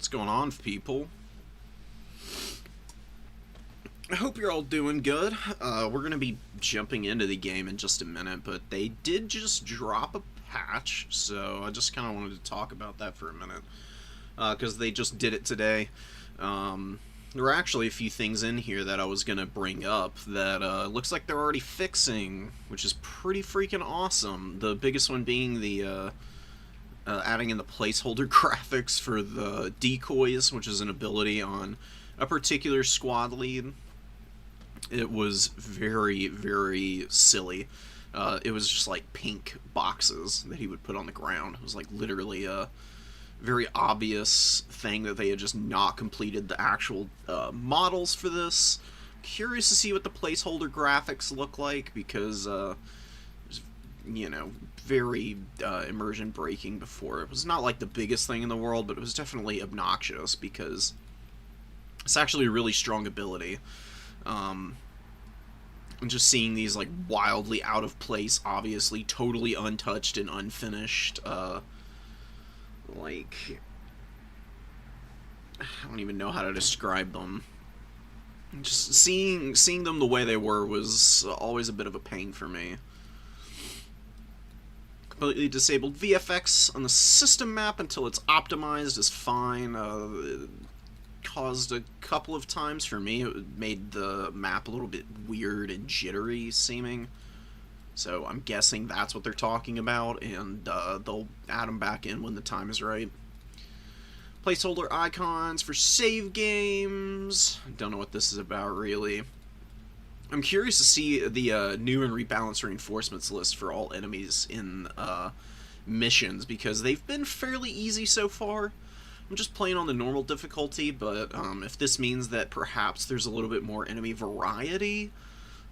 What's going on, people? I hope you're all doing good. We're going to be jumping into the game in just a minute, but they did just drop a patch, so I just kind of wanted to talk about that for a minute, because they just did it today. There were actually a few things in here that I was going to bring up that looks like they're already fixing, which is pretty freaking awesome. The biggest one being the adding in the placeholder graphics for the decoys, which is an ability on a particular squad lead. It was very, very silly. It was just like pink boxes that he would put on the ground. It was like literally a very obvious thing that they had just not completed the actual models for this. Curious to see what the placeholder graphics look like, because you know, very immersion breaking before. It was not like the biggest thing in the world, but it was definitely obnoxious because it's actually a really strong ability. And just seeing these like wildly out of place, obviously totally untouched and unfinished, like, I don't even know how to describe them. Just seeing them the way they were was always a bit of a pain for me. Completely disabled VFX on the system map until it's optimized is fine. It caused a couple of times for me. It made the map a little bit weird and jittery seeming. So I'm guessing that's what they're talking about, and they'll add them back in when the time is right. Placeholder icons for save games. Don't know what this is about, really. I'm curious to see the new and rebalanced reinforcements list for all enemies in missions, because they've been fairly easy so far. I'm just playing on the normal difficulty, but if this means that perhaps there's a little bit more enemy variety,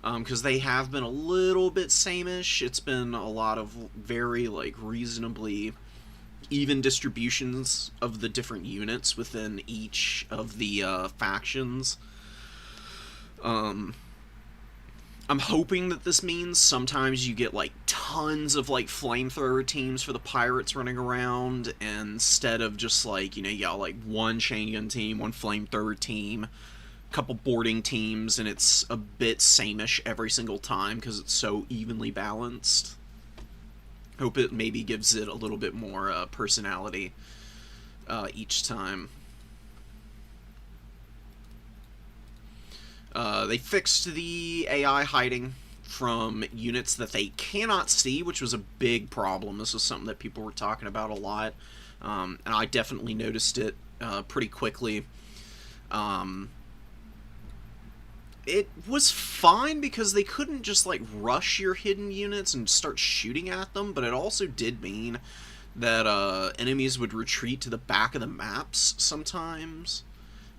because they have been a little bit same-ish. It's been a lot of very, like, reasonably even distributions of the different units within each of the factions. I'm hoping that this means sometimes you get, like, tons of, like, flamethrower teams for the pirates running around, and instead of just, like, you know, you got, like, one chain gun team, one flamethrower team, a couple boarding teams, and it's a bit same-ish every single time because it's so evenly balanced. Hope it maybe gives it a little bit more personality each time. They fixed the AI hiding from units that they cannot see, which was a big problem. This was something that people were talking about a lot, and I definitely noticed it pretty quickly. It was fine because they couldn't just, like, rush your hidden units and start shooting at them, but it also did mean that enemies would retreat to the back of the maps sometimes.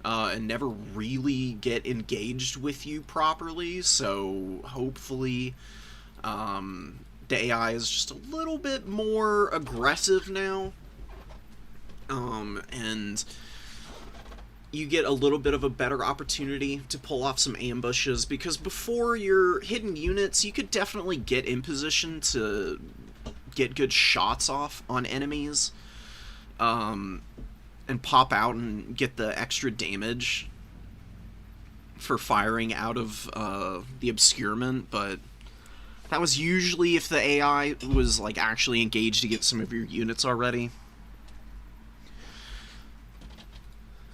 And never really get engaged with you properly, so hopefully the AI is just a little bit more aggressive now, and you get a little bit of a better opportunity to pull off some ambushes, because before your hidden units, you could definitely get in position to get good shots off on enemies, and pop out and get the extra damage for firing out of the obscurement, but that was usually if the AI was, like, actually engaged to get some of your units already.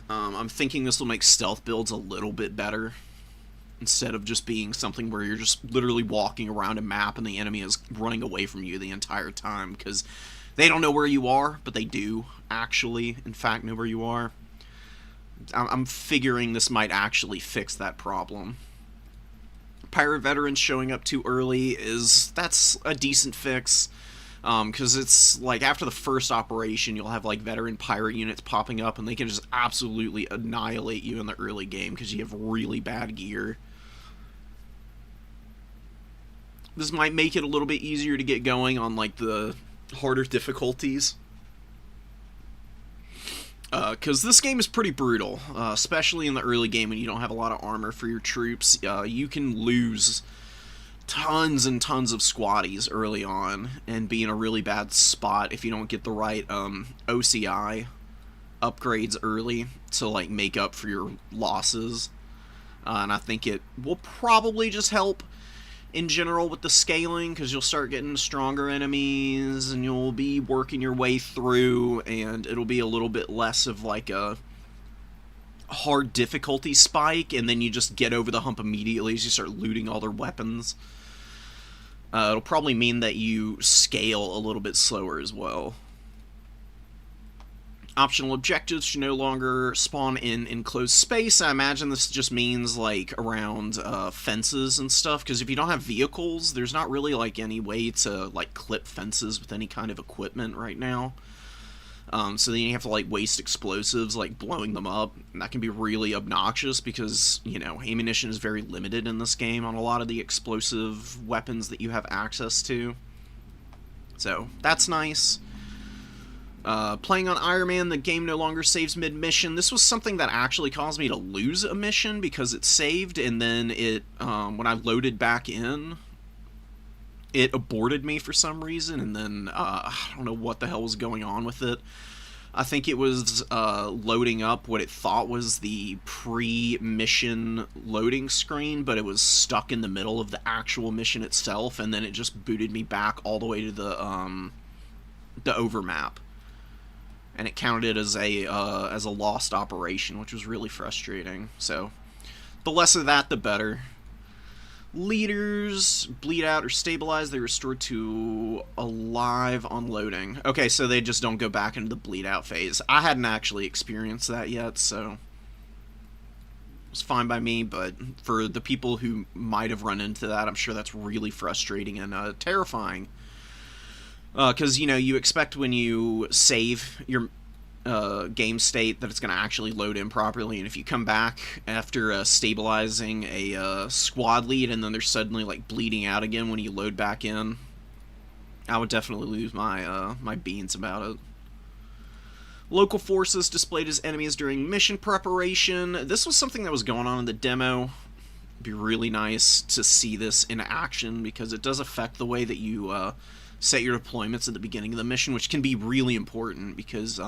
I'm thinking this will make stealth builds a little bit better, instead of just being something where you're just literally walking around a map and the enemy is running away from you the entire time, because they don't know where you are, but they do actually, in fact, know where you are. I'm figuring this might actually fix that problem. Pirate veterans showing up too early that's a decent fix, because it's like after the first operation, you'll have like veteran pirate units popping up, and they can just absolutely annihilate you in the early game because you have really bad gear. This might make it a little bit easier to get going on, like, the harder difficulties, because this game is pretty brutal, especially in the early game when you don't have a lot of armor for your troops. You can lose tons and tons of squaddies early on and be in a really bad spot if you don't get the right OCI upgrades early to like make up for your losses, and I think it will probably just help in general with the scaling, because you'll start getting stronger enemies and you'll be working your way through, and it'll be a little bit less of like a hard difficulty spike, and then you just get over the hump immediately as you start looting all their weapons. It'll probably mean that you scale a little bit slower as well. Optional objectives should no longer spawn in enclosed space. I imagine this just means like around fences and stuff, because if you don't have vehicles, there's not really like any way to like clip fences with any kind of equipment right now. So then you have to like waste explosives like blowing them up, and that can be really obnoxious because, you know, ammunition is very limited in this game on a lot of the explosive weapons that you have access to. So that's nice. Playing on Iron Man, the game no longer saves mid-mission. This was something that actually caused me to lose a mission because it saved, and then it, when I loaded back in, it aborted me for some reason, and then, I don't know what the hell was going on with it. I think it was, loading up what it thought was the pre-mission loading screen, but it was stuck in the middle of the actual mission itself, and then it just booted me back all the way to the overmap. And it counted it as a lost operation, which was really frustrating. So, the less of that, the better. Leaders bleed out or stabilize. They restore to alive on loading. Okay, so they just don't go back into the bleed out phase. I hadn't actually experienced that yet, so it's fine by me. But for the people who might have run into that, I'm sure that's really frustrating and terrifying. Because, you know, you expect when you save your game state that it's going to actually load in properly, and if you come back after stabilizing a squad lead and then they're suddenly, like, bleeding out again when you load back in, I would definitely lose my, my beans about it. Local forces displayed as enemies during mission preparation. This was something that was going on in the demo. It'd be really nice to see this in action, because it does affect the way that you set your deployments at the beginning of the mission, which can be really important, because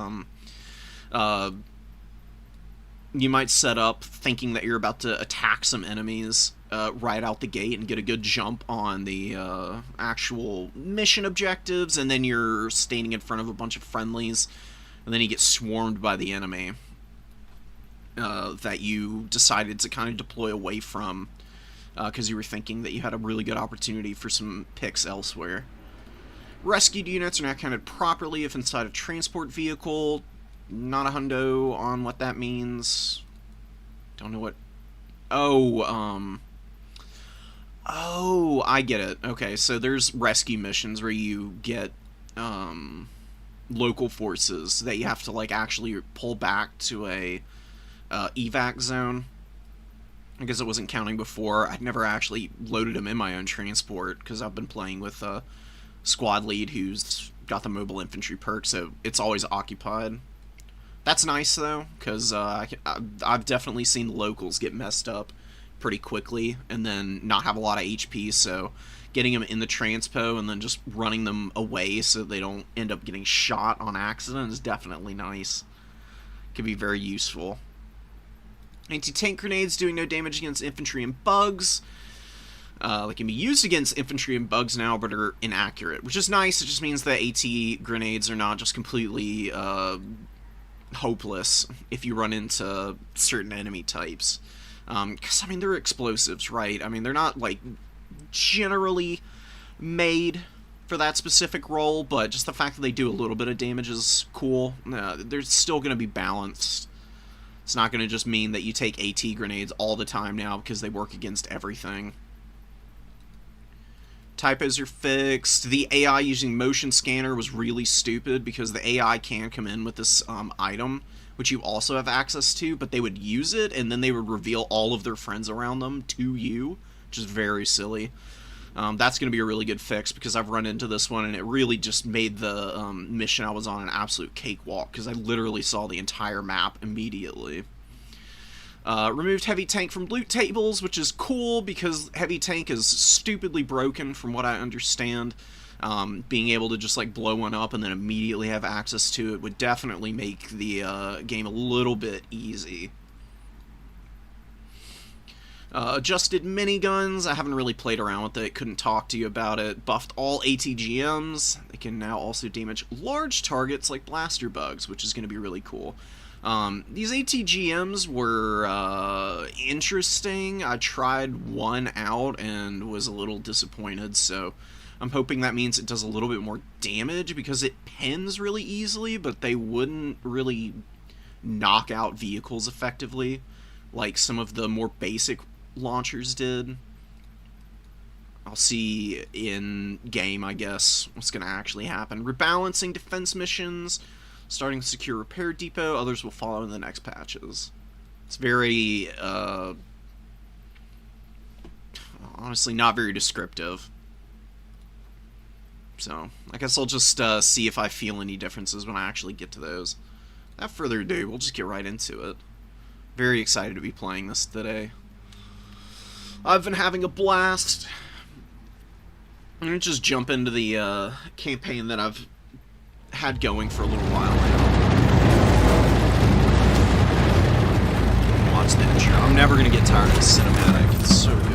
you might set up thinking that you're about to attack some enemies right out the gate and get a good jump on the actual mission objectives, and then you're standing in front of a bunch of friendlies, and then you get swarmed by the enemy that you decided to kind of deploy away from, because you were thinking that you had a really good opportunity for some picks elsewhere. Rescued units are not counted properly if inside a transport vehicle. Not a hundo on what that means. Don't know what... Oh, Oh, I get it. Okay, so there's rescue missions where you get, local forces that you have to, like, actually pull back to a, evac zone. I guess it wasn't counting before. I'd never actually loaded them in my own transport, because I've been playing with, squad lead who's got the mobile infantry perk, so it's always occupied. That's nice, though, because I've definitely seen the locals get messed up pretty quickly and then not have a lot of HP, so getting them in the transpo and then just running them away so they don't end up getting shot on accident is definitely nice. Can be very useful. Anti-tank grenades doing no damage against infantry and bugs. They can be used against infantry and bugs now, but are inaccurate, which is nice. It just means that AT grenades are not just completely hopeless if you run into certain enemy types. Because, I mean, they're explosives, right? I mean, they're not, like, generally made for that specific role, but just the fact that they do a little bit of damage is cool. They're still going to be balanced. It's not going to just mean that you take AT grenades all the time now because they work against everything. Typos are fixed. The AI using motion scanner was really stupid because the AI can come in with this item, which you also have access to, but they would use it and then they would reveal all of their friends around them to you, which is very silly. That's going to be a really good fix because I've run into this one and it really just made the mission I was on an absolute cakewalk because I literally saw the entire map immediately. Removed heavy tank from loot tables, which is cool because heavy tank is stupidly broken from what I understand. Being able to just like blow one up and then immediately have access to it would definitely make the game a little bit easy. Adjusted miniguns. I haven't really played around with it, couldn't talk to you about it. Buffed all ATGMs. They can now also damage large targets like blaster bugs, which is going to be really cool. These ATGMs were interesting. I tried one out and was a little disappointed, so I'm hoping that means it does a little bit more damage, because it pins really easily, but they wouldn't really knock out vehicles effectively like some of the more basic launchers did. I'll see in game, I guess, what's going to actually happen. Rebalancing defense missions, starting to secure repair depot. Others will follow in the next patches. It's very, honestly, not very descriptive. So, I guess I'll just see if I feel any differences when I actually get to those. Without further ado, we'll just get right into it. Very excited to be playing this today. I've been having a blast. I'm going to just jump into the campaign that I've had going for a little while now. Watch the intro. I'm never going to get tired of the cinematic. It's so good.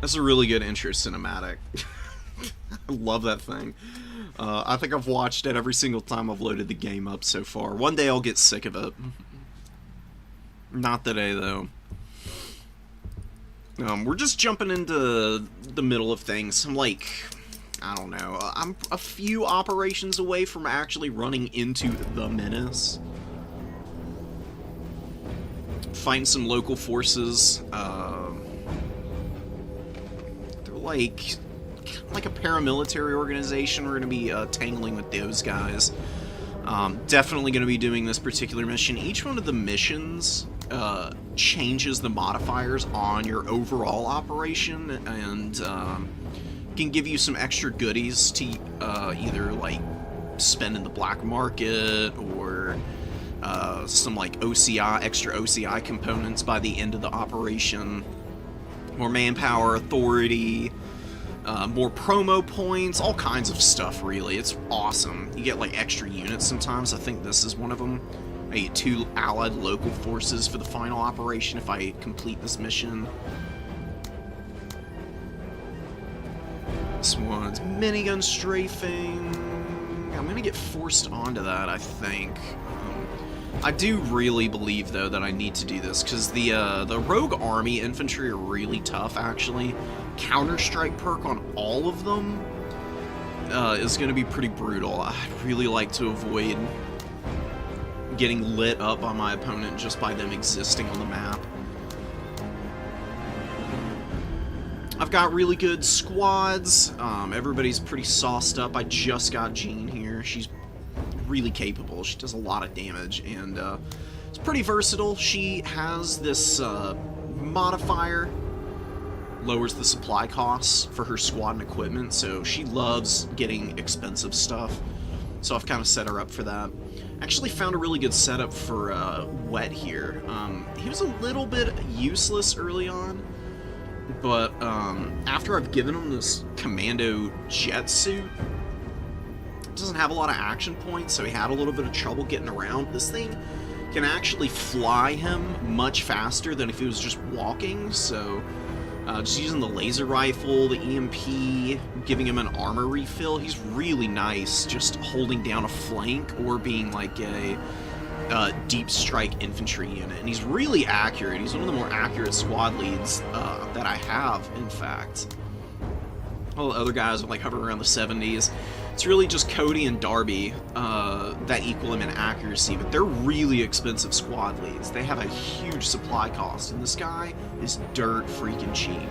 That's a really good intro cinematic. I love that thing. I think I've watched it every single time I've loaded the game up so far. One day I'll get sick of it. Not today, though. We're just jumping into the middle of things. I'm like, I don't know. I'm a few operations away from actually running into the Menace. Fighting some local forces. Like a paramilitary organization. We're going to be tangling with those guys. Definitely going to be doing this particular mission. Each one of the missions changes the modifiers on your overall operation, and can give you some extra goodies to either like spend in the black market, or some like OCI, extra OCI components by the end of the operation. More manpower, authority, more promo points, all kinds of stuff, really. It's awesome. You get, like, extra units sometimes. I think this is one of them. I get 2 allied local forces for the final operation if I complete this mission. This one's minigun strafing. I'm gonna get forced onto that, I think. I do really believe, though, that I need to do this, because the Rogue Army infantry are really tough, actually. Counter-strike perk on all of them is going to be pretty brutal. I'd really like to avoid getting lit up by my opponent just by them existing on the map. I've got really good squads. Everybody's pretty sauced up. I just got Jean here. She's really capable. She does a lot of damage, and it's pretty versatile. She has this modifier lowers the supply costs for her squad and equipment, so she loves getting expensive stuff. So I've kind of set her up for that. Actually found a really good setup for Wet here. He was a little bit useless early on, but after I've given him this commando jet suit, it doesn't have a lot of action points, so he had a little bit of trouble getting around. This thing can actually fly him much faster than if he was just walking, so just using the laser rifle, the EMP, giving him an armor refill, he's really nice just holding down a flank or being like a deep strike infantry unit. And he's really accurate. He's one of the more accurate squad leads that I have, in fact. All the other guys are like hovering around the 70s. It's really just Cody and Darby that equal him in accuracy, but they're really expensive squad leads. They have a huge supply cost, and this guy is dirt freaking cheap.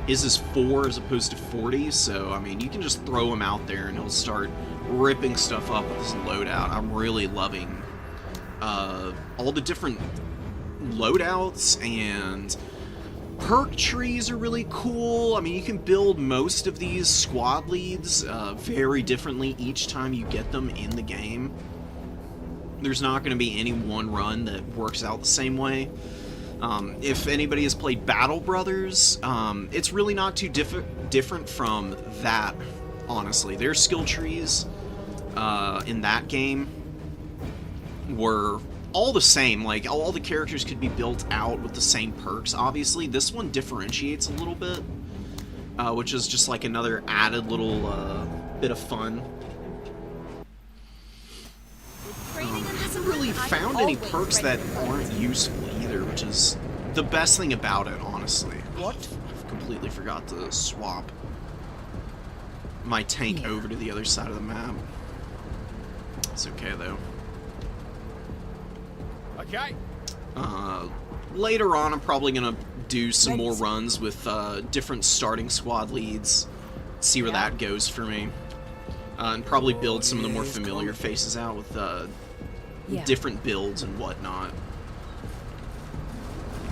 His is 4 as opposed to 40, so, I mean, you can just throw him out there and he'll start ripping stuff up with his loadout. I'm really loving all the different loadouts, and perk trees are really cool. I mean, you can build most of these squad leads very differently each time you get them in the game. There's not going to be any one run that works out the same way. If anybody has played Battle Brothers, it's really not too different from that, honestly. Their skill trees in that game were all the same. Like, all the characters could be built out with the same perks, obviously. This one differentiates a little bit, which is just like another added little bit of fun. I haven't really found any perks that aren't useful either, which is the best thing about it, honestly. What? I've completely forgot to swap my tank over to the other side of the map. It's okay, though. Okay. Later on, I'm probably gonna do some more runs with different starting squad leads, see where that goes for me, and probably build some of the more familiar faces out with different builds and whatnot.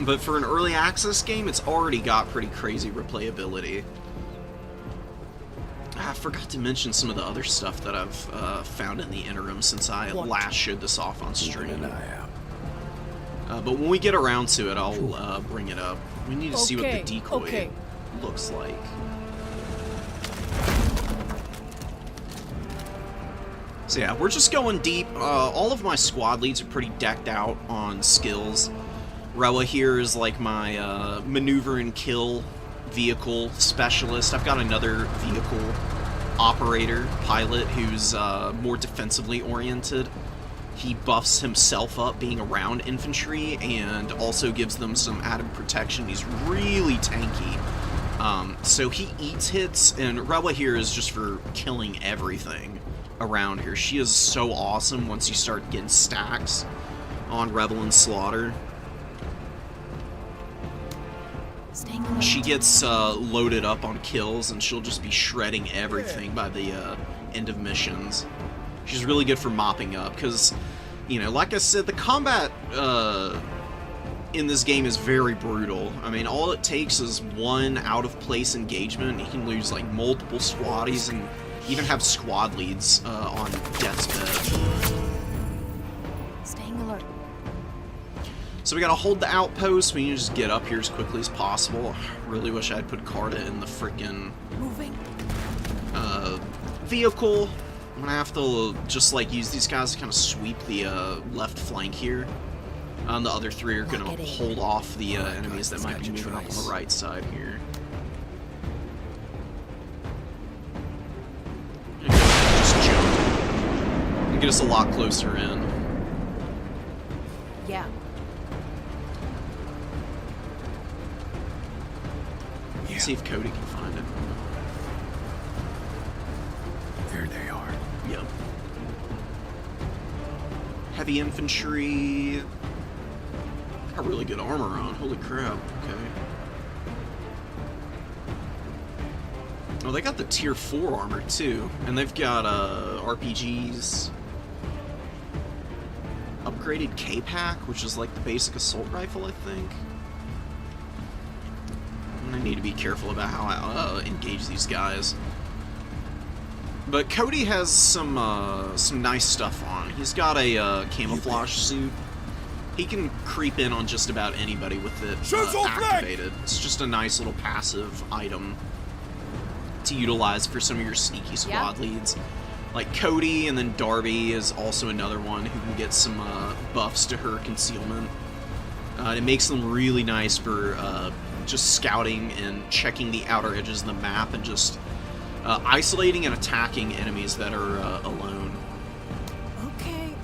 But for an early access game, it's already got pretty crazy replayability. I forgot to mention some of the other stuff that I've found in the interim since I last showed this off on stream. But when we get around to it, I'll bring it up. We need to see what the decoy looks like. So yeah, we're just going deep. All of my squad leads are pretty decked out on skills. Rewa here is like my maneuver and kill vehicle specialist. I've got another vehicle operator, pilot, who's more defensively oriented. He buffs himself up being around infantry and also gives them some added protection. He's really tanky. So he eats hits, and Rewa here is just for killing everything around her. She is so awesome once you start getting stacks on Revel and Slaughter. She gets loaded up on kills, and she'll just be shredding everything by the end of missions. She's really good for mopping up, because, you know, like I said, the combat in this game is very brutal. I mean, all it takes is one out-of-place engagement, and you can lose, like, multiple squaddies, and even have squad leads on death's bed. Staying alert. So we gotta hold the outpost. We need to just get up here as quickly as possible. Really wish I'd put Carta in the frickin' vehicle. I'm gonna have to just like use these guys to kind of sweep the left flank here. The other three are gonna hold off the enemies that might be moving up on the right side here. Just jump and get us a lot closer in. Yeah. See if Cody can find it. There they are. Yep. Heavy infantry. Got really good armor on. Holy crap. Okay. Oh, they got the tier 4 armor too. And they've got RPGs. Upgraded K-Pack, which is like the basic assault rifle, I think. And then need to be careful about how I engage these guys. But Cody has some nice stuff on. He's got a camouflage suit. He can creep in on just about anybody with it activated. It's just a nice little passive item to utilize for some of your sneaky squad leads. Like Cody, and then Darby is also another one who can get some buffs to her concealment. It makes them really nice for just scouting and checking the outer edges of the map and just isolating and attacking enemies that are alone.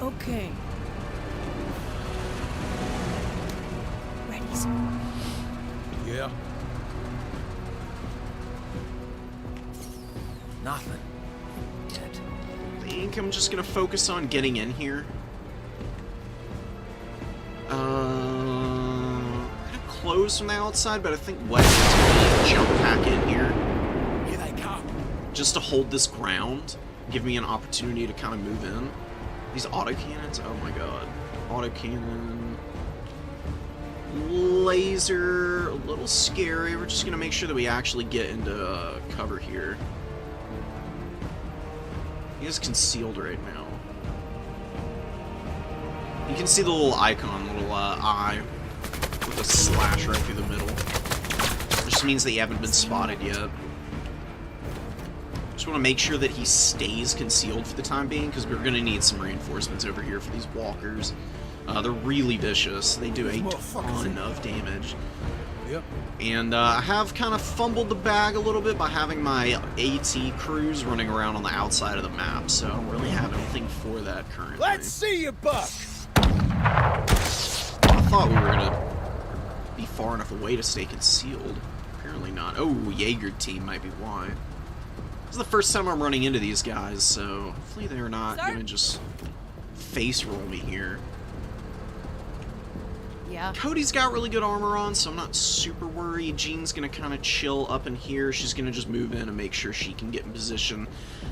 Okay. Ready, sir. Yeah. Nothing. Yet. I think I'm just gonna focus on getting in here. Kind of close from the outside, but I think Wes is gonna jump back in here. Here they come. Just to hold this ground, give me an opportunity to kind of move in. These autocannons, oh my god. Autocannon. Laser, a little scary. We're just gonna make sure that we actually get into cover here. He is concealed right now. You can see the little icon, little eye with a slash right through the middle. Just means that you haven't been spotted yet. Just want to make sure that he stays concealed for the time being, because we're going to need some reinforcements over here for these walkers. They're really vicious. They do a ton of damage. Yep. And I have kind of fumbled the bag a little bit by having my AT crews running around on the outside of the map, so I don't really have anything for that currently. Let's see you, Buck. I thought we were going to be far enough away to stay concealed. Apparently not. Oh, Jaeger team might be why. This is the first time I'm running into these guys, so hopefully they're not going to just face roll me here. Yeah. Cody's got really good armor on, so I'm not super worried. Jean's going to kind of chill up in here. She's going to just move in and make sure she can get in position.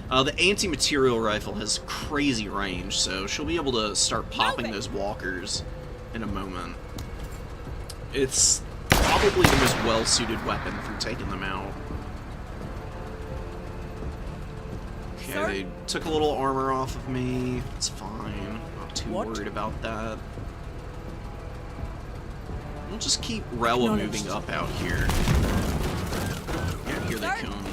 The anti-material rifle has crazy range, so she'll be able to start popping those walkers in a moment. It's probably the most well-suited weapon for taking them out. Okay, they took a little armor off of me. It's fine. Not too worried about that. We'll just keep Rella moving up out here. Yeah, here they come.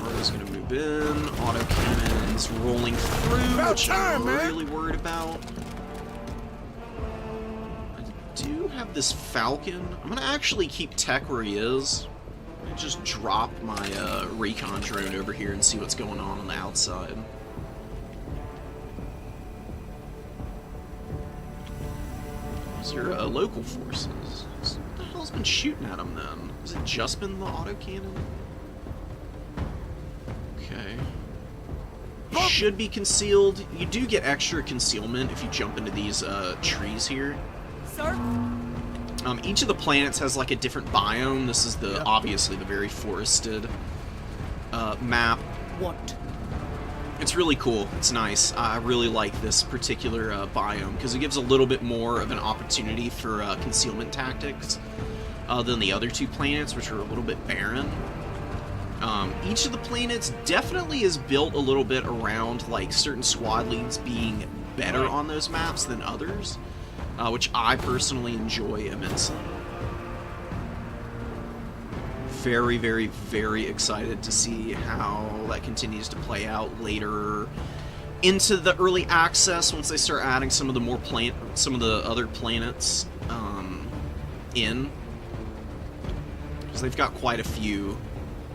Rella's gonna move in. Autocannons rolling through, which I'm really worried about. I do have this Falcon. I'm gonna actually keep Tech where he is. I'm gonna just drop my recon drone over here and see what's going on the outside. These are local forces. What the hell's been shooting at them then? Has it just been the autocannon? Okay. You should be concealed. You do get extra concealment if you jump into these trees here. Sir? Each of the planets has like a different biome. This is the obviously the very forested map. What? It's really cool. It's nice. I really like this particular biome because it gives a little bit more of an opportunity for concealment tactics than the other two planets, which are a little bit barren. Each of the planets definitely is built a little bit around like certain squad leads being better on those maps than others, which I personally enjoy immensely. Very, very, very excited to see how that continues to play out later into the early access once they start adding some of the other planets in, because they've got quite a few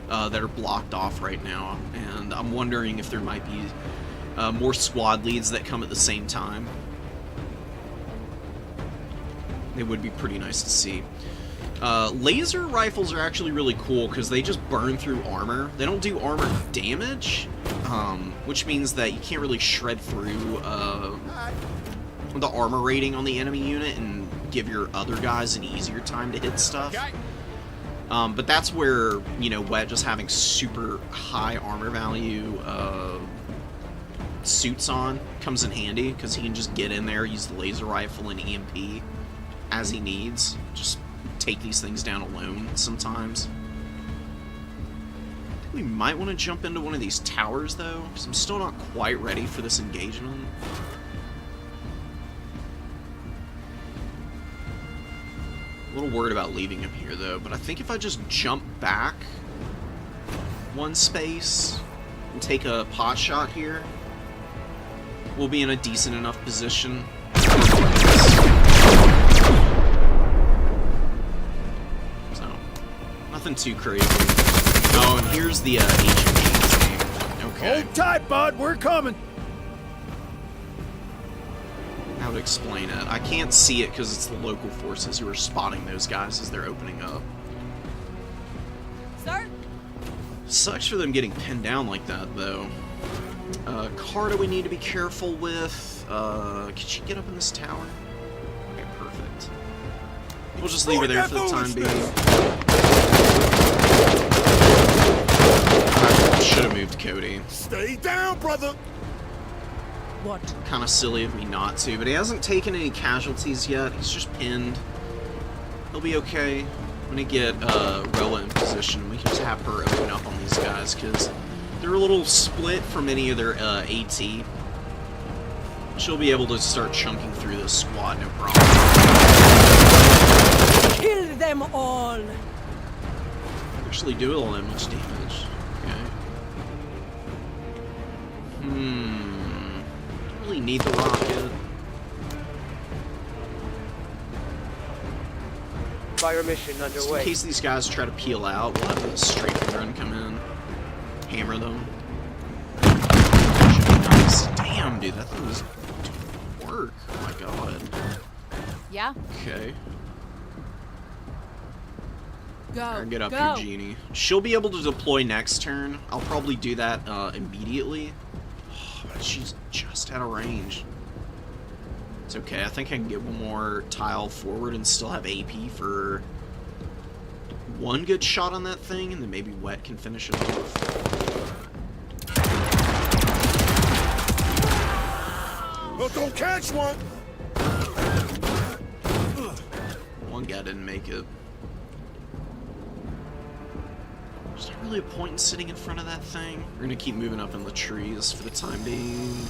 that are blocked off right now, and I'm wondering if there might be more squad leads that come at the same time. It would be pretty nice to see. Laser rifles are actually really cool because they just burn through armor. They don't do armor damage, which means that you can't really shred through the armor rating on the enemy unit and give your other guys an easier time to hit stuff. But that's where, you know, Wet just having super high armor value suits on comes in handy, because he can just get in there, use the laser rifle and EMP, as he needs. Just take these things down alone sometimes. I think we might want to jump into one of these towers, though, because I'm still not quite ready for this engagement. A little worried about leaving him here, though, but I think if I just jump back one space and take a pot shot here, we'll be in a decent enough position. So, nothing too crazy. Oh, and here's the HMG's name. Okay. Hold tight, bud. We're coming. How to explain it? I can't see it because it's the local forces who are spotting those guys as they're opening up. Sir? Sucks for them getting pinned down like that, though. Carta we need to be careful with. Can she get up in this tower? Okay, perfect. We'll just leave her there for the time being. I should have moved Cody. Stay down, brother. What? Kind of silly of me not to, but he hasn't taken any casualties yet. He's just pinned. He'll be okay. I'm gonna get Rella in position. We can just have her open up on these guys because they're a little split from any of their AT. She'll be able to start chunking through this squad, no problem. Kill them all! Actually do all that much damage. Okay. Don't really need the rocket. Fire mission Just in underway. case these guys try to peel out, we'll have the strafing run come in. Hammer them. Nice. Damn, dude, that thing was doing work. Oh my god. Yeah? Okay. Go. Get up Go. here, Genie. She'll be able to deploy next turn. I'll probably do that immediately. Oh, but she's just out of range. It's okay. I think I can get one more tile forward and still have AP for one good shot on that thing, and then maybe Wet can finish it off. Well, don't catch one. One guy didn't make it. There's not really a point in sitting in front of that thing. We're gonna keep moving up in the trees for the time being.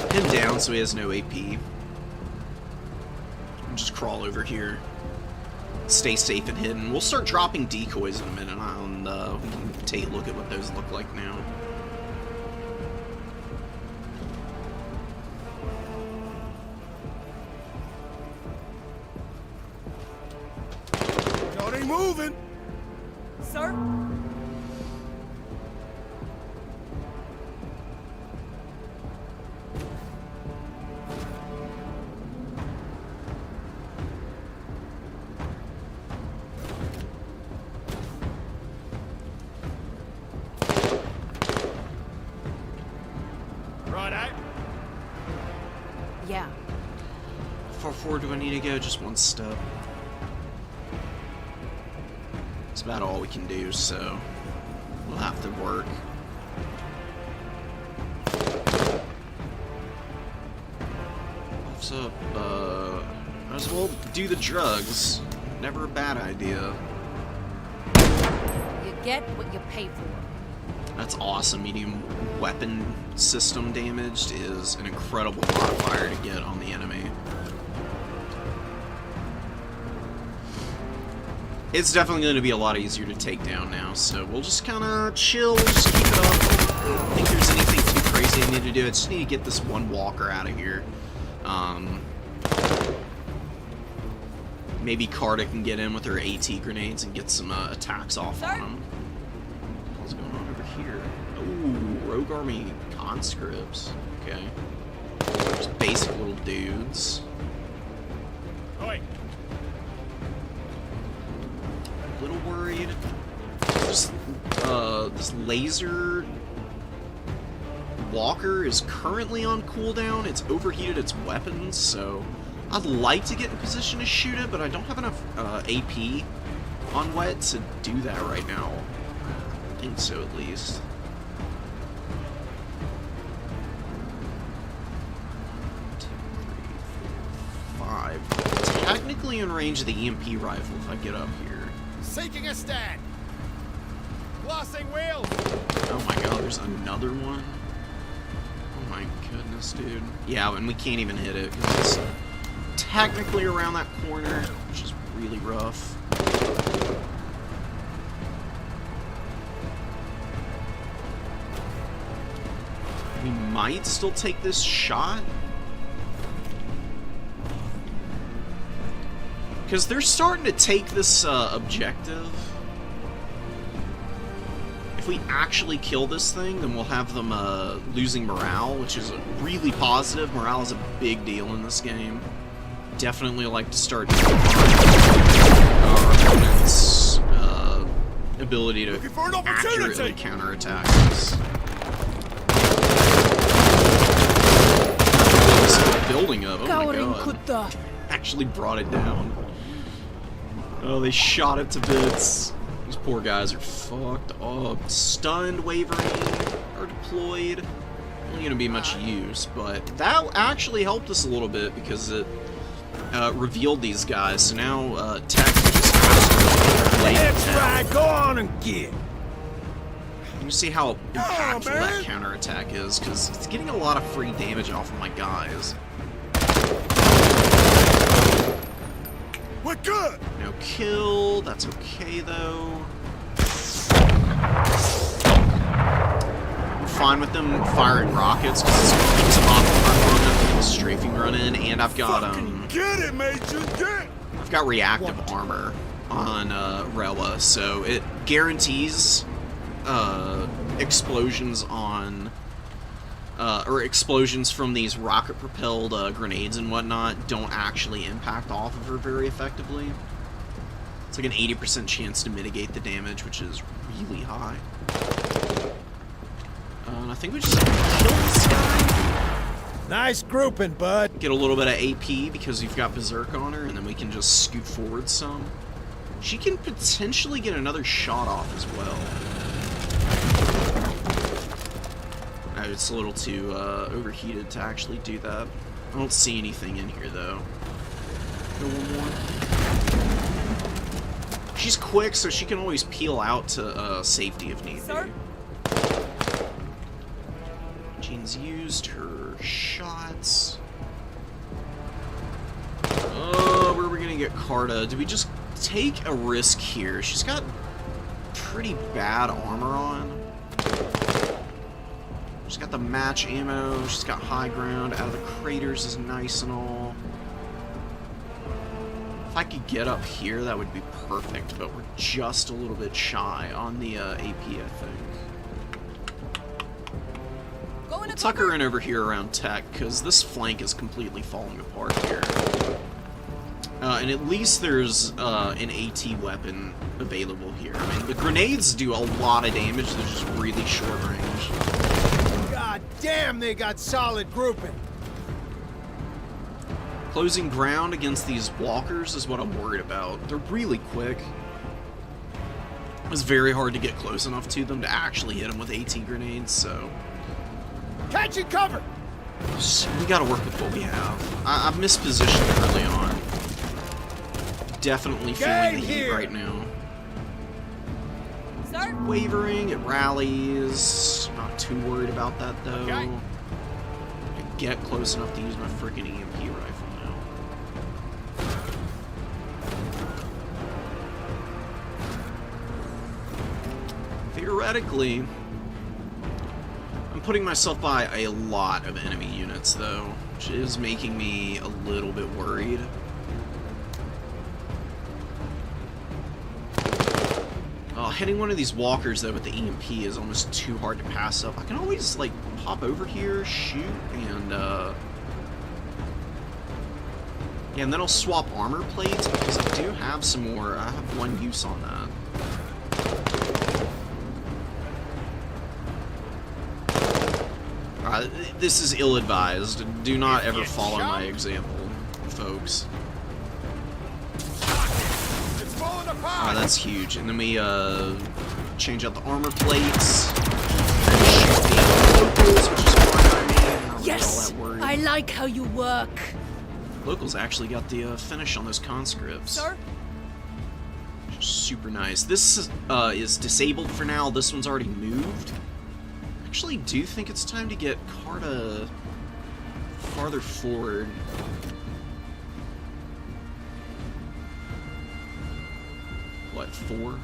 Pinned down so he has no AP. I'll just crawl over here. Stay safe and hidden. We'll start dropping decoys in a minute, and we can take a look at what those look like now. Y'all ain't moving. Sir? Yeah. How far forward do I need to go? Just one step. It's about all we can do, so we'll have to work. What's up? Might as well do the drugs. Never a bad idea. You get what you pay for. That's awesome. Medium weapon system damaged is an incredible modifier to get on the enemy. It's definitely going to be a lot easier to take down now, so we'll just kind of chill, we'll just keep it up. I don't think there's anything too crazy I need to do. I just need to get this one walker out of here. Maybe Carta can get in with her AT grenades and get some attacks off on him. What's going on over here? Ooh, Rogue Army conscripts. Okay. Just basic little dudes. Oi. A little worried. Just, this laser walker is currently on cooldown. It's overheated its weapons, so I'd like to get in position to shoot it, but I don't have enough AP on Wet to do that right now. I think so, at least. technically in range of the EMP rifle if I get up here. Seeking a stand. Lossing wheels. Oh my god, there's another one. Oh my goodness, dude. Yeah, and we can't even hit it because it's technically around that corner, which is really rough. We might still take this shot. Because they're starting to take this objective. If we actually kill this thing, then we'll have them losing morale, which is really positive. Morale is a big deal in this game. Definitely like to start our opponent's ability to accurately counterattack us. Building up, oh my god. Actually brought it down. Oh, they shot it to bits. These poor guys are fucked up. Stunned, wavering, or deployed. Only gonna be much use, but that actually helped us a little bit because it revealed these guys. So now Tech just absolutely That's right, go on and get. You see how impactful that counterattack is, because it's getting a lot of free damage off of my guys. We're good. No kill, that's okay though. I'm fine with them firing rockets because it's going to keep them off the front, strafing run in, and I've got Get it, Major, get. I've got reactive armor on Rella, so it guarantees explosions on or explosions from these rocket-propelled grenades and whatnot don't actually impact off of her very effectively. It's like an 80% chance to mitigate the damage, which is really high. And I think we just kill this guy. Nice grouping, bud. Get a little bit of AP because we've got Berserk on her, and then we can just scoot forward some. She can potentially get another shot off as well. It's a little too overheated to actually do that. I don't see anything in here though. Go one more. She's quick, so she can always peel out to safety if need be. Jean's used her shots. Oh, where are we gonna get Carta? Do we just take a risk here? She's got pretty bad armor on. She's got the match ammo, she's got high ground, out of the craters is nice and all. If I could get up here, that would be perfect, but we're just a little bit shy on the AP, I think. We'll tuck her in over here around Tech, because this flank is completely falling apart here. And at least there's an AT weapon available here. I mean, the grenades do a lot of damage, they're just really short range. God damn, they got solid grouping. Closing ground against these walkers is what I'm worried about. They're really quick. It's very hard to get close enough to them to actually hit them with AT grenades, so... Catching cover! We gotta work with what we have. I've mispositioned early on. Definitely feeling the heat right now. Sir? Wavering, it rallies. Not too worried about that though. Okay. I get close enough to use my freaking EMP rifle now. Theoretically, I'm putting myself by a lot of enemy units though, which is making me a little bit worried. Hitting one of these walkers though with the EMP is almost too hard to pass up. I can always like hop over here, shoot, and yeah, and then I'll swap armor plates because I do have some more. I have one use on that. This is ill-advised. Do not ever follow my example, folks. Alright, that's huge. And then we change out the armor plates. Shoot the locals, which is fine by me. Yes! I like how you work. Locals actually got the finish on those conscripts. Sir? Super nice. This is disabled for now. This one's already moved. Actually, do think it's time to get Carta farther forward. What, 4?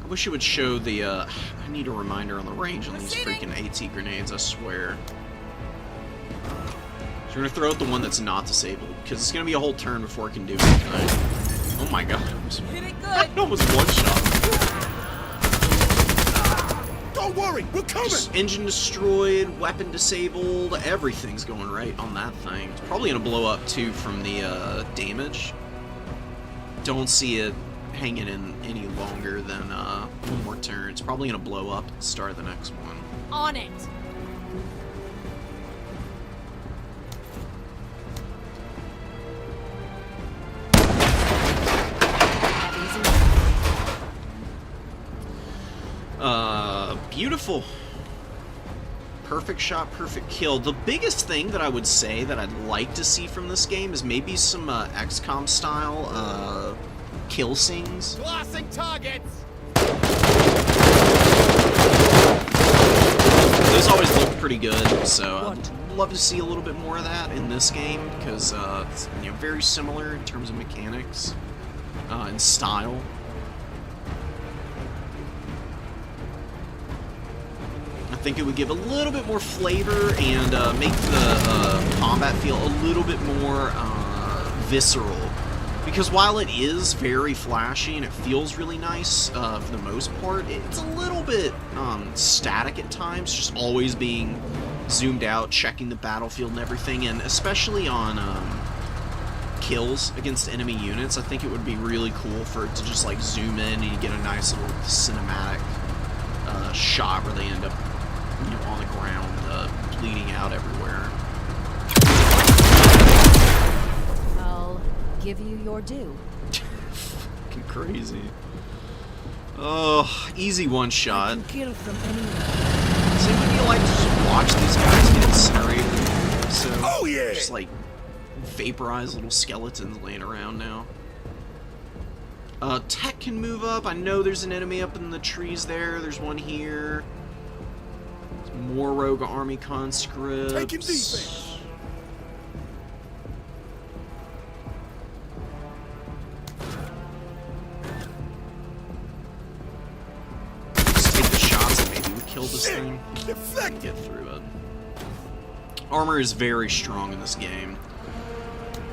I wish it would show the, I need a reminder on the range on these freaking AT grenades, I swear. So we're gonna throw out the one that's not disabled, because it's gonna be a whole turn before it can do anything. Oh my god. Hit it good. It was one shot. Don't worry, we're coming! Just engine destroyed, weapon disabled, everything's going right on that thing. It's probably gonna blow up too from the damage. Don't see it hanging in any longer than one more turn. It's probably gonna blow up at the start of the next one. On it. Beautiful. Perfect shot, perfect kill. The biggest thing that I would say that I'd like to see from this game is maybe some XCOM style kill scenes. Blasting targets! Those always look pretty good, so I'd love to see a little bit more of that in this game because it's very similar in terms of mechanics and style. I think it would give a little bit more flavor and make the combat feel a little bit more visceral. Because while it is very flashy and it feels really nice for the most part, it's a little bit static at times, just always being zoomed out, checking the battlefield and everything, and especially on kills against enemy units, I think it would be really cool for it to just like zoom in and you get a nice little cinematic shot where they end up on the ground, bleeding out everywhere. I'll give you your due. Fucking crazy. Oh, easy one shot. Kill from anywhere. So would you like to just watch these guys get incinerated? So, Oh, yeah! just like vaporize little skeletons laying around now. Tech can move up. I know there's an enemy up in the trees there. There's one here. More rogue army conscripts. Taking defense. Just take the shots and maybe we kill this Shit. thing. Deflect! Get through it. Armor is very strong in this game.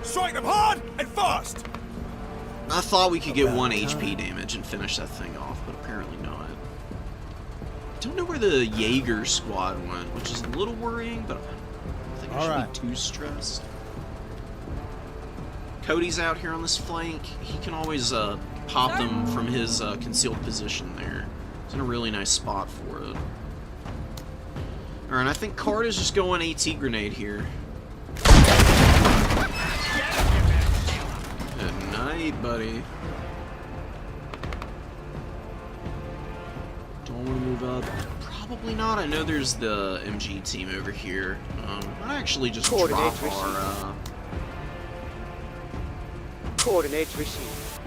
Strike them hard and fast! I thought we could get 1 HP damage and finish that thing off, but apparently not. Don't know where the Jaeger squad went, which is a little worrying, but I don't think I should be too stressed. Cody's out here on this flank. He can always pop them from his concealed position there. He's in a really nice spot for it. Alright, I think Carta's just going AT grenade here. Good night, buddy. Don't want to move up. Probably not. I know there's the MG team over here. I actually just drop our Coordinates received.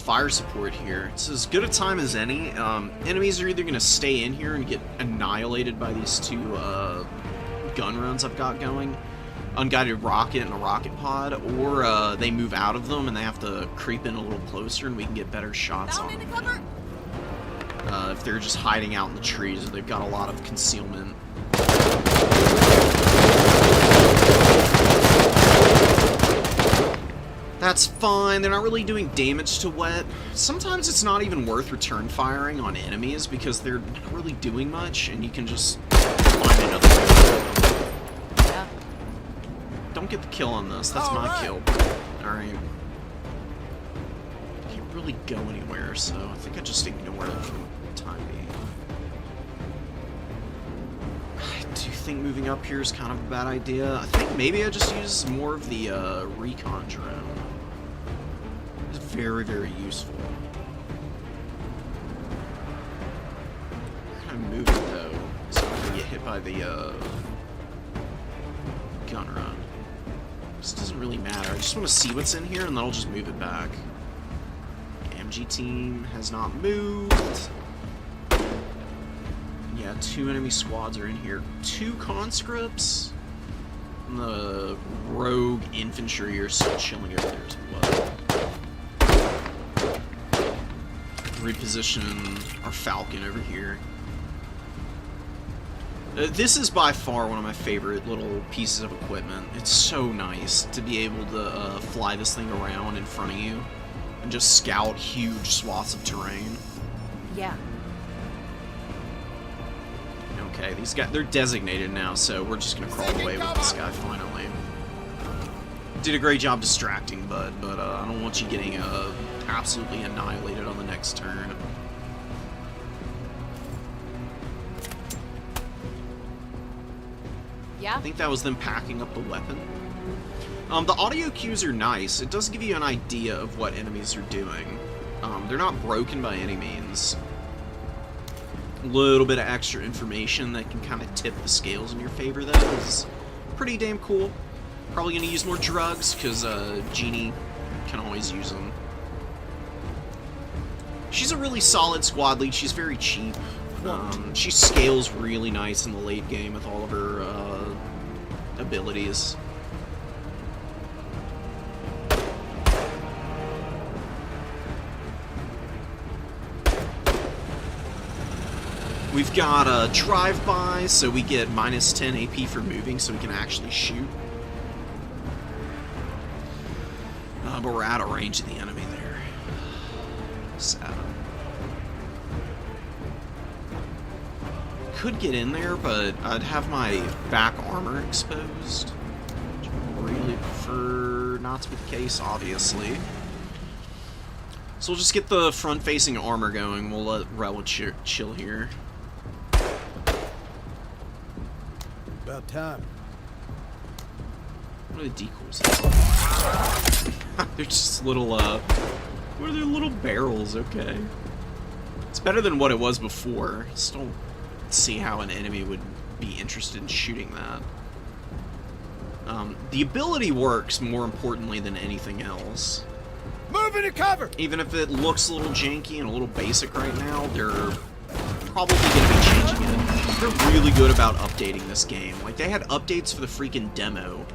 fire support here. It's as good a time as any. Enemies are either going to stay in here and get annihilated by these two gun runs I've got going. Unguided rocket and a rocket pod, or they move out of them and they have to creep in a little closer and we can get better shots on them. Cover. If they're just hiding out in the trees or they've got a lot of concealment. That's fine, they're not really doing damage to wet. Sometimes it's not even worth return firing on enemies because they're not really doing much and you can just find another way. Yeah. Don't get the kill on this, that's my Alright. kill. Alright. Can't really go anywhere, so I think I just ignore it for the time being. I do think moving up here is kind of a bad idea. I think maybe I just use more of the recon drone. It's very, very useful. How can I move it though? So I don't get hit by the gun run. This doesn't really matter. I just want to see what's in here, and then I'll just move it back. MG team has not moved. Yeah, 2 enemy squads are in here. 2 conscripts. And the rogue infantry are still chilling over there as well. Reposition our Falcon over here. This is by far one of my favorite little pieces of equipment. It's so nice to be able to fly this thing around in front of you and just scout huge swaths of terrain. Yeah. Okay, these guys, they're designated now, so we're just gonna crawl away with this guy finally. Did a great job distracting, Bud, but I don't want you getting absolutely annihilated on the next turn. Yeah? I think that was them packing up the weapon. The audio cues are nice. It does give you an idea of what enemies are doing. They're not broken by any means. A little bit of extra information that can kind of tip the scales in your favor, though, is pretty damn cool. Probably going to use more drugs, because Jeannie can always use them. She's a really solid squad lead. She's very cheap. She scales really nice in the late game with all of her abilities. We've got a drive-by, so we get minus 10 AP for moving, so we can actually shoot. But we're out of range of the enemy there. Sad. Could get in there, but I'd have my back armor exposed. Which I really prefer not to be the case, obviously. So we'll just get the front-facing armor going. We'll let Rel chill here. About time. What are the decoys? They're just little, what are their little barrels? Okay. It's better than what it was before. Still don't see how an enemy would be interested in shooting that. The ability works more importantly than anything else. Move into cover! Even if it looks a little janky and a little basic right now, they're probably going to be changing it. They're really good about updating this game. Like, they had updates for the freaking demo.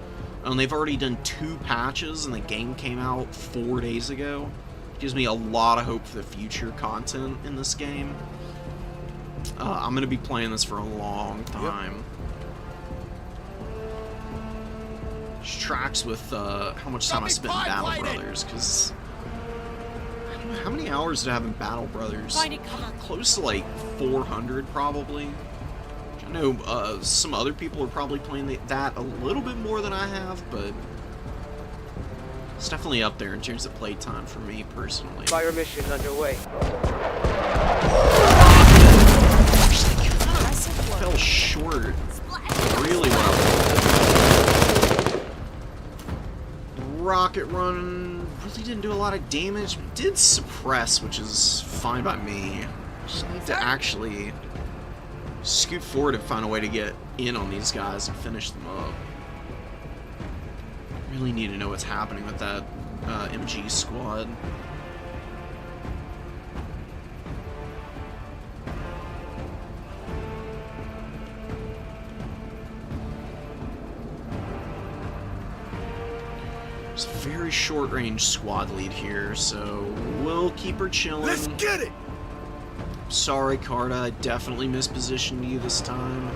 And they've already done 2 patches, and the game came out 4 days ago. Gives me a lot of hope for the future content in this game. I'm going to be playing this for a long time. Which tracks with how much time I spent in Battle Brothers, because I don't know, how many hours did I have in Battle Brothers? Close to like 400 probably. I know some other people are probably playing that a little bit more than I have, but it's definitely up there in terms of playtime for me personally. Fire mission underway. Fell short. Really well. Rocket run really didn't do a lot of damage, but did suppress, which is fine by me. Just need to actually scoot forward and find a way to get in on these guys and finish them up. Really need to know what's happening with that MG squad. There's a very short-range squad lead here, so we'll keep her chilling. Let's get it! Sorry, Carta, I definitely mispositioned you this time.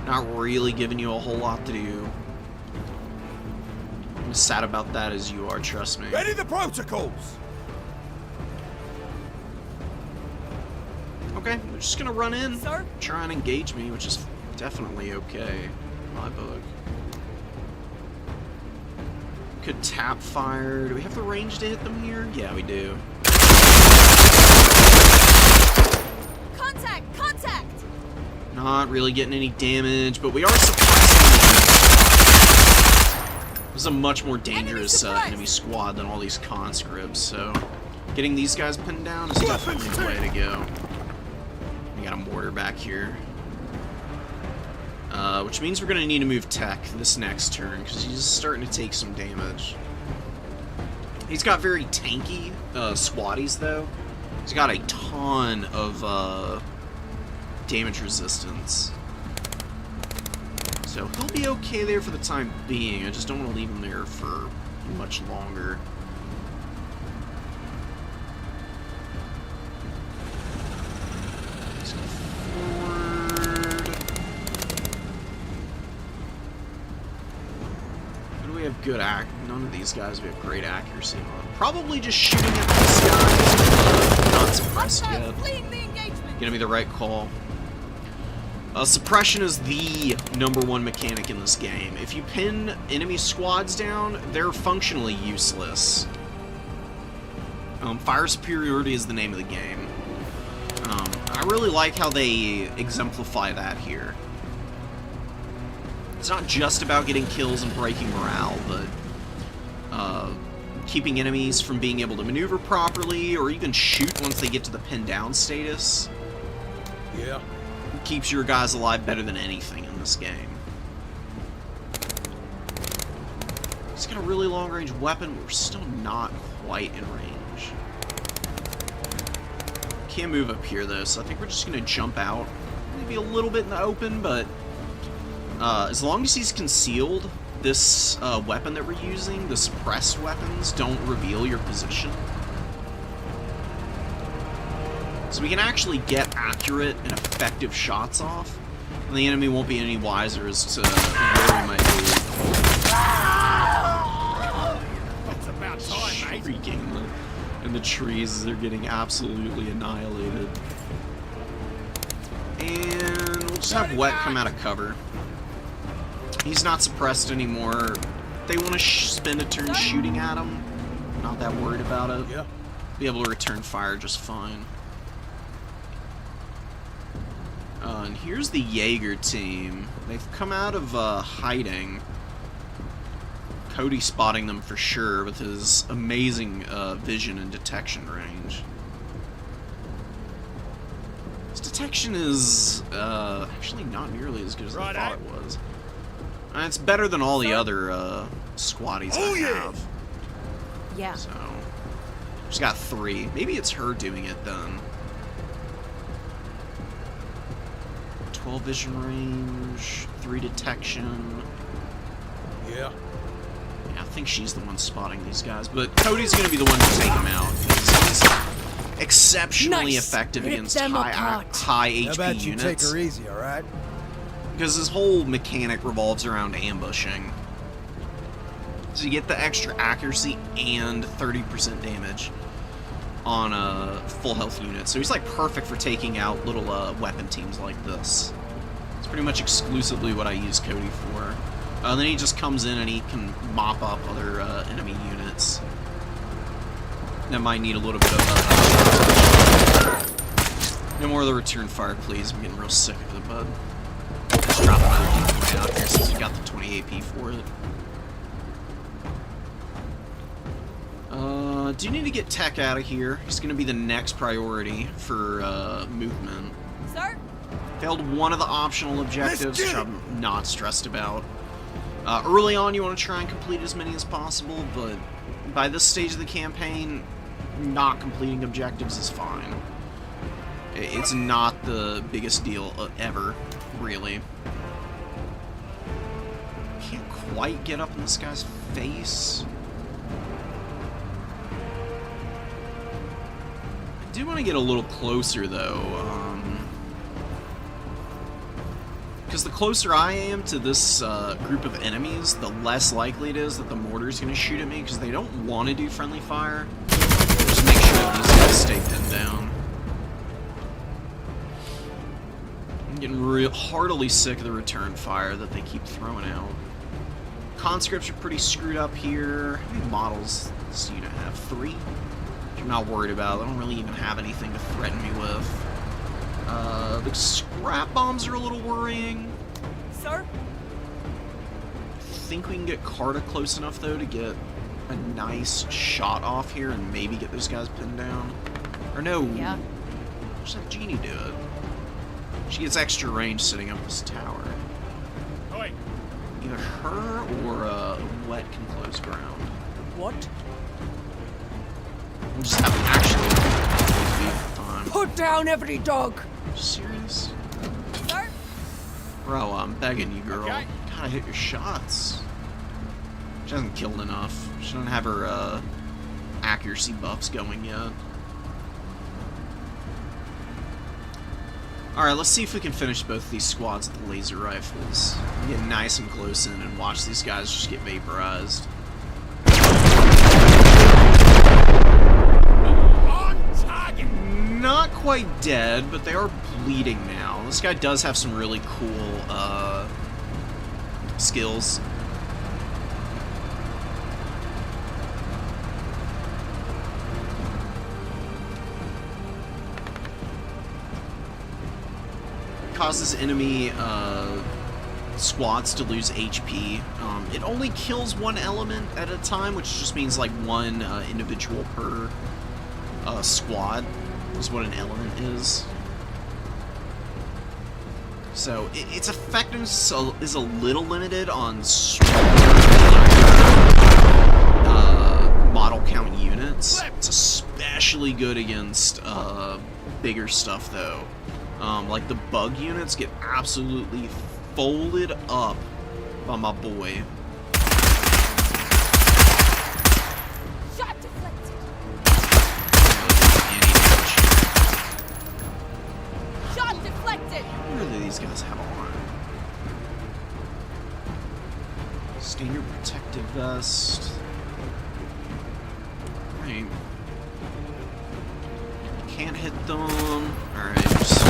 Not really giving you a whole lot to do. I'm as sad about that as you are, trust me. Ready the protocols! Okay, we're just gonna run in, Sir? try and engage me, which is definitely okay in my book. Could tap fire. Do we have the range to hit them here? Yeah, we do. Contact! Contact! Not really getting any damage, but we are suppressing them. This is a much more dangerous enemy squad than all these conscripts, so getting these guys pinned down is definitely the way to go. We got a mortar back here. Which means we're going to need to move tech this next turn, because he's starting to take some damage. He's got very tanky squatties, though. He's got a ton of damage resistance. So he'll be okay there for the time being. I just don't want to leave him there for much longer. Let's go forward. Who do we have good None of these guys we have great accuracy on. Probably just shooting at this guy. Not suppressed yet. Gonna be the right call. Suppression is the #1 mechanic in this game. If you pin enemy squads down, they're functionally useless. Fire superiority is the name of the game. I really like how they exemplify that here. It's not just about getting kills and breaking morale, but keeping enemies from being able to maneuver properly, or even shoot once they get to the pin down status. Yeah. Keeps your guys alive better than anything in this game. He's got a really long-range weapon, but we're still not quite in range. Can't move up here, though, so I think we're just going to jump out. Maybe a little bit in the open, but as long as he's concealed, this weapon that we're using, the suppressed weapons, don't reveal your position. So we can actually get accurate and effective shots off, and the enemy won't be any wiser as to where he might be. That's about time, mate. Shrieking in the trees, they're getting absolutely annihilated. And we'll just have Wet come out of cover. He's not suppressed anymore. They want to spend a turn shooting at him. Not that worried about it. Yeah. Be able to return fire just fine. And here's the Jaeger team. They've come out of hiding. Cody spotting them for sure with his amazing vision and detection range. His detection is actually not nearly as good as I thought it was. And it's better than all the other squatties I have. Yeah. So, she's got 3. Maybe it's her doing it then. 12 vision range, 3 detection. Yeah. Yeah, I think she's the one spotting these guys, but Cody's going to be the one to take them out. He's exceptionally effective against high HP How about you take units. her easy, all right? Because his whole mechanic revolves around ambushing. So you get the extra accuracy and 30% damage on a full health unit. So he's like perfect for taking out little weapon teams like this. It's pretty much exclusively what I use Cody for. Then he just comes in and he can mop up other enemy units that might need a little bit of no more of the return fire, please. I'm getting real sick of the bud. Just drop another decoy out here since we got the 20 AP for it. Do need to get Tech out of here. He's going to be the next priority for movement. Sir? Failed one of the optional objectives, which I'm not stressed about. Early on, you want to try and complete as many as possible, but by this stage of the campaign, not completing objectives is fine. It's not the biggest deal ever, really. Can't quite get up in this guy's face. I do want to get a little closer, though, because the closer I am to this group of enemies, the less likely it is that the mortar's going to shoot at me, because they don't want to do friendly fire. Just make sure that these guys stay pinned down. I'm getting real heartily sick of the return fire that they keep throwing out. Conscripts are pretty screwed up here. How many models does this unit have? 3? I'm not worried about. I don't really even have anything to threaten me with. The scrap bombs are a little worrying. Sir? I think we can get Carta close enough, though, to get a nice shot off here and maybe get those guys pinned down. Or no. Yeah. Just have Jeannie do it. She gets extra range setting up this tower. Either her or wet can close ground. What? We'll just have actually time. Put down every dog! Serious? Sir? Bro, I'm begging you, girl. Okay. Gotta hit your shots. She hasn't killed enough. She doesn't have her accuracy buffs going yet. Alright, let's see if we can finish both of these squads with the laser rifles. Get nice and close in and watch these guys just get vaporized. On target! Not quite dead, but they are bleeding now. This guy does have some really cool skills. Causes enemy squads to lose HP. It only kills one element at a time, which just means like one individual per squad is what an element is. So its effectiveness is a little limited on model count units. It's especially good against bigger stuff though. Like the bug units get absolutely folded up by my boy. Shot deflected. Shot deflected. What do these guys have on? Standard protective vest. Right. Can't hit them. Alright, just...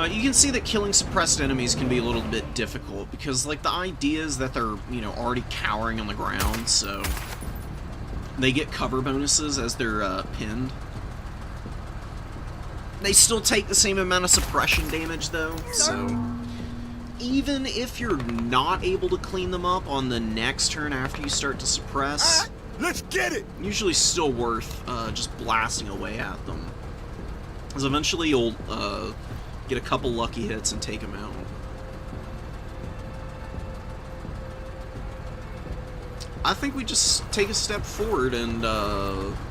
You can see that killing suppressed enemies can be a little bit difficult because, like, the idea is that they're, you know, already cowering on the ground, so they get cover bonuses as they're pinned. They still take the same amount of suppression damage, though, so even if you're not able to clean them up on the next turn after you start to suppress, Let's get it! usually still worth just blasting away at them. Because eventually you'll get a couple lucky hits and take them out. I think we just take a step forward and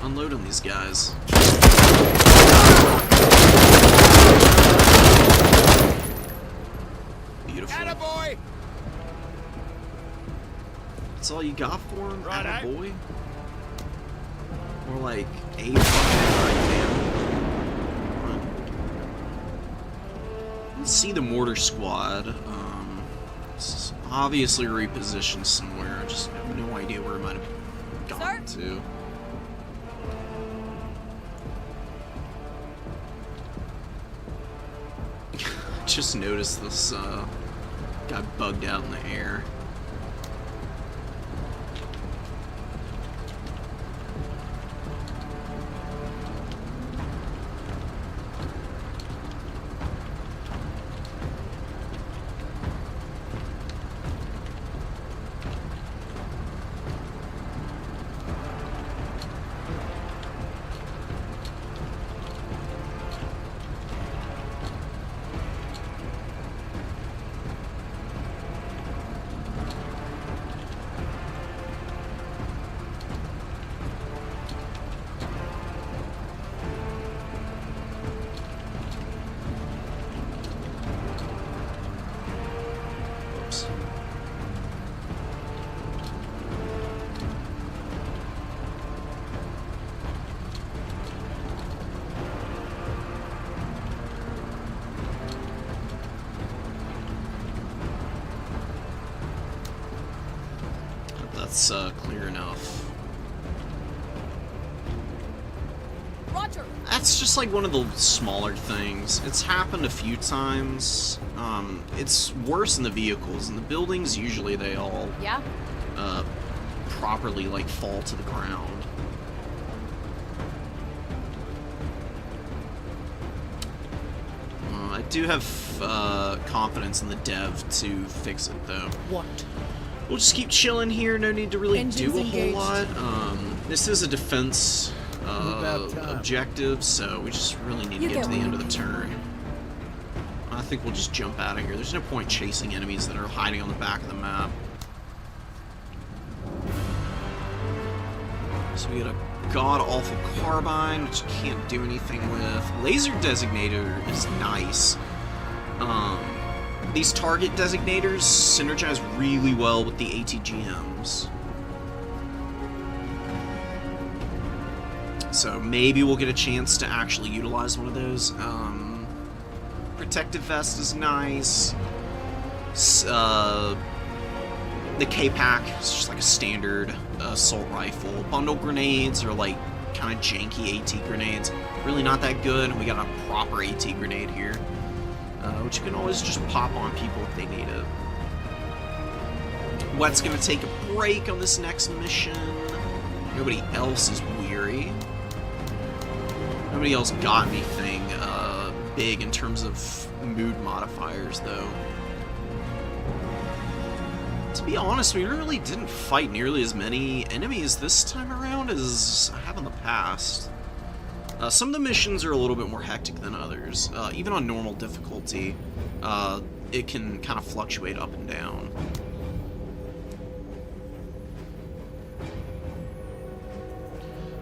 unload on these guys. Beautiful. Attaboy! That's all you got for him? Righto. Boy. More like a fucking right, man. Let's see the mortar squad. It's obviously repositioned somewhere. I just have no idea where it might have gone to. Just noticed this got bugged out in the air. That's clear enough. Roger. That's just like one of the smaller things. It's happened a few times. It's worse in the vehicles. In the buildings, usually they all Yeah. properly like fall to the ground. I do have confidence in the dev to fix it though. What? We'll just keep chilling here. No need to really Engines do a engaged. whole lot. This is a defense About time. objective, so we just really need to get to the end of the turn. I think we'll just jump out of here. There's no point chasing enemies that are hiding on the back of the map. So we get a god-awful carbine, which you can't do anything with. Laser designator is nice. These target designators synergize really well with the ATGMs. So maybe we'll get a chance to actually utilize one of those. Protective vest is nice. The K-Pack is just like a standard assault rifle. Bundle grenades are like kind of janky AT grenades. Really not that good. We got a proper AT grenade here, which you can always just pop on people if they need it. Wet's gonna take a break on this next mission. Nobody else is weary. Nobody else got anything big in terms of mood modifiers, though. To be honest, we really didn't fight nearly as many enemies this time around as I have in the past. Some of the missions are a little bit more hectic than others. Even on normal difficulty, it can kind of fluctuate up and down.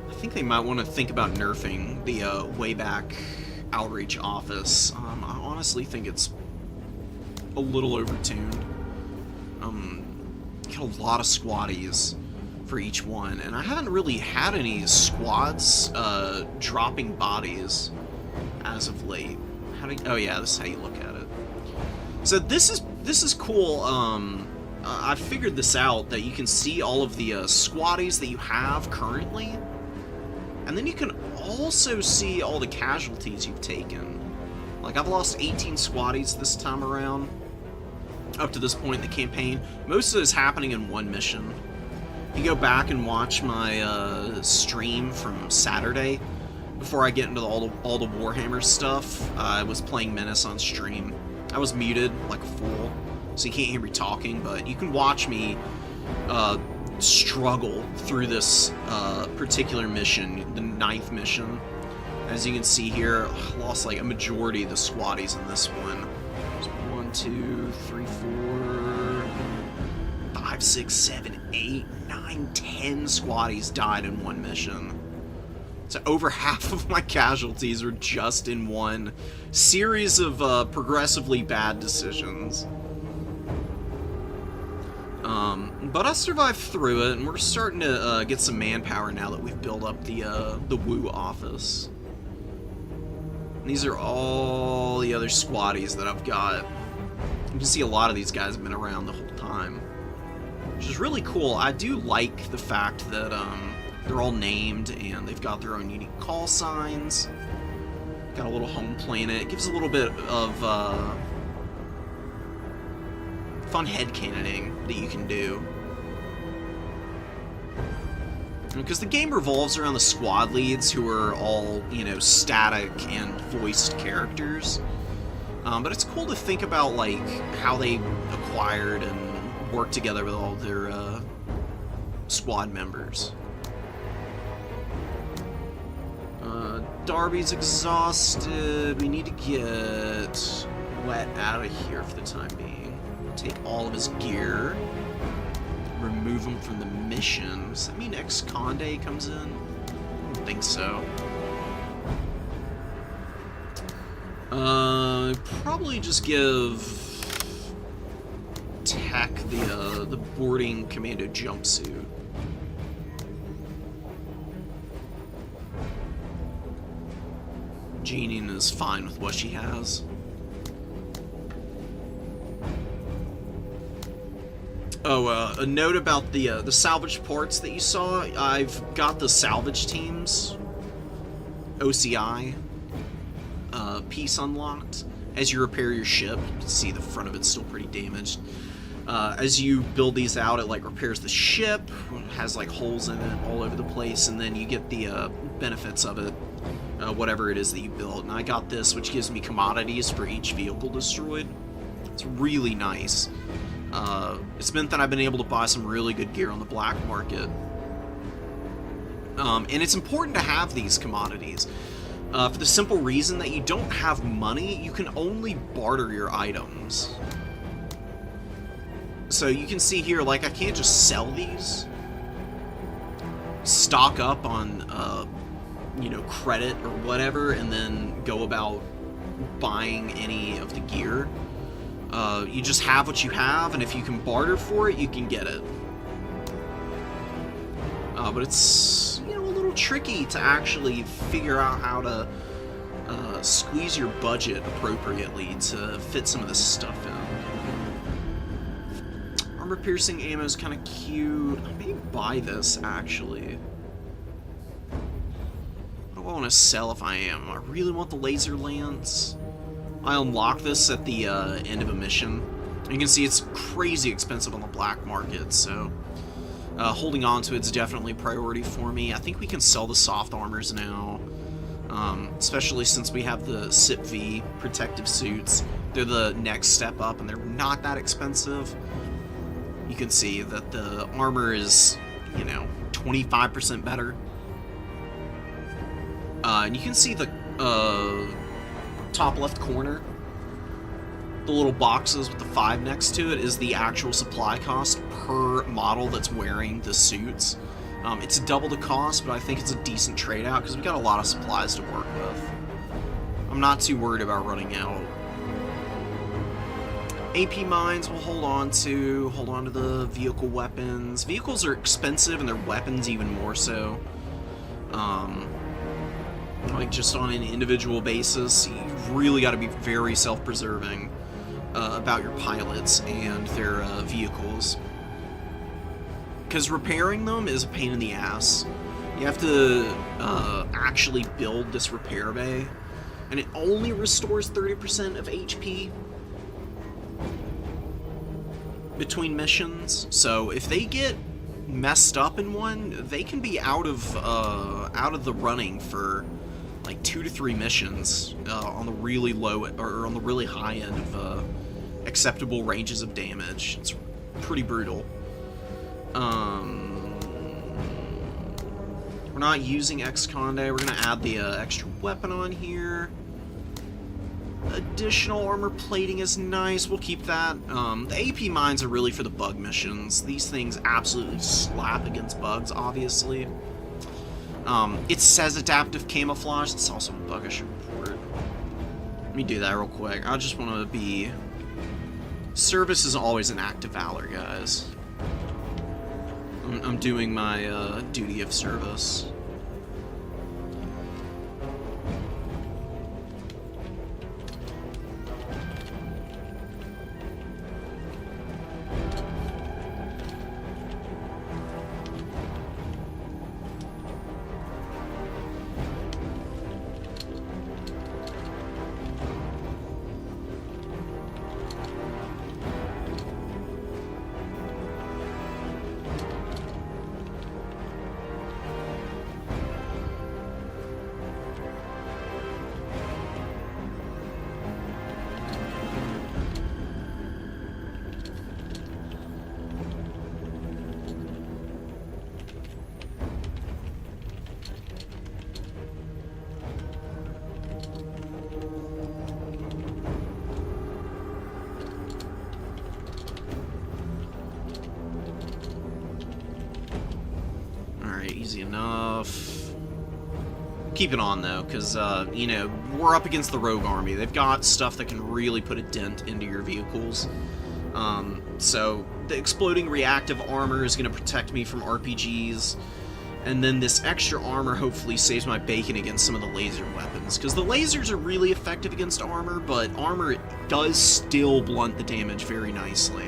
I think they might want to think about nerfing the Wayback Outreach Office. I honestly think it's a little overtuned. Got a lot of squaddies for each one, and I haven't really had any squads dropping bodies as of late. Oh yeah, this is how you look at it. So this is cool. I figured this out, that you can see all of the squaddies that you have currently, and then you can also see all the casualties you've taken. Like, I've lost 18 squaddies this time around, up to this point in the campaign. Most of it is happening in one mission. You go back and watch my stream from Saturday, before I get into all the Warhammer stuff. I was playing Menace on stream. I was muted like a fool, so you can't hear me talking, but you can watch me struggle through this particular mission, the 9th mission. As you can see here, I lost like a majority of the squaddies in this one. There's 1, 2, 3, 4, 5, 6, 7, 8, 9, 10 squaddies died in one mission. So over half of my casualties are just in one series of progressively bad decisions. But I survived through it, and we're starting to get some manpower now that we've built up the Woo office. And these are all the other squaddies that I've got. You can see a lot of these guys have been around the whole time, which is really cool. I do like the fact that they're all named and they've got their own unique call signs. Got a little home planet. It gives a little bit of fun headcanoning that you can do. Because the game revolves around the squad leads, who are all, you know, static and voiced characters. But it's cool to think about, like, how they acquired and worked together with all their squad members. Darby's exhausted. We need to get Wet out of here for the time being. Take all of his gear. Remove him from the mission. Does that mean ex-Conde comes in? I don't think so. Probably just give Tech the boarding commando jumpsuit. Jeanine is fine with what she has. Oh, a note about the salvage parts that you saw. I've got the salvage teams OCI piece unlocked. As you repair your ship, you can see the front of it's still pretty damaged. As you build these out, it like repairs the ship, it has like holes in it all over the place, and then you get the benefits of it, whatever it is that you build. And I got this, which gives me commodities for each vehicle destroyed. It's really nice. It's meant that I've been able to buy some really good gear on the black market. And it's important to have these commodities. For the simple reason that you don't have money, you can only barter your items. So you can see here, like, I can't just sell these, stock up on, you know, credit or whatever, and then go about buying any of the gear. You just have what you have, and if you can barter for it, you can get it. But it's, you know, a little tricky to actually figure out how to squeeze your budget appropriately to fit some of this stuff in. Armor-piercing ammo is kind of cute. I may buy this, actually. What do I want to sell if I am? I really want the laser lance. I unlock this at the end of a mission. And you can see it's crazy expensive on the black market, so holding on to it's definitely a priority for me. I think we can sell the soft armors now, especially since we have the SIP-V protective suits. They're the next step up, and they're not that expensive. You can see that the armor is, you know, 25% better. And you can see the top left corner, the little boxes with the 5 next to it is the actual supply cost per model that's wearing the suits. It's double the cost, but I think it's a decent trade out because we've got a lot of supplies to work with. I'm not too worried about running out. AP mines we'll hold on to the vehicle weapons. Vehicles are expensive and their weapons even more so. Like just on an individual basis, you've really got to be very self-preserving about your pilots and their vehicles. Because repairing them is a pain in the ass. You have to actually build this repair bay, and it only restores 30% of HP between missions. So if they get messed up in one, they can be out of the running for like 2 to 3 missions on the really low or on the really high end of acceptable ranges of damage. It's pretty brutal. We're not using ex-Conde. We're gonna add the extra weapon on here. Additional armor plating is nice. We'll keep that. The AP mines are really for the bug missions. These things absolutely slap against bugs, obviously. It says adaptive camouflage. It's also a bug I should report. Let me do that real quick. I just want to be... Service is always an act of valor, guys. I'm doing my duty of service. Easy enough. Keep it on though, because you know, we're up against the rogue army. They've got stuff that can really put a dent into your vehicles. So the exploding reactive armor is going to protect me from RPGs, and then this extra armor hopefully saves my bacon against some of the laser weapons, because the lasers are really effective against armor, but armor does still blunt the damage very nicely.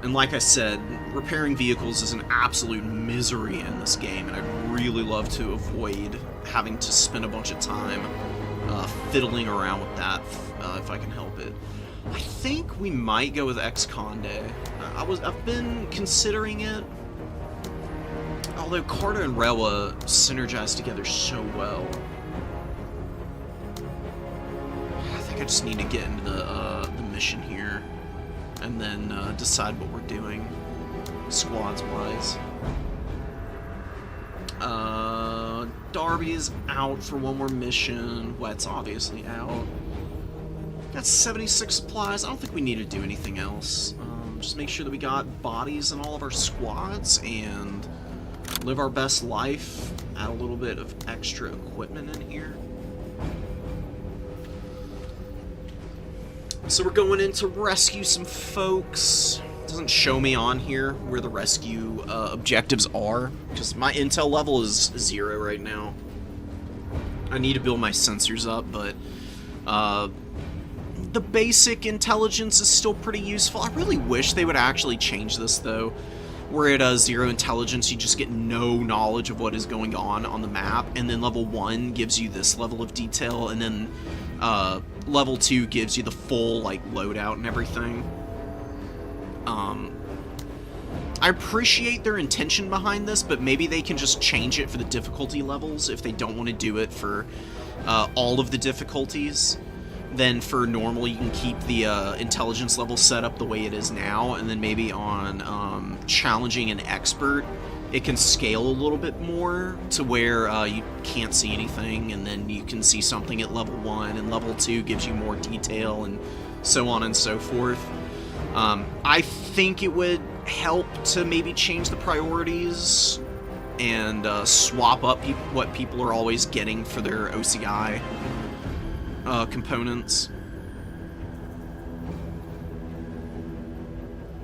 And like I said, repairing vehicles is an absolute misery in this game, and I'd really love to avoid having to spend a bunch of time fiddling around with that if I can help it. I think we might go with ex-Conde. I've been considering it, although Carter and Rewa synergize together so well. I think I just need to get into the mission here, and then decide what we're doing, squads-wise. Darby is out for one more mission. Wet's obviously out. Got 76 supplies. I don't think we need to do anything else. Just make sure that we got bodies in all of our squads and live our best life. Add a little bit of extra equipment in here. So we're going in to rescue some folks. It doesn't show me on here where the rescue objectives are, because my intel level is 0 right now. I need to build my sensors up, but the basic intelligence is still pretty useful. I really wish they would actually change this, though, where at 0 intelligence you just get no knowledge of what is going on the map, and then level 1 gives you this level of detail, and then level 2 gives you the full like loadout and everything. I appreciate their intention behind this, but maybe they can just change it for the difficulty levels if they don't want to do it for all of the difficulties. Then for normal, you can keep the intelligence level set up the way it is now, and then maybe on challenging and expert, it can scale a little bit more to where you can't see anything, and then you can see something at level 1, and level 2 gives you more detail, and so on and so forth. I think it would help to maybe change the priorities and swap up what people are always getting for their OCI components.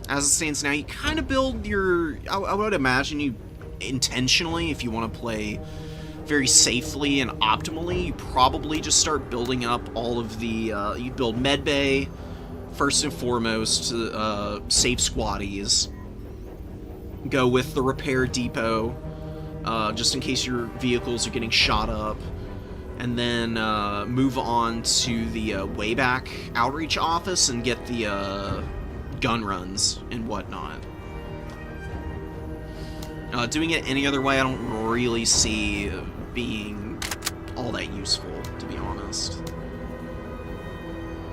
As it stands now, you kind of build your... I would imagine you intentionally, if you want to play very safely and optimally, you probably just start building up all of the... you build medbay, first and foremost, safe squaddies. Go with the repair depot, just in case your vehicles are getting shot up. And then move on to the Wayback Outreach Office and get the gun runs and whatnot. Doing it any other way, I don't really see being all that useful, to be honest.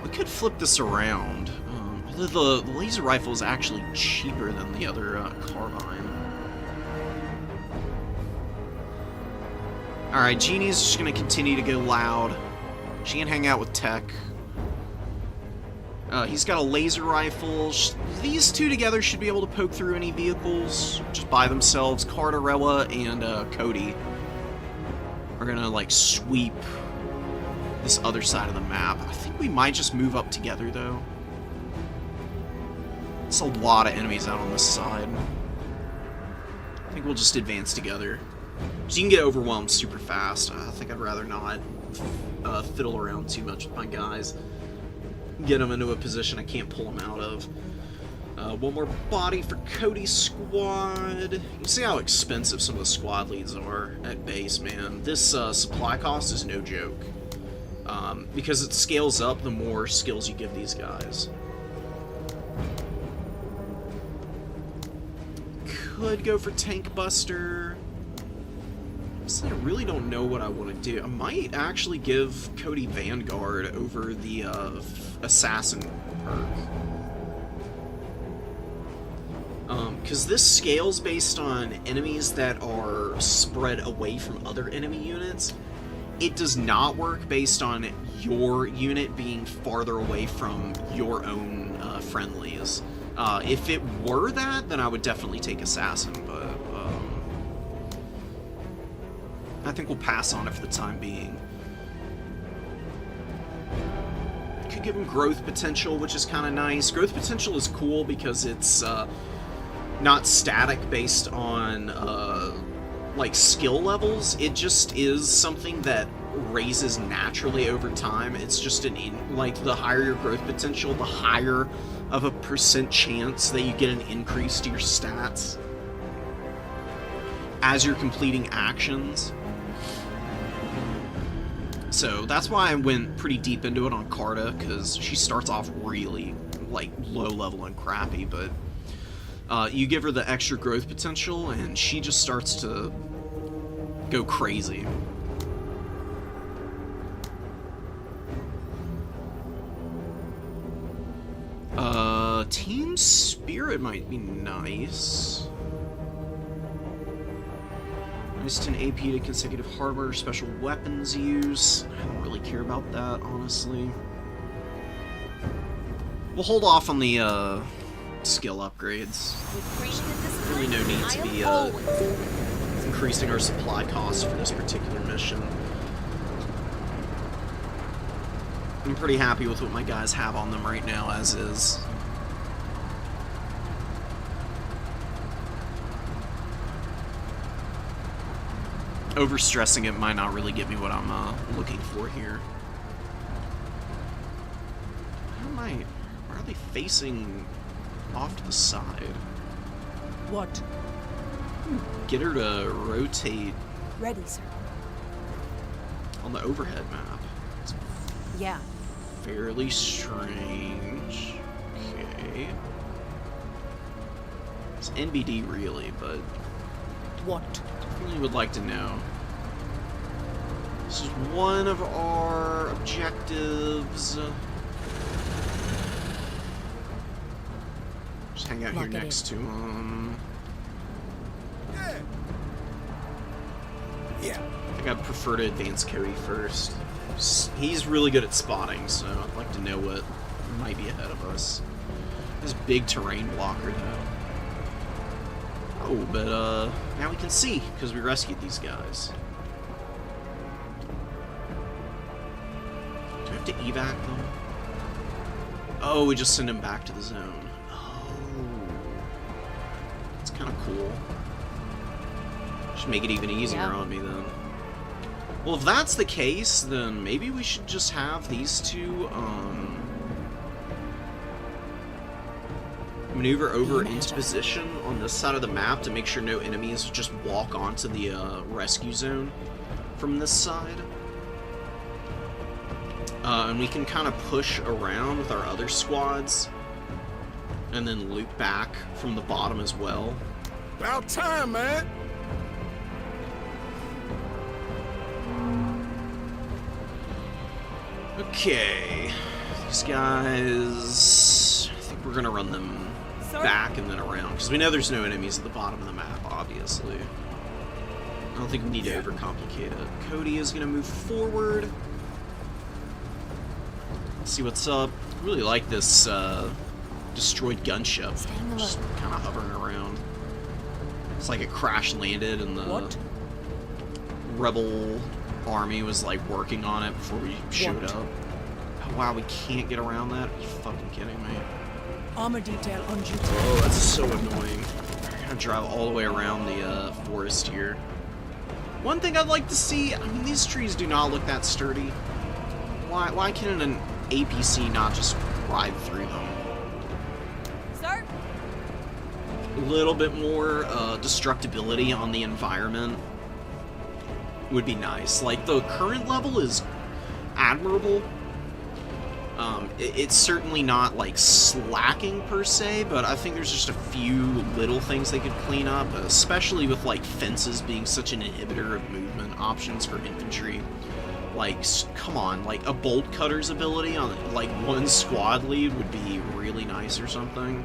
We could flip this around. Although the laser rifle is actually cheaper than the other carbine. Alright, Jeannie's just going to continue to go loud. She can hang out with Tech. He's got a laser rifle. These two together should be able to poke through any vehicles just by themselves. Cardarella and Cody are going to, like, sweep this other side of the map. I think we might just move up together, though. It's a lot of enemies out on this side. I think we'll just advance together. So you can get overwhelmed super fast. I think I'd rather not fiddle around too much with my guys. Get them into a position I can't pull them out of. One more body for Cody's squad. You can see how expensive some of the squad leads are at base, man. This supply cost is no joke. Because it scales up the more skills you give these guys. Could go for Tank Buster. I really don't know what I want to do. I might actually give Cody Vanguard over the Assassin perk. Because this scales based on enemies that are spread away from other enemy units. It does not work based on your unit being farther away from your own friendlies. If it were that, then I would definitely take Assassin, but I think we'll pass on it for the time being. Could give him growth potential, which is kind of nice. Growth potential is cool because it's not static based on like skill levels. It just is something that raises naturally over time. It's just like the higher your growth potential, the higher of a % chance that you get an increase to your stats as you're completing actions. So that's why I went pretty deep into it on Carta, because she starts off really, like, low level and crappy, but you give her the extra growth potential, and she just starts to go crazy. Team Spirit might be nice. boost in AP to consecutive hardware or special weapons use. I don't really care about that, honestly. We'll hold off on the skill upgrades. Really no need to be increasing our supply costs for this particular mission. I'm pretty happy with what my guys have on them right now, as is. Overstressing it might not really get me what I'm looking for here. Where are they facing off to the side? What? Get her to rotate Ready, sir. on the overhead map. It's Yeah. fairly strange. Okay. It's NBD really, but What? definitely would like to know. This is one of our objectives. Just hang out here Lock it next to him. Yeah. Yeah. I think I'd prefer to advance Cody first. He's really good at spotting, so I'd like to know what might be ahead of us. This big terrain blocker, though. Oh, but now we can see, because we rescued these guys. Do I have to evac them? Oh, we just send them back to the zone. Oh. That's kind of cool. Should make it even easier on me, then. Well, if that's the case, then maybe we should just have these two, maneuver over into position on this side of the map to make sure no enemies just walk onto the rescue zone from this side. And we can kind of push around with our other squads and then loop back from the bottom as well. About time, man. Okay, these guys, I think we're gonna run them back and then around, because we know there's no enemies at the bottom of the map, obviously. I don't think we need to overcomplicate it. Cody is gonna move forward. Let's see what's up. I really like this destroyed gunship, just kind of hovering around. It's like it crash landed and the rebel army was like working on it before we showed up. Oh, wow, we can't get around that? Are you fucking kidding me? Armor detail on duty. Oh, that's so annoying. I gotta drive all the way around the forest here. One thing I'd like to see, I mean, these trees do not look that sturdy. Why can an APC not just ride through them? Sir? A little bit more destructibility on the environment would be nice. Like, the current level is admirable. It's certainly not, like, slacking per se, but I think there's just a few little things they could clean up, especially with, like, fences being such an inhibitor of movement options for infantry. Like, come on, like, a bolt cutter's ability on, like, one squad lead would be really nice or something.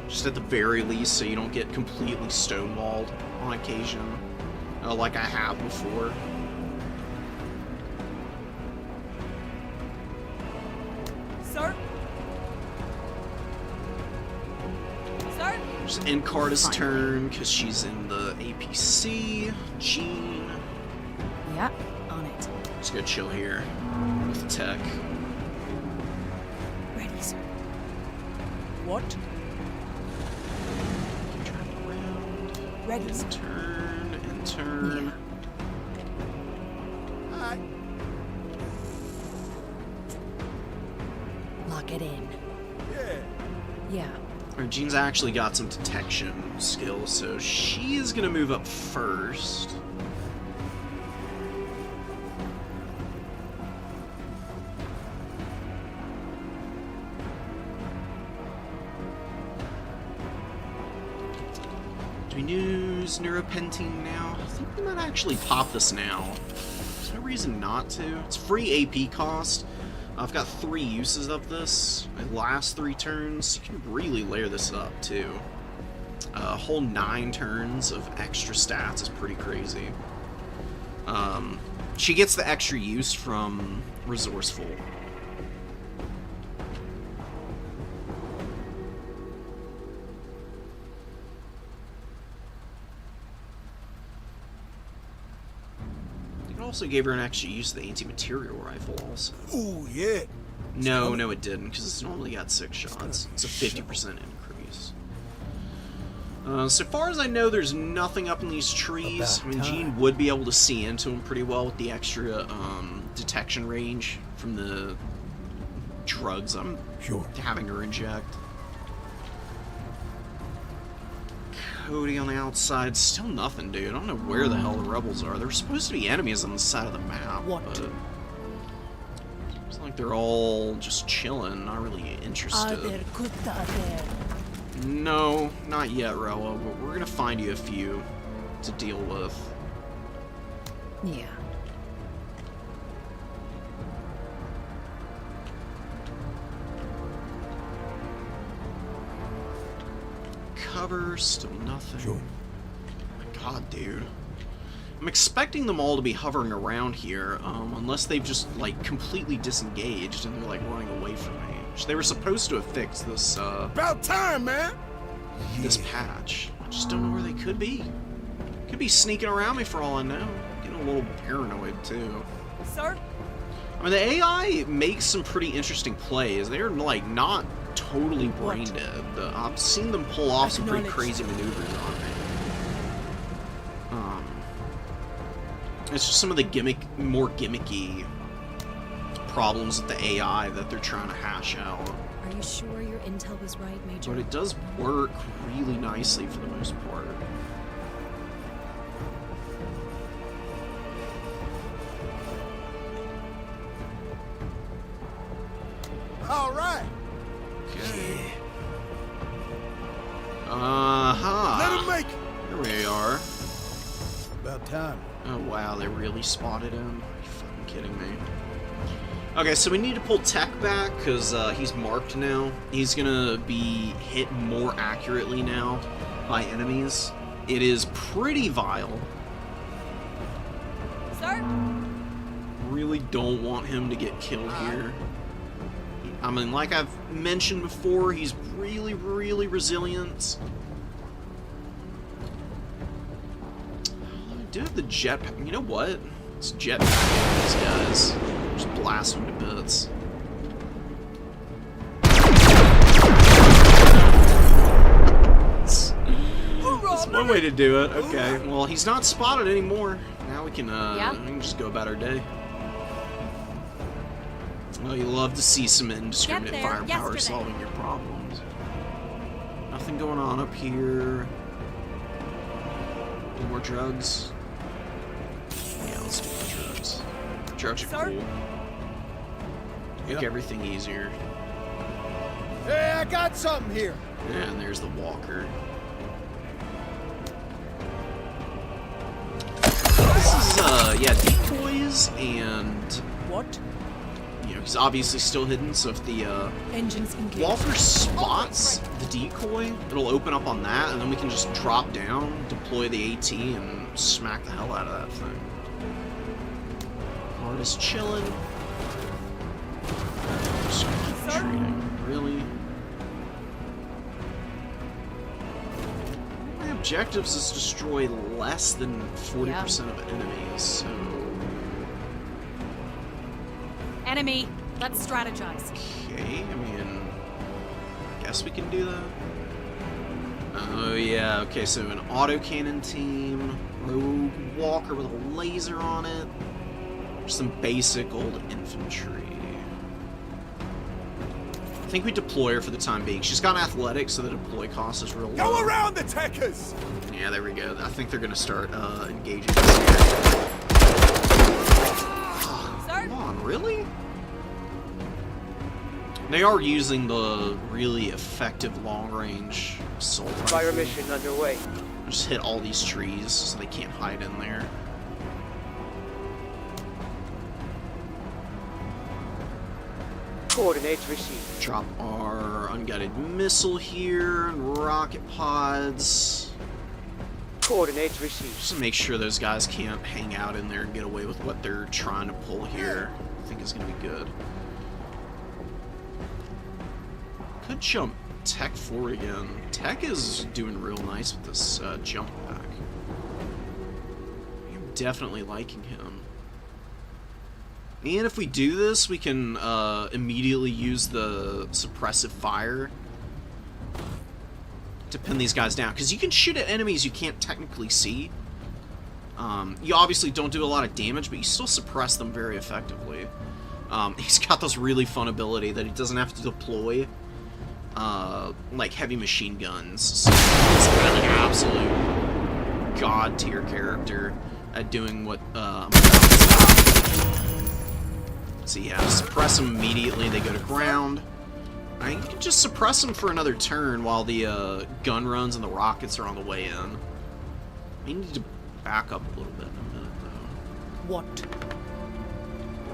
Just at the very least, so you don't get completely stonewalled on occasion, like I have before. Sir? Sir? Just end Carta's turn, because she's in the APC. Jean. Yeah, on it. Just go chill here with tech. Ready, sir. What? Drive around. Ready, sir. And turn and turn. Alright. Lock it in. Yeah. Yeah. Alright, Jean's actually got some detection skills, so she is gonna move up first. Do we use Neuropentine now? I think we might actually pop this now. There's no reason not to. It's free AP cost. I've got 3 uses of this. My last 3 turns. You can really layer this up, too. A whole 9 turns of extra stats is pretty crazy. She gets the extra use from Resourceful. It also gave her an extra use of the anti-material rifle also. Ooh, yeah. No, it didn't, because it's normally got 6 shots. It's a 50% increase. So far as I know, there's nothing up in these trees. I mean, Jean would be able to see into them pretty well with the extra detection range from the drugs I'm having her inject. Cody on the outside, still nothing, dude. I don't know where the hell the rebels are. There's supposed to be enemies on the side of the map, but it's like they're all just chilling, not really interested. No, not yet, Rella, but we're gonna find you a few to deal with. Yeah. Cover, still nothing. Oh my god, dude. I'm expecting them all to be hovering around here, unless they've just, like, completely disengaged and they're, like, running away from me. They were supposed to have fixed this, About time, man! this patch. I just don't know where they could be. Could be sneaking around me for all I know. Getting a little paranoid, too. Sir? I mean, the AI makes some pretty interesting plays. They're, like, not totally brain dead. I've seen them pull off some pretty crazy maneuvers on me. It's just some of the more gimmicky problems with the AI that they're trying to hash out. Are you sure your intel was right, Major? But it does work really nicely for the most part. All right. Okay. Uh-huh. Let him make it. Here we are. About time. Oh wow, they really spotted him. Are you fucking kidding me? Okay, so we need to pull Tech back, because he's marked now. He's gonna be hit more accurately now by enemies. It is pretty vile. Sir? Really don't want him to get killed here. I mean, like I've mentioned before, he's really, really resilient. I do have the jetpack. You know what? It's jetpack these guys. Just blast them to bits. That's one way to do it. Okay, well, he's not spotted anymore. Now we can just go about our day. Well, you love to see some indiscriminate firepower solving your problems. Nothing going on up here. Any more drugs? Yeah, let's do the drugs. Drugs are cool. Make everything easier. Hey, I got something here. And there's the walker. This is, yeah, decoys and... What? You know, he's obviously still hidden, so if the, Engines engaged. Walker spots the decoy, it'll open up on that, and then we can just drop down, deploy the AT, and smack the hell out of that thing. Guard is chilling. Just gonna keep retreating. Really? My objectives is destroy less than 40% of enemies, so... Enemy. Let's strategize. Okay, I mean... guess we can do that. Oh yeah, okay, so an autocannon team, rogue walker with a laser on it, some basic old infantry. I think we deploy her for the time being. She's got athletics, so the deploy cost is real low. Go around the techers! Yeah, there we go. I think they're gonna start engaging. Come on, really? They are using the really effective long-range assault rifle. Fire mission underway. Just hit all these trees so they can't hide in there. Coordinates received. Drop our unguided missile here and rocket pods. Coordinates received. Just to make sure those guys can't hang out in there and get away with what they're trying to pull here. I think is going to be good. Could jump Tech 4 again. Tech is doing real nice with this jump back. I'm definitely liking him. And if we do this, we can immediately use the suppressive fire to pin these guys down. Because you can shoot at enemies you can't technically see. You obviously don't do a lot of damage, but you still suppress them very effectively. He's got this really fun ability that he doesn't have to deploy like heavy machine guns. So he's got an absolute god tier character at doing what so yeah, suppress them immediately, they go to ground. I can just suppress them for another turn while the gun runs and the rockets are on the way in. We need to back up a little bit in a minute though. What?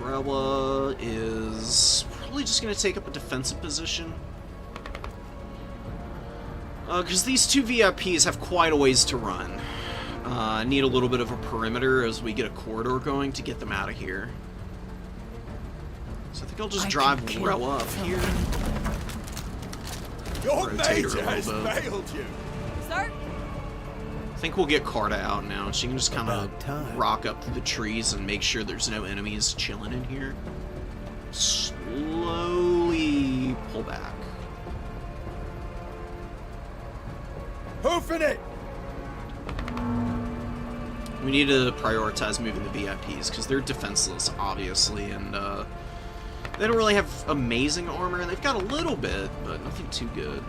Rella is probably just going to take up a defensive position. Because these two VIPs have quite a ways to run. I need a little bit of a perimeter as we get a corridor going to get them out of here. So I think I'll just drive Rella up here. Your Rotate her major a has little bit. failed you. Sir? I think we'll get Carta out now. She can just kind of About time. rock up through the trees and make sure there's no enemies chilling in here. Slowly pull back. Hoofing it. We need to prioritize moving the VIPs because they're defenseless, obviously, and they don't really have amazing armor. They've got a little bit, but nothing too good.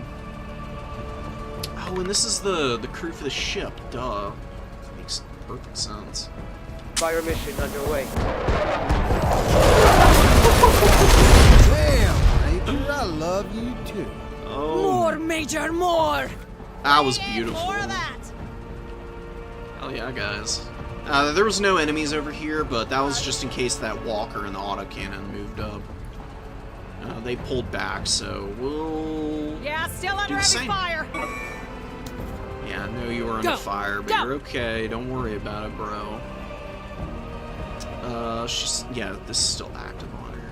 Oh, and this is the crew for the ship. Duh. Makes perfect sense. Fire mission underway. Damn, Major, I love you too. Oh, More, Major, more! that was beautiful. More of that! Hell yeah, guys. There was no enemies over here, but that was just in case that walker and the autocannon moved up. They pulled back, so we'll... Yeah, still do under the heavy same. fire! Yeah, I know you were under Go. fire, but Go. you're okay. Don't worry about it, bro. Yeah, this is still active on her.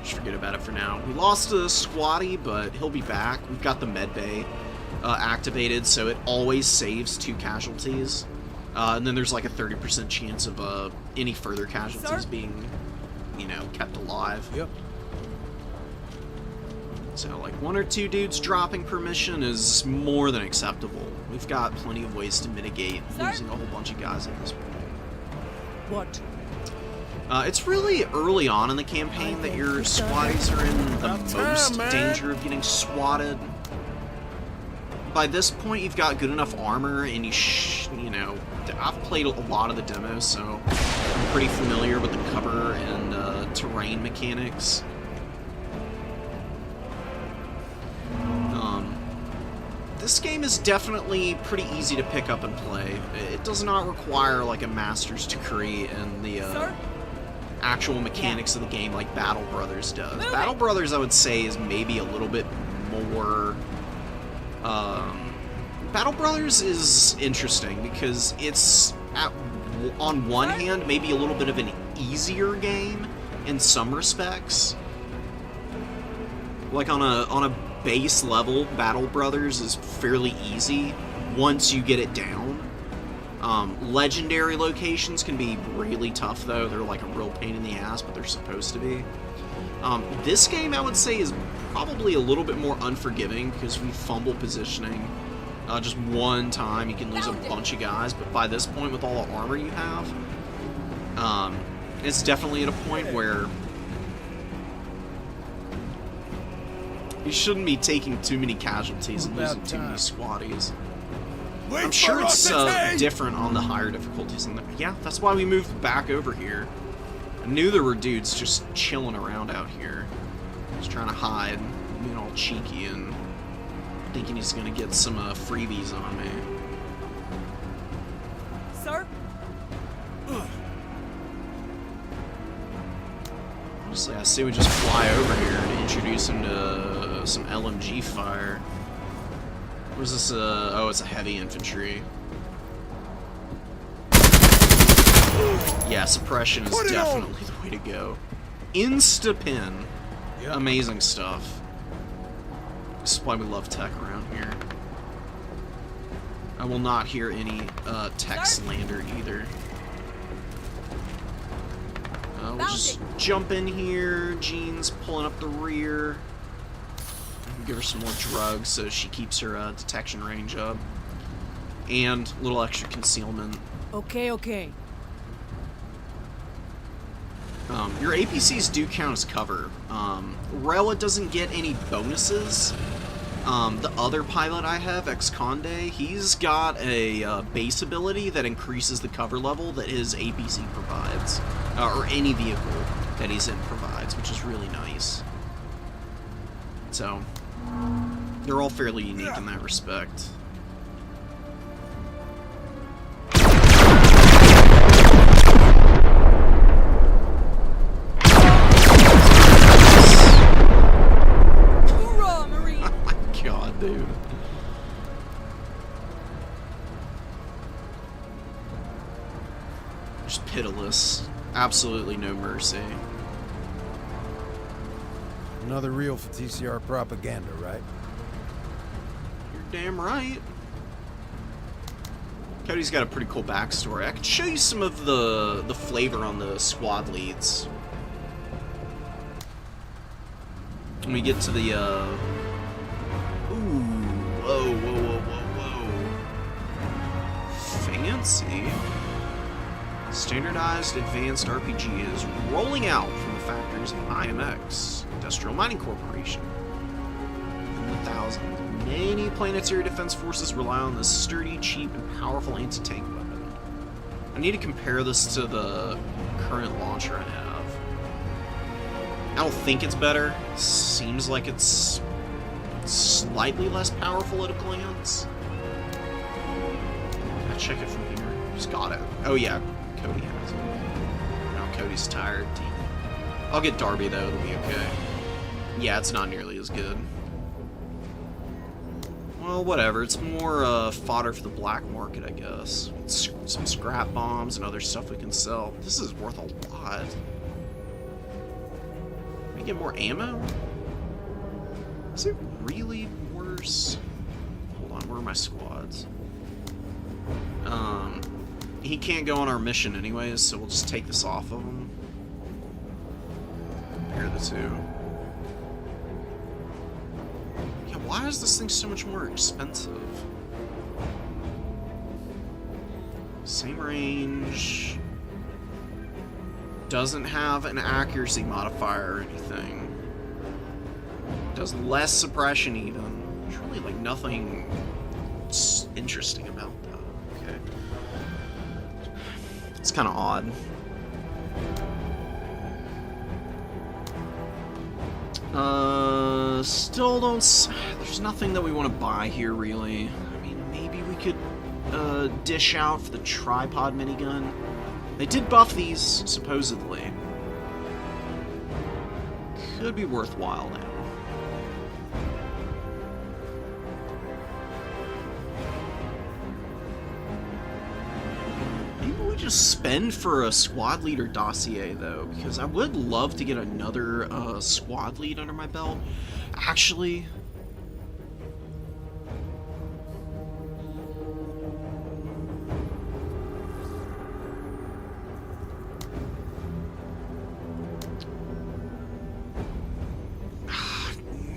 Just forget about it for now. We lost a squatty, but he'll be back. We've got the med bay activated, so it always saves 2 casualties. And then there's like a 30% chance of any further casualties Sir? being, you know, kept alive. Yep. So, like, 1 or 2 dudes dropping per mission is more than acceptable. We've got plenty of ways to mitigate Sir? losing a whole bunch of guys at this point. What? It's really early on in the campaign that your squatties are in the About time, most man. danger of getting swatted. By this point, you've got good enough armor, and you know, I've played a lot of the demos, so I'm pretty familiar with the cover and terrain mechanics. This game is definitely pretty easy to pick up and play. It does not require like a master's degree in the actual mechanics of the game like Battle Brothers does. Battle Brothers, I would say, is maybe a little bit more... Battle Brothers is interesting because it's, on one hand, maybe a little bit of an easier game in some respects. Like on a base level, Battle Brothers is fairly easy once you get it down. Legendary locations can be really tough though. They're like a real pain in the ass, but they're supposed to be. This game, I would say, is probably a little bit more unforgiving because we fumble positioning. Just one time you can lose a bunch of guys, but by this point with all the armor you have, it's definitely at a point where you shouldn't be taking too many casualties and losing too many squatties. Wait I'm sure for it's us to take. different on the higher difficulties. Yeah, that's why we moved back over here. I knew there were dudes just chilling around out here. Just trying to hide, being all cheeky and thinking he's gonna get some freebies on me. Sir? Honestly, I say we just fly over here to introduce him to some LMG fire. What is this? Oh, it's a heavy infantry. Yeah, suppression is definitely the way to go. Insta-pin. Yeah. Amazing stuff. This is why we love tech around here. I will not hear any tech slander either. We'll just jump in here. Jean's pulling up the rear. Give her some more drugs so she keeps her detection range up. And a little extra concealment. Okay. Your APCs do count as cover. Rella doesn't get any bonuses. The other pilot I have, Ex-Conde, he's got a base ability that increases the cover level that his APC provides. Or any vehicle that he's in provides, which is really nice. So, they're all fairly unique in that respect. Hoorah, Marine! Oh my god, dude. Just pitiless. Absolutely no mercy. Another reel for TCR propaganda, right? You're damn right. Cody's got a pretty cool backstory. I can show you some of the flavor on the squad leads. When we get to the, Ooh, whoa. Fancy. Standardized advanced RPG is rolling out from the factories of IMX, Industrial Mining Corporation. In the thousands, many planetary defense forces rely on this sturdy, cheap, and powerful anti-tank weapon. I need to compare this to the current launcher I have. I don't think it's better. Seems like it's slightly less powerful at a glance. Can I check it from here? Just got it. Oh yeah, Cody has it. No, Cody's tired. I'll get Darby though, it'll be okay. Yeah, it's not nearly as good. Well, whatever. It's more fodder for the black market, I guess. Some scrap bombs and other stuff we can sell. This is worth a lot. Can we get more ammo? Is it really worse? Hold on, where are my squads? He can't go on our mission anyways, so we'll just take this off of him. Compare the two. Yeah, why is this thing so much more expensive? Same range. Doesn't have an accuracy modifier or anything. Does less suppression even. There's really like nothing interesting about that. Okay. It's kind of odd. Still don't... There's nothing that we want to buy here, really. I mean, maybe we could dish out for the tripod minigun. They did buff these, supposedly. Could be worthwhile now. Maybe we just spend for a squad leader dossier, though, because I would love to get another squad lead under my belt. Actually...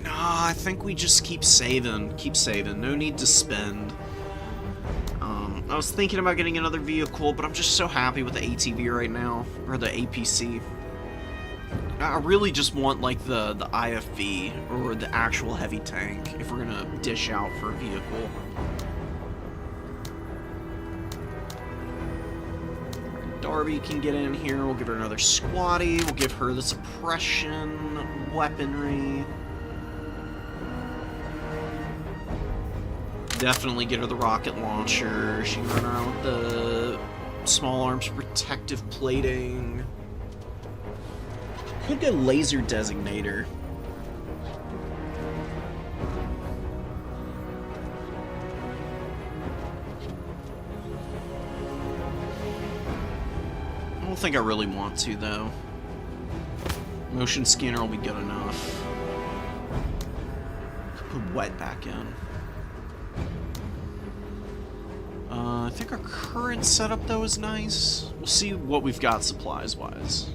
I think we just keep saving. No need to spend. I was thinking about getting another vehicle, but I'm just so happy with the ATV right now, or the APC. I really just want like the IFV or the actual heavy tank if we're gonna dish out for a vehicle. Darby can get in here. We'll give her another squatty. We'll give her the suppression weaponry. Definitely get her the rocket launcher. She can run around with the small arms protective plating. Could go laser designator. I don't think I really want to, though. Motion scanner will be good enough. Put wet back in. I think our current setup, though, is nice. We'll see what we've got supplies-wise.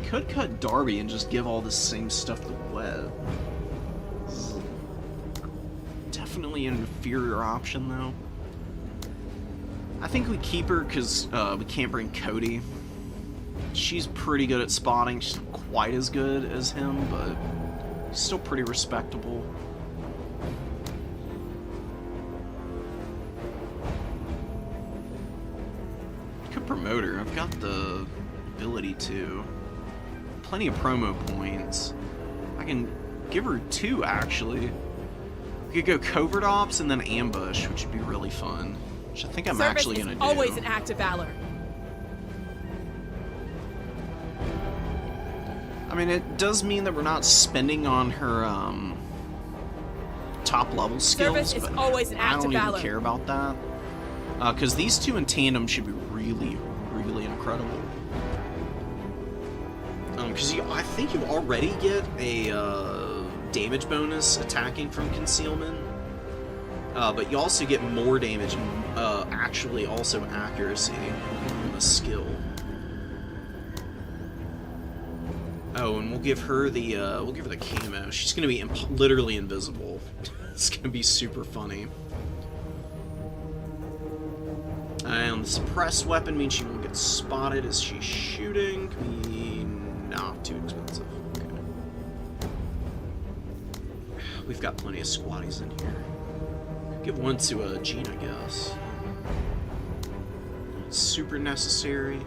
Could cut Darby and just give all the same stuff to Webb. Definitely an inferior option, though. I think we keep her because we can't bring Cody. She's pretty good at spotting. She's not quite as good as him, but still pretty respectable. Could promote her. I've got the ability to. Plenty of promo points. I can give her 2, actually. We could go covert ops and then ambush, which would be really fun. Which I think I'm actually gonna do. Always an act of valor. I mean, it does mean that we're not spending on her top level skills, Service is but always an I act don't of even valor. care about that. Because these 2 in tandem should be really, really incredible. Because I think you already get a damage bonus attacking from concealment. But you also get more damage and actually also accuracy from the skill. Oh, and we'll give her the camo. She's gonna be literally invisible. It's gonna be super funny. And the suppressed weapon means she won't get spotted as she's shooting. Can be not too expensive. Okay. We've got plenty of squatties in here. Give one to Jean, I guess. Super necessary.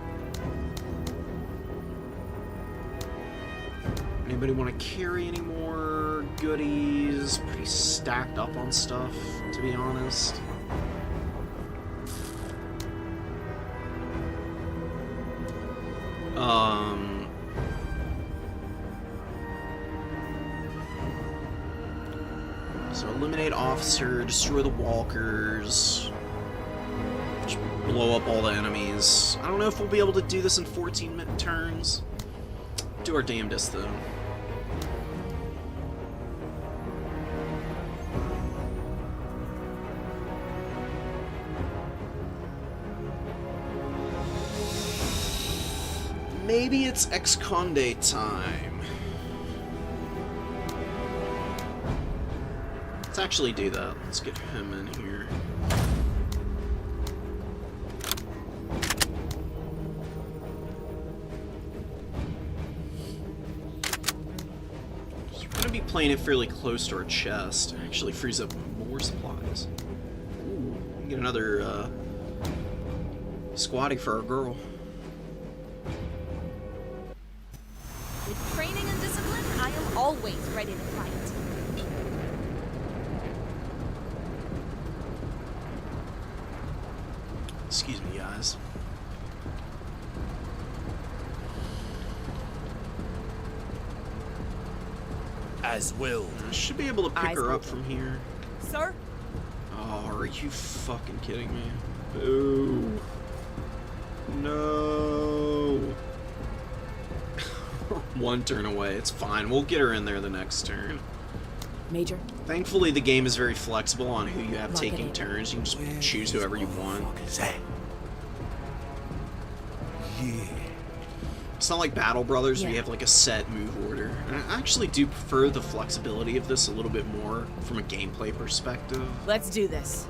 Anybody want to carry any more goodies? Pretty stacked up on stuff, to be honest. So eliminate officer, destroy the walkers, just blow up all the enemies. I don't know if we'll be able to do this in 14-minute turns. Do our damnedest, though. Maybe it's ex-Conde time. Let's actually do that. Let's get him in here. So we're gonna be playing it fairly close to our chest. Actually frees up more supplies. Ooh, we can get another squatty for our girl. With training and discipline, I am always ready to fight. Excuse me, guys. As willed. I should be able to pick Eyes her up open. from here. Sir? Oh, are you fucking kidding me? Boo. No. One turn away. It's fine. We'll get her in there the next turn. Major? Thankfully, the game is very flexible on who you have Lock it taking in. turns. You can just choose whoever you want. Is that? Yeah. It's not like Battle Brothers where you Yeah. have like a set move order. And I actually do prefer the flexibility of this a little bit more from a gameplay perspective. Let's do this.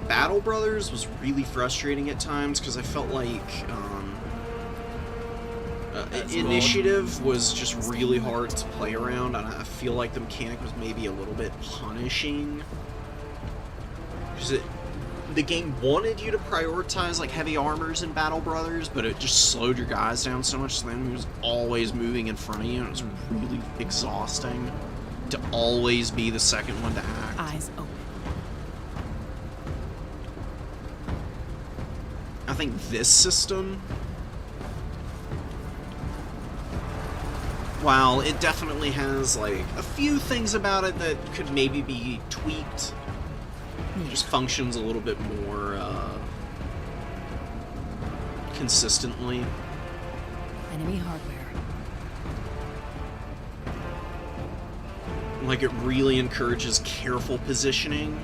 Battle Brothers was really frustrating at times because I felt like initiative was just really hard to play around, and I feel like the mechanic was maybe a little bit punishing. Because the game wanted you to prioritize like heavy armors in Battle Brothers, but it just slowed your guys down so much. So the enemy was always moving in front of you, and it was really exhausting to always be the second one to act. Eyes open. I think this system, while it definitely has like a few things about it that could maybe be tweaked, it just functions a little bit more consistently. Enemy hardware. Like, it really encourages careful positioning.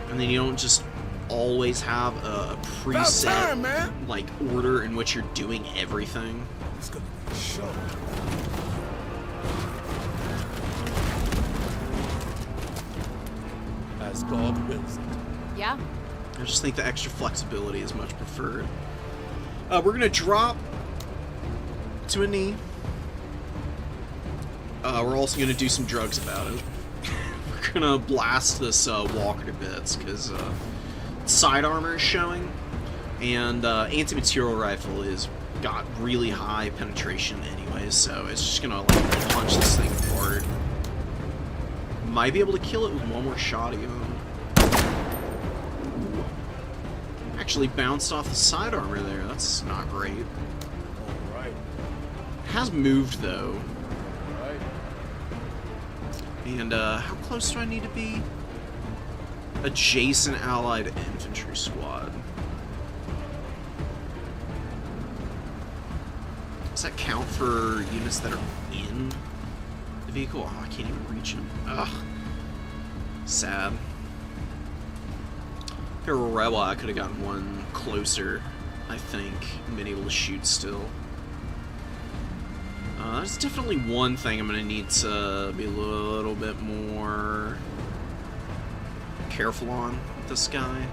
And then you don't just always have a preset like order in which you're doing everything. It's gonna be a show. As God wills it. Yeah? I just think the extra flexibility is much preferred. We're gonna drop to a knee. We're also gonna do some drugs about it. We're gonna blast this walker to bits because side armor is showing, and anti-material rifle is got really high penetration anyways, so it's just gonna like punch this thing apart. Might be able to kill it with one more shot even. Actually bounced off the side armor there. That's not great. Alright. Has moved though. Alright. And how close do I need to be? Adjacent allied infantry squad. Does that count for units that are in the vehicle? Oh, I can't even reach them. Ugh. Sad. If I were a rebel, I could have gotten one closer, I think, and been able to shoot still. There's definitely one thing I'm going to need to be a little bit more careful on with this guy.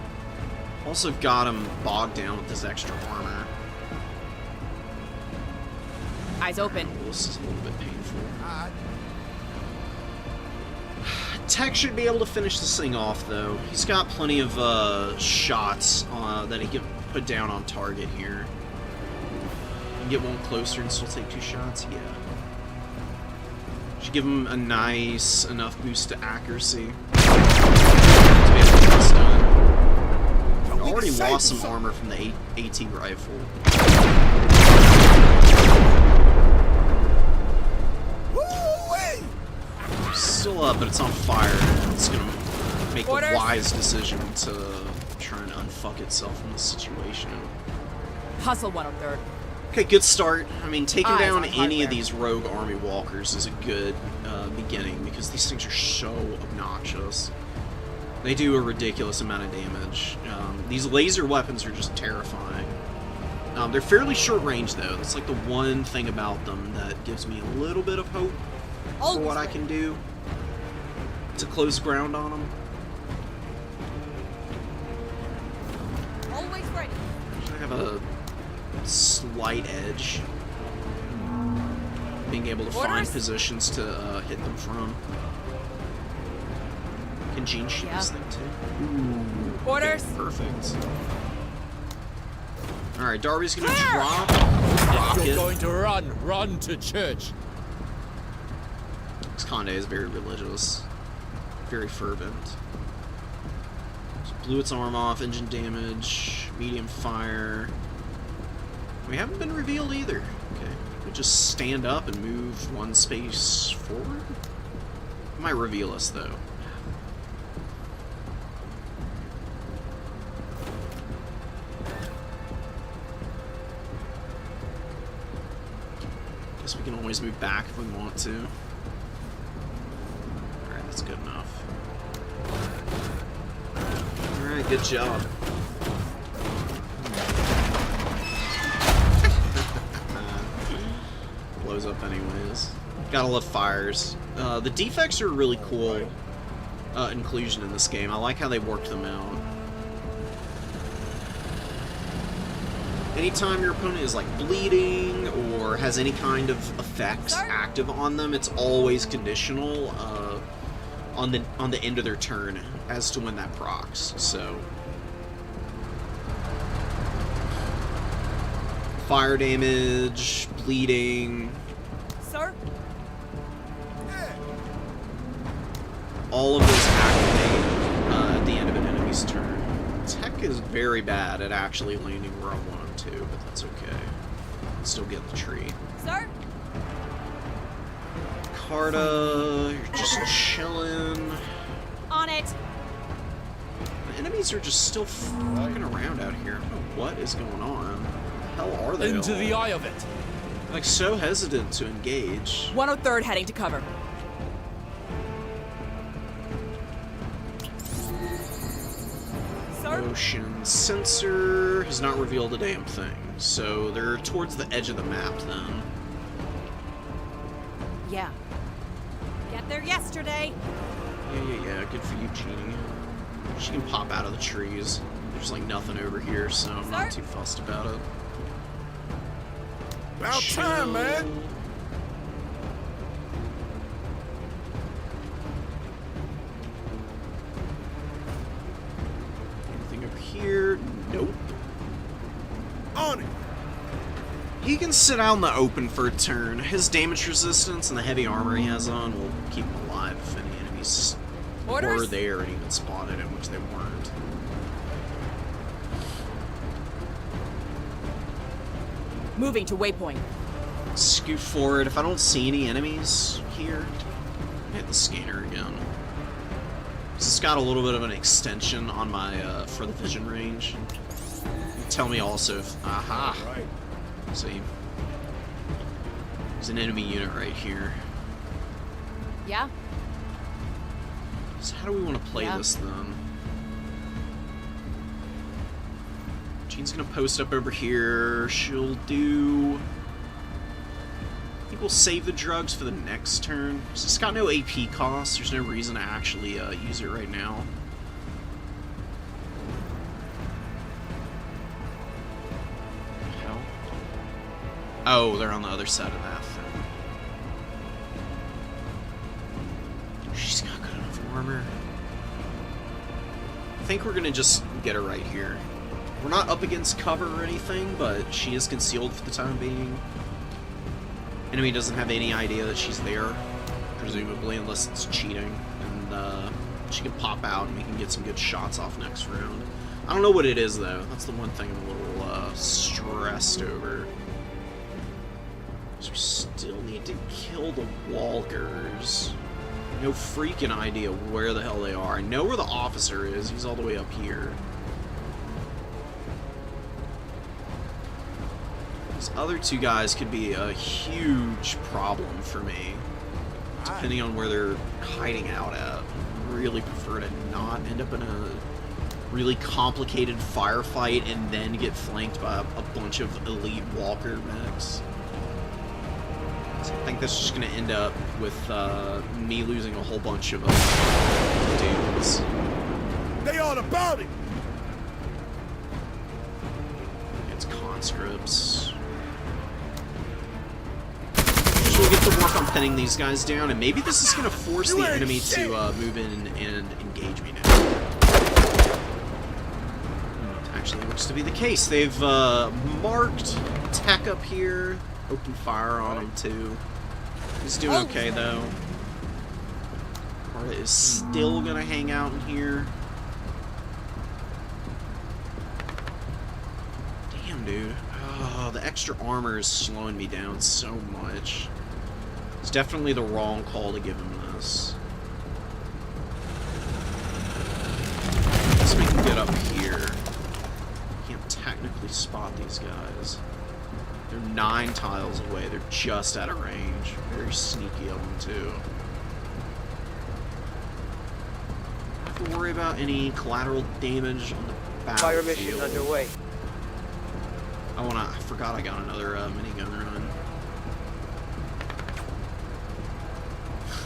Also got him bogged down with this extra armor. Eyes open. This is a little bit painful. Tech should be able to finish this thing off, though. He's got plenty of shots that he can put down on target here. You can get one closer and still take 2 shots? Yeah. Should give him a nice enough boost to accuracy to be able to get this done. I already lost some armor from the AT rifle. Still up, but it's on fire, and it's gonna make a wise decision to try and unfuck itself from this situation. Hustle 103rd. Okay, good start. I mean, taking Eyes down on any hardware. of these rogue army walkers is a good beginning, because these things are so obnoxious. They do a ridiculous amount of damage. These laser weapons are just terrifying. They're fairly short range, though. That's like the one thing about them that gives me a little bit of hope for what I can do to close ground on them. Always ready. I have a slight edge being able to find Orders? positions to hit them from. Can Jean shoot this thing too? Ooh, Orders? okay, perfect. Alright, Darby's gonna drop If you're it. going to run to church. This Conde is very religious. Very fervent. Just blew its arm off, engine damage, medium fire. We haven't been revealed either. Okay. We just stand up and move one space forward. It might reveal us though. Guess we can always move back if we want to. Alright, that's good enough. Alright, good job. Blows up anyways. Gotta love fires. The defects are a really cool inclusion in this game. I like how they worked them out. Anytime your opponent is like bleeding or has any kind of effects active on them, it's always conditional on the end of their turn as to when that procs. So fire damage, bleeding, Sir? all of those activate at the end of an enemy's turn. Tech is very bad at actually landing where I want him to, but that's okay. Still get the tree. Sir? Carta, you're just chilling. On it. The enemies are just still fucking around out here. I don't know what is going on. What the hell are they Into all? the eye of it. Like, so hesitant to engage. 103rd heading to cover. Sir? Motion sensor has not revealed a damn thing. So they're towards the edge of the map then. Yeah. Get there yesterday. Yeah. Good for you, Jeannie. She can pop out of the trees. There's like nothing over here, so I'm not too fussed about it. About time, man. Anything over here? Nope. On it. He can sit out in the open for a turn. His damage resistance and the heavy armor he has on will keep him alive if any enemies were Orders? there and even spotted him, which they weren't. Moving to waypoint. Scoot forward. If I don't see any enemies here, hit the scanner again. It's got a little bit of an extension on my for the vision range. Tell me also if aha. Right. See, there's an enemy unit right here. Yeah? So how do we want to play Yeah. this then? Jean's gonna post up over here. She'll do. I think we'll save the drugs for the next turn. It's got no AP cost. There's no reason to actually use it right now. Hell. Oh, they're on the other side of that thing. She's got good enough armor. I think we're gonna just get her right here. We're not up against cover or anything, but she is concealed for the time being. Enemy doesn't have any idea that she's there, presumably, unless it's cheating. And she can pop out and we can get some good shots off next round. I don't know what it is, though. That's the one thing I'm a little stressed over. So we still need to kill the walkers. No freaking idea where the hell they are. I know where the officer is. He's all the way up here. These other two guys could be a huge problem for me, depending on where they're hiding out at. I really prefer to not end up in a really complicated firefight and then get flanked by a bunch of elite walker mechs. So I think that's just going to end up with me losing a whole bunch of dudes. They all about it. It's conscripts. We'll get to work on pinning these guys down, and maybe this is going to force the enemy to move in and engage me now. Actually looks to be the case. They've marked Tech up here, open fire on him too. He's doing okay though. Carta is still going to hang out in here. Damn, dude. Oh, the extra armor is slowing me down so much. It's definitely the wrong call to give him this. So we can get up here. Can't technically spot these guys. They're 9 tiles away. They're just out of range. Very sneaky of them, too. I don't have to worry about any collateral damage on the battlefield. Fire mission underway. I forgot I got another minigun run.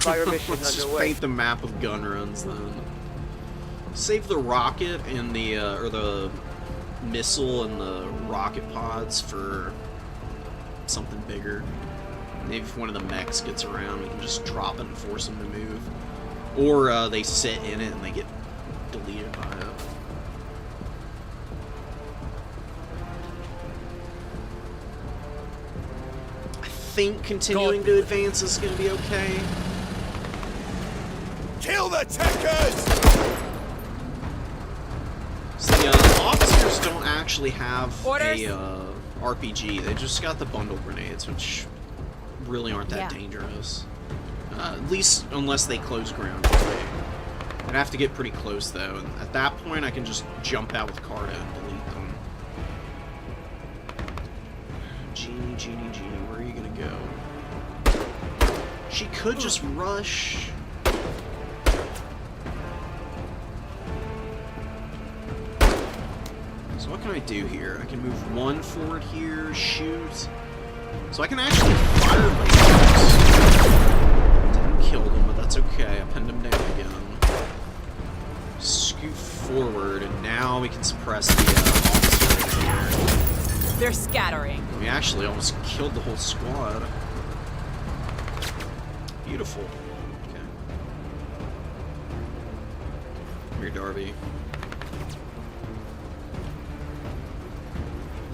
Fire mission Let's just underway. paint the map of gun runs then. Save the rocket and the or the missile and the rocket pods for something bigger. Maybe if one of the mechs gets around, we can just drop it and force them to move. Or they sit in it and they get deleted by it. I think continuing to advance is going to be okay. Kill the techers! So the officers don't actually have Orders. a RPG. They just got the bundle grenades, which really aren't that dangerous. At least unless they close ground. I'd have to get pretty close though, and at that point I can just jump out with Carta and delete them. Genie, where are you gonna go? She could just rush. So what can I do here? I can move one forward here, shoot. So I can actually fire lasers. Didn't kill them, but that's okay. I pinned him down again. Scoot forward, and now we can suppress the officer here. They're scattering. We actually almost killed the whole squad. Beautiful. Okay. Come here, Darby.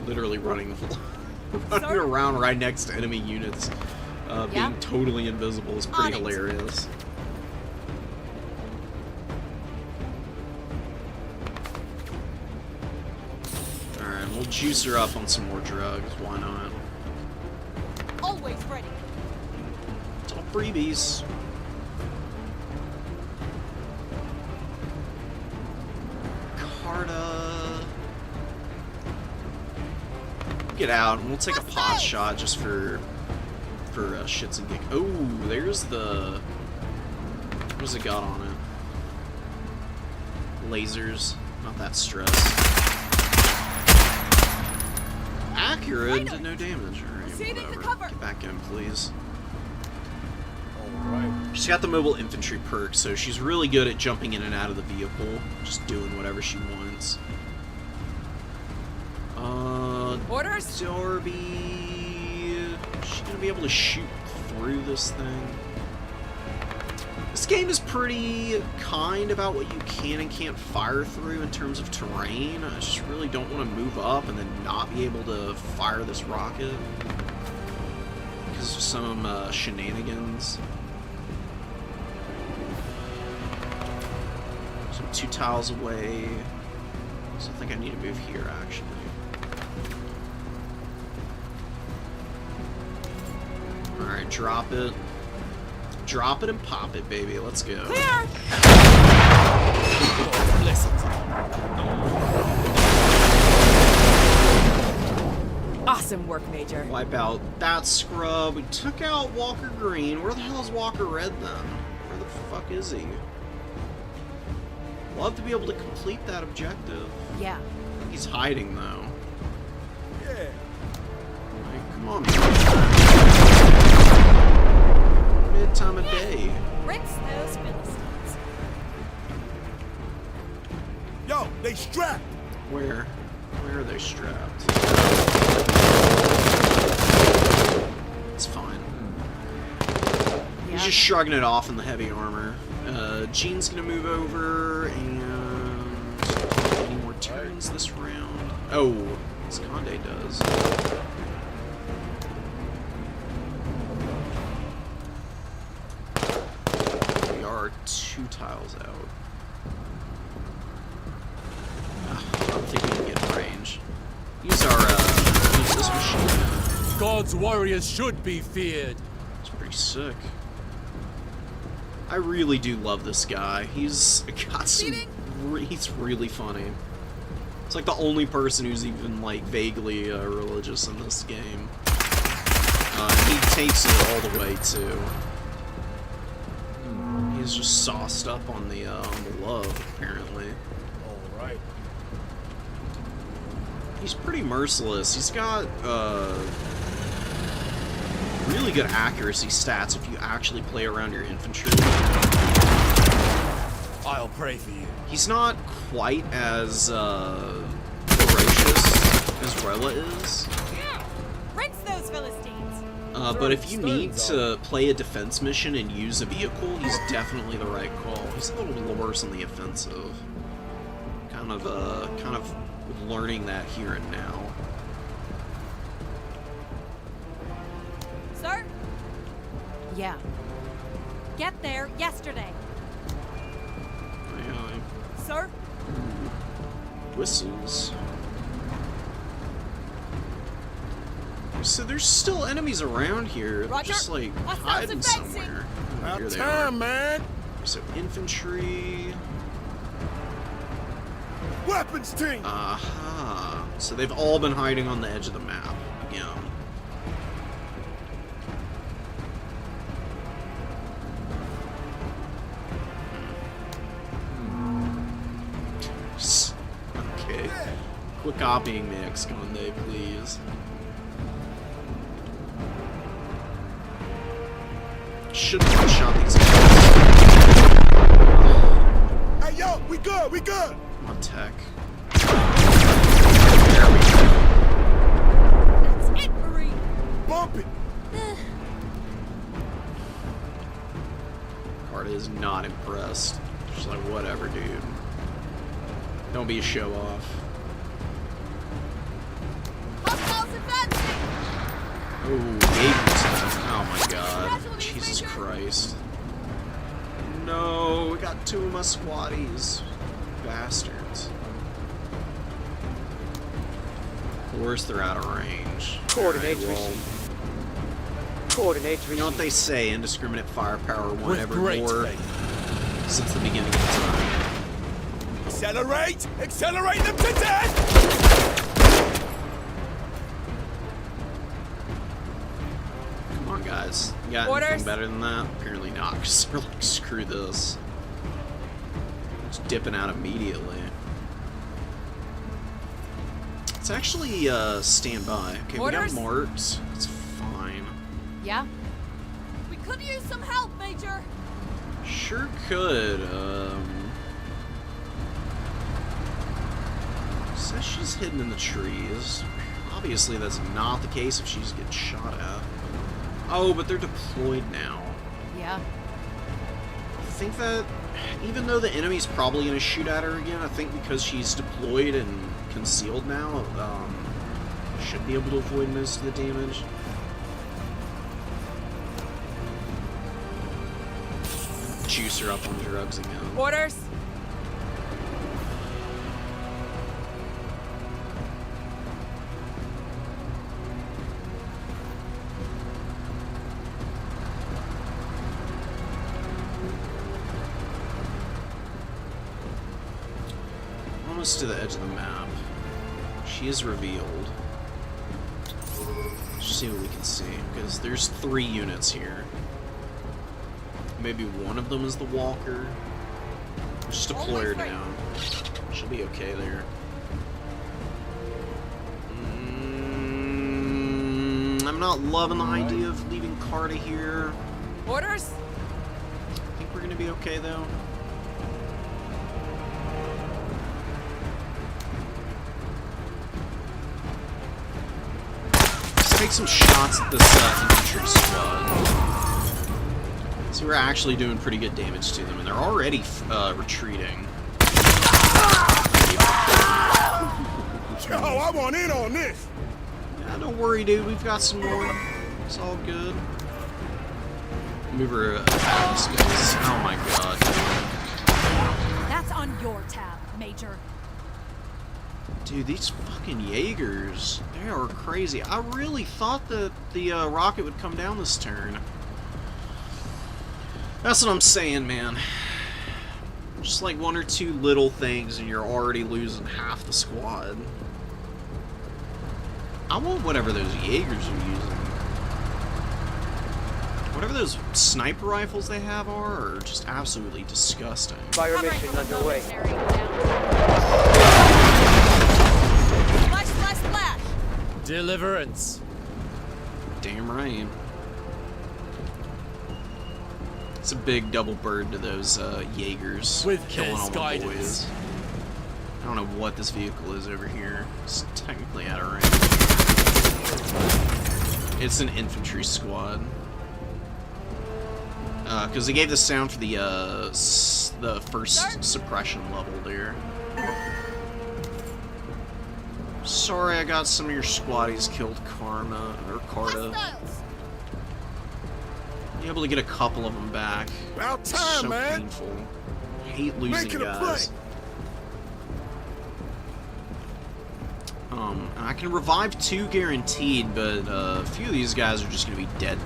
Literally running around right next to enemy units, being totally invisible is pretty hilarious. Alright, we'll juice her up on some more drugs, why not? Always ready. It's all freebies. Carta. Get out, and we'll take a pot shot just for shits and gigs. Oh, there's the. What does it got on it? Lasers. Not that stress. Accurate, did no damage. Alright, whatever. Get back in, please. Alright. She's got the mobile infantry perk, so she's really good at jumping in and out of the vehicle, just doing whatever she wants. Orders? Darby. Is she gonna be able to shoot through this thing? This game is pretty kind about what you can and can't fire through in terms of terrain. I just really don't want to move up and then not be able to fire this rocket because of some shenanigans. So I'm 2 tiles away. So I think I need to move here actually. Alright, drop it. Drop it and pop it, baby. Let's go. Clear! Awesome work, Major. Wipe out that scrub. We took out Walker Green. Where the hell is Walker Red then? Where the fuck is he? Love to be able to complete that objective. Yeah. He's hiding though. Yeah. Like, come on, mid time of day. Rinse those Philistines. Yo, they strapped. Where? Where are they strapped? It's fine. Yeah. He's just shrugging it off in the heavy armor. Jean's gonna move over, and any more turns this round? Oh, this Conde does. We are 2 tiles out. I don't think we can get in range. Use our, use this machine gun. God's warriors should be feared. It's pretty sick. I really do love this guy. He's got some. He's really funny. It's like the only person who's even like vaguely religious in this game. He takes it all the way too. He's just sauced up on the love, apparently. All right. He's pretty merciless. He's got really good accuracy stats if you actually play around your infantry. I'll pray for you. He's not quite as ferocious as Rella is. Rinse those Philistines. But if you need to play a defense mission and use a vehicle, he's definitely the right call. He's a little worse on the offensive. Kind of learning that here and now. Sir? Yeah. Get there yesterday. Aye, aye. Sir? Whistles. So there's still enemies around here, Roger. just like Hostiles hiding advancing. somewhere. About Here they time, are. man. So infantry. Weapons team. Aha. So they've all been hiding on the edge of the map. Yeah. Okay. Quit copying me, Ex-Conde, please. Shouldn't have shot these guys. Hey, yo, we good, we good. Come on, tech. There we go. That's it, Marie. Bump it. Carta is not impressed. She's like, whatever, dude. Don't be a show off. Hostiles advancing. Oh, Jaeger's. Oh my god. Jesus Christ. No, we got two of my squatties. Bastards. Of course they're out of range. Coordinates Alright, well, received. Coordinates you know what received. they say, indiscriminate firepower won With every great war faith. since the beginning of time. Accelerate! Accelerate them to death! Come on, guys. You got Orders. anything better than that? Apparently not, because they're like, screw this. Just dipping out immediately. It's actually, standby. Okay, Orders. we got marks. It's fine. Yeah? We could use some help, Major. Sure could, says she's hidden in the trees. Obviously, that's not the case if she's getting shot at. Oh, but they're deployed now. Yeah. I think that, even though the enemy's probably going to shoot at her again, I think because she's deployed and concealed now, should be able to avoid most of the damage. Juice her up on drugs again. Orders. Almost to the edge of the map. She is revealed. Let's see what we can see, because there's 3 units here. Maybe one of them is the walker. Just deploy her down. She'll be okay there. I'm not loving the idea of leaving Carta here. Orders. I think we're gonna be okay though. Let's take some shots at this infantry squad. So we're actually doing pretty good damage to them, and they're already retreating. Yo, I want in on this. Yeah, don't worry, dude. We've got some more. It's all good. Move her. Oh my god. That's on your tab, Major. Dude, these fucking Jaegers, they are crazy. I really thought that the rocket would come down this turn. That's what I'm saying, man. Just like 1 or 2 little things and you're already losing half the squad. I want whatever those Jaegers are using. Whatever those sniper rifles they have are just absolutely disgusting. Fire Covering mission from the underway. military now. Splash, splash, splash. Deliverance. Damn right. It's a big double bird to those Jaegers With killing his all the guidance. boys. I don't know what this vehicle is over here. It's technically out of range. It's an infantry squad. Because they gave the sound for the first suppression level there. Sorry, I got some of your squaddies killed, Karma or Carta. You able to get a couple of them back? About time, so man. painful. Hate losing Make it a guys. play. I can revive 2 guaranteed, but a few of these guys are just gonna be dead.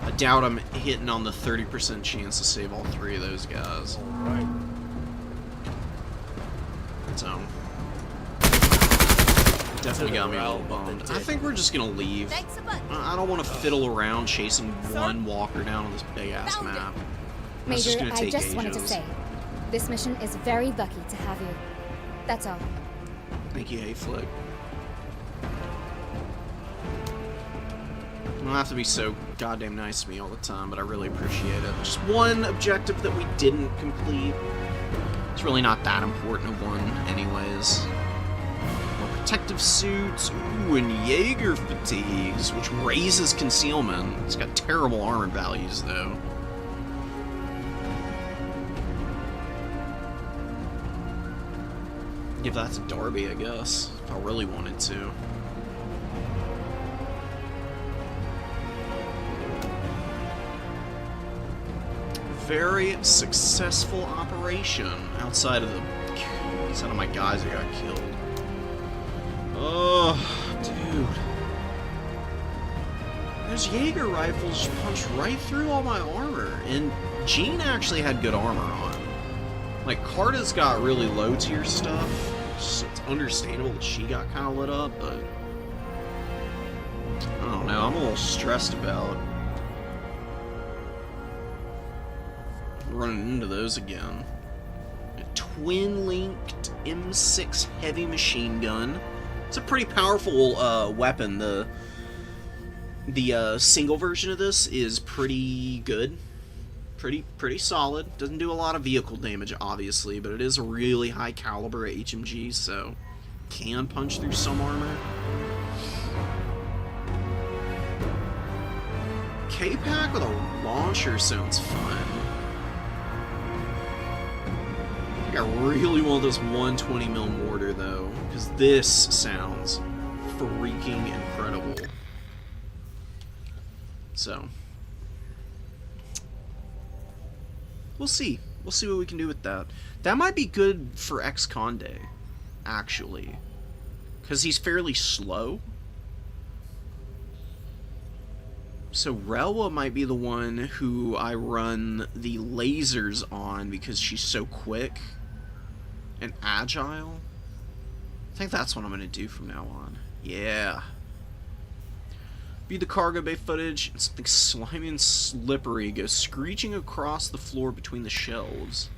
I doubt I'm hitting on the 30% chance to save all 3 of those guys. Right. So definitely got me a little bummed. I think we're just gonna leave. Thanks a bunch. I don't want to fiddle around chasing one walker down on this big ass Found it. map. That's just Major, gonna I take just wanted to ages. say, this mission is very lucky to have you. That's all. Thank you, Hey Flick. You don't have to be so goddamn nice to me all the time, but I really appreciate it. Just one objective that we didn't complete. It's really not that important of one, anyways. More protective suits, ooh, and Jaeger fatigues, which raises concealment. It's got terrible armor values, though. Give that to Darby, I guess, if I really wanted to. Very successful operation outside of my guys that got killed. Oh, dude. Those Jaeger rifles punch right through all my armor, and Jean actually had good armor on. Like, Carta's got really low tier stuff, so it's understandable that she got kind of lit up, but I don't know, I'm a little stressed about running into those again. A twin-linked M6 heavy machine gun. It's a pretty powerful weapon. The single version of this is pretty good. Pretty solid. Doesn't do a lot of vehicle damage, obviously, but it is a really high caliber HMG, so can punch through some armor. K-Pack with a launcher sounds fun. I really want this 120mm mortar, though, because this sounds freaking incredible. So we'll see. We'll see what we can do with that. That might be good for ex-Conde, actually, because he's fairly slow. So Relwa might be the one who I run the lasers on because she's so quick and agile. I think that's what I'm going to do from now on. Yeah. View the cargo bay footage, and something slimy and slippery goes screeching across the floor between the shelves.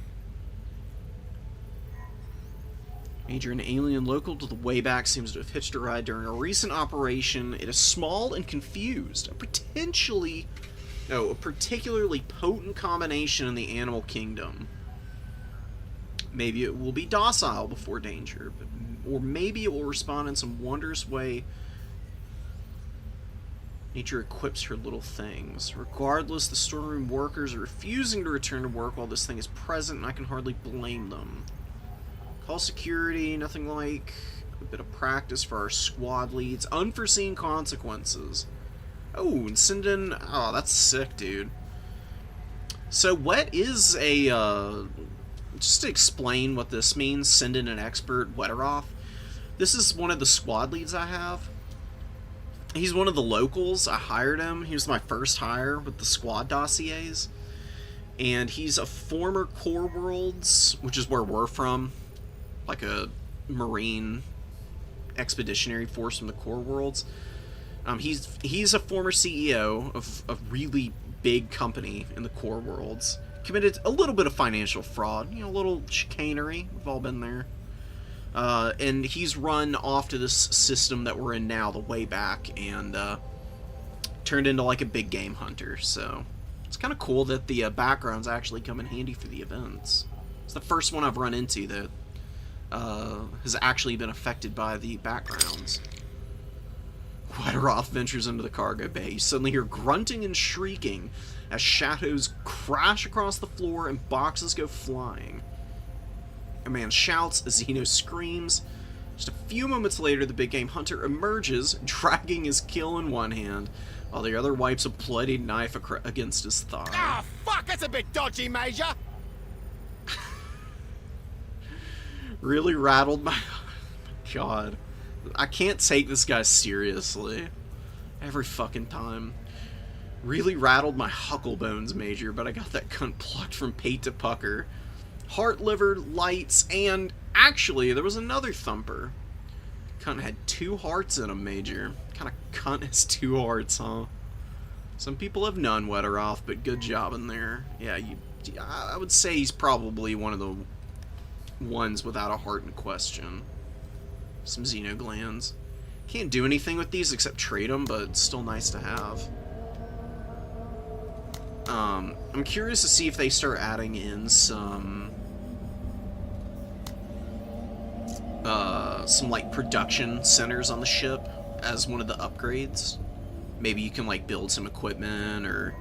Major, an alien local to the way back, seems to have hitched a ride during a recent operation. It is small and confused. A particularly potent combination in the animal kingdom. Maybe it will be docile before danger, or maybe it will respond in some wondrous way. Nature equips her little things. Regardless, the storeroom workers are refusing to return to work while this thing is present, and I can hardly blame them. Call security, nothing like a bit of practice for our squad leads. Unforeseen consequences. Oh, and send in... Oh, that's sick, dude. So what is a... just to explain what this means, send in an expert Wetteroff. This is one of the squad leads I have. He's one of the locals. I hired him. He was my first hire with the squad dossiers. And he's a former Core Worlds, which is where we're from. Like a Marine expeditionary force from the Core Worlds. He's a former CEO of a really big company in the Core Worlds. Committed a little bit of financial fraud, a little chicanery. We've all been there. And he's run off to this system that we're in now, the way back, and turned into like a big game hunter. So it's kind of cool that the backgrounds actually come in handy for the events. It's the first one I've run into that has actually been affected by the backgrounds. Wetteroth ventures into the cargo bay. You suddenly hear grunting and shrieking as shadows crash across the floor and boxes go flying. A man shouts, a Xeno screams. Just a few moments later, the big game hunter emerges, dragging his kill in one hand, while the other wipes a bloodied knife against his thigh. Ah, fuck, that's a bit dodgy, Major. Really rattled my... God. I can't take this guy seriously. Every fucking time. Really rattled my hucklebones, Major, but I got that cunt plucked from pate to pucker. Heart, liver, lights, and... Actually, there was another thumper. Cunt had 2 hearts in him, Major. Kind of cunt has 2 hearts, huh? Some people have none, Wetteroth, but good job in there. Yeah, I would say he's probably one of the ones without a heart in question. Some xenoglands. Can't do anything with these except trade them, but it's still nice to have. I'm curious to see if they start adding in some like production centers on the ship as one of the upgrades. Maybe you can like build some equipment or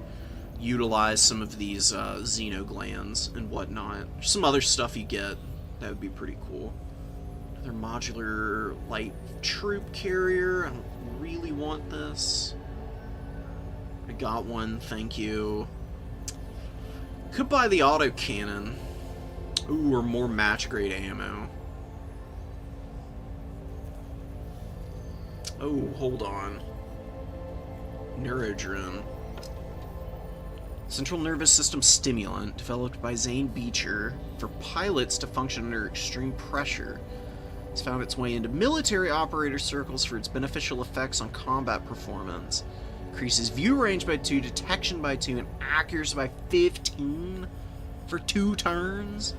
utilize some of these xenoglands and whatnot. Some other stuff you get that would be pretty cool. Another modular light troop carrier. I don't really want this. I got one, thank you. Could buy the autocannon. Ooh, or more match grade ammo. Oh, hold on. Neurodrone. Central nervous system stimulant developed by Zane Beecher for pilots to function under extreme pressure. It's found its way into military operator circles for its beneficial effects on combat performance. Increases view range by 2, detection by 2, and accuracy by 15 for 2 turns.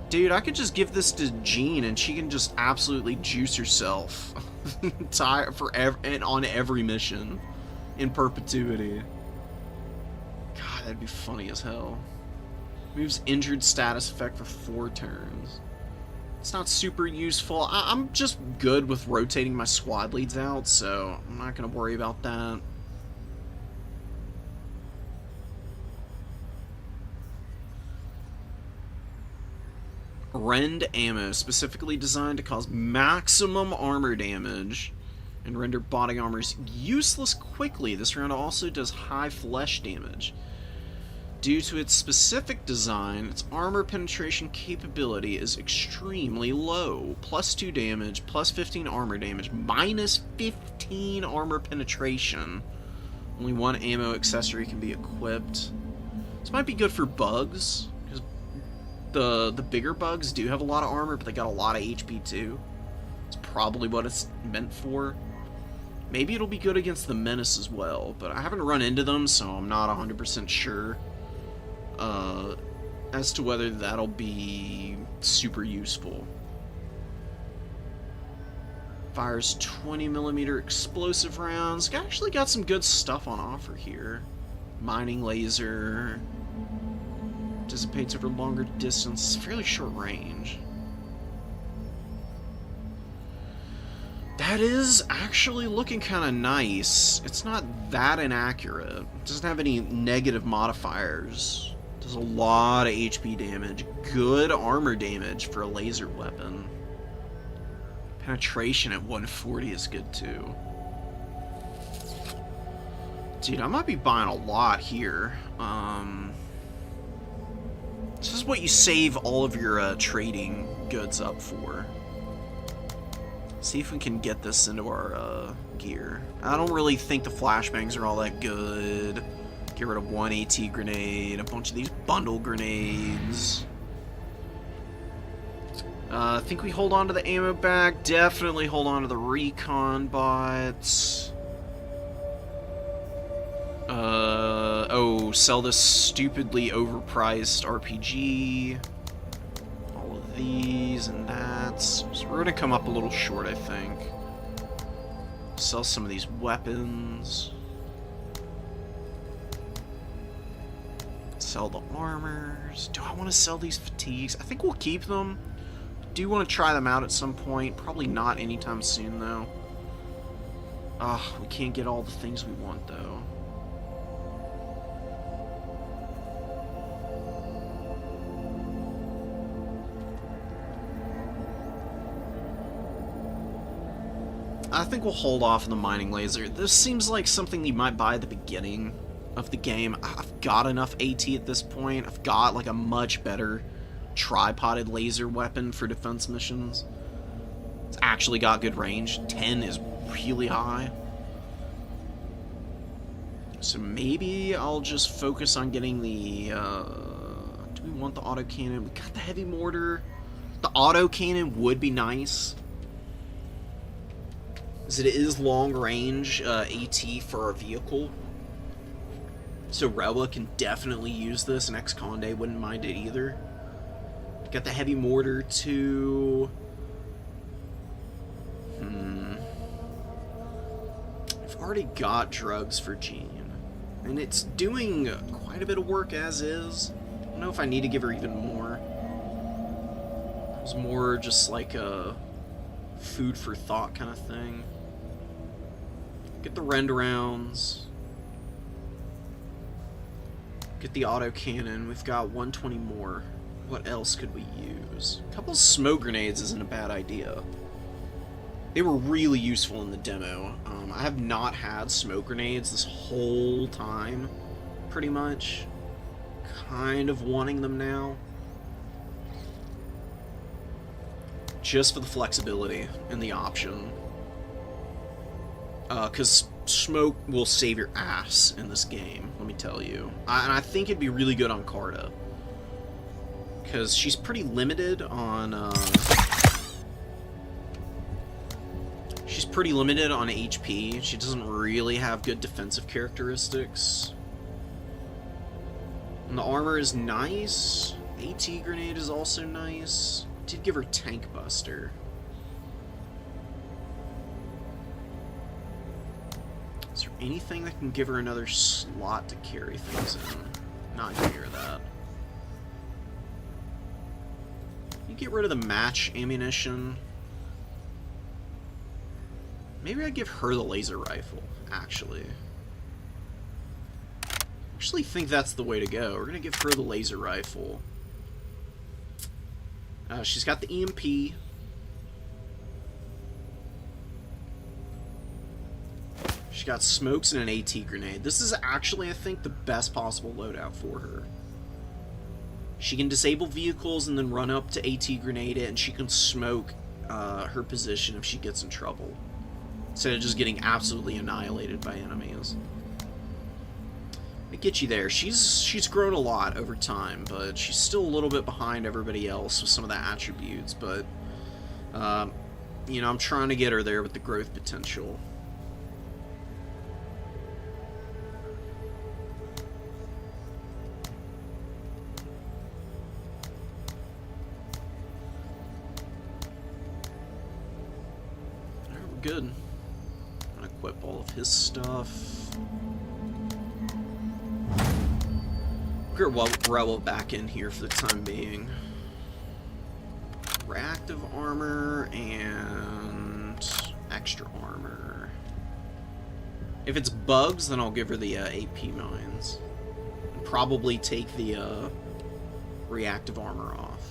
Dude, I could just give this to Jean and she can just absolutely juice herself on every mission in perpetuity. God, that'd be funny as hell. Moves injured status effect for 4 turns. It's not super useful. I'm just good with rotating my squad leads out, so I'm not going to worry about that. Rend ammo, specifically designed to cause maximum armor damage and render body armors useless quickly. This round also does high flesh damage. Due to its specific design, its armor penetration capability is extremely low. Plus 2 damage, plus 15 armor damage, minus 15 armor penetration. Only 1 ammo accessory can be equipped. This might be good for bugs, because the bigger bugs do have a lot of armor, but they got a lot of HP too. It's probably what it's meant for. Maybe it'll be good against the Menace as well, but I haven't run into them, so I'm not 100% sure as to whether that'll be super useful. Fires 20mm explosive rounds. Actually got some good stuff on offer here. Mining laser. Dissipates over longer distance. Fairly short range. That is actually looking kind of nice. It's not that inaccurate. It doesn't have any negative modifiers. Does a lot of HP damage. Good armor damage for a laser weapon. Penetration at 140 is good too. Dude, I might be buying a lot here. This is what you save all of your trading goods up for. See if we can get this into our gear. I don't really think the flashbangs are all that good. Get rid of 1 AT grenade, a bunch of these bundle grenades. I think we hold on to the ammo bag. Definitely hold on to the recon bots. Oh, sell this stupidly overpriced RPG. All of these and that. So we're gonna come up a little short, I think. Sell some of these weapons. Sell the armors. Do I want to sell these fatigues? I think we'll keep them. Do want to try them out at some point. Probably not anytime soon, though. Ah, we can't get all the things we want, though. I think we'll hold off on the mining laser. This seems like something you might buy at the beginning of the game. I've got enough AT at this point. I've got like a much better tripoded laser weapon for defense missions. It's actually got good range. 10 is really high. So maybe I'll just focus on getting the... do we want the autocannon? We got the heavy mortar. The autocannon would be nice, as it is long range AT for our vehicle. So Rella can definitely use this, and Ex-Conde wouldn't mind it either. Got the heavy mortar too. I've already got drugs for Jean, and it's doing quite a bit of work as is. I don't know if I need to give her even more. It was more just like a food for thought kind of thing. Get the rend rounds. Get the autocannon. We've got 120 more. What else could we use? A couple of smoke grenades isn't a bad idea. They were really useful in the demo. I have not had smoke grenades this whole time, pretty much. Kind of wanting them now. Just for the flexibility and the option. Because smoke will save your ass in this game, let me tell you. And I think it'd be really good on Carta. Because she's pretty limited on... she's pretty limited on HP. She doesn't really have good defensive characteristics. And the armor is nice. AT grenade is also nice. Did give her tank buster. Is there anything that can give her another slot to carry things in? Not near that. You get rid of the match ammunition. Maybe I'd give her the laser rifle, actually. I actually think that's the way to go. We're gonna give her the laser rifle. She's got the EMP. She got smokes and an AT grenade. This is actually, I think, the best possible loadout for her. She can disable vehicles and then run up to AT grenade it, and she can smoke her position if she gets in trouble, instead of just getting absolutely annihilated by enemies. It gets you there. She's grown a lot over time, but she's still a little bit behind everybody else with some of the attributes, but you know, I'm trying to get her there with the growth potential. Alright, we're good. I'm gonna equip all of his stuff. Get Rella back in here for the time being. Reactive armor and extra armor. If it's bugs, then I'll give her the AP mines. And probably take the reactive armor off.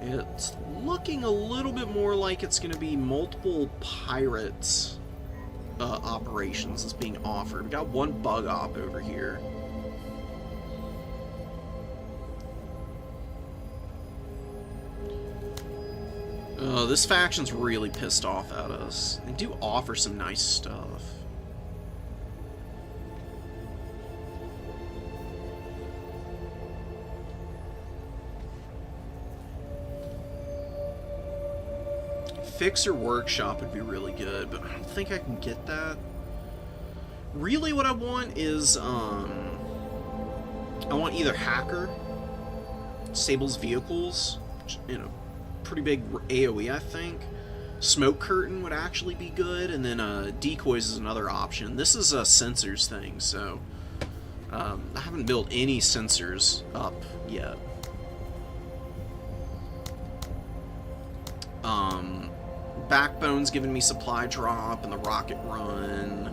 It's looking a little bit more like it's going to be multiple pirates operations that's being offered. We got one bug op over here. This faction's really pissed off at us. They do offer some nice stuff. Fixer workshop would be really good, but I don't think I can get that. Really what I want is, I want either hacker, disables vehicles, you know, pretty big AoE I think. Smoke curtain would actually be good, and then decoys is another option. This is a sensors thing, so I haven't built any sensors up yet. Backbone's giving me supply drop and the rocket run.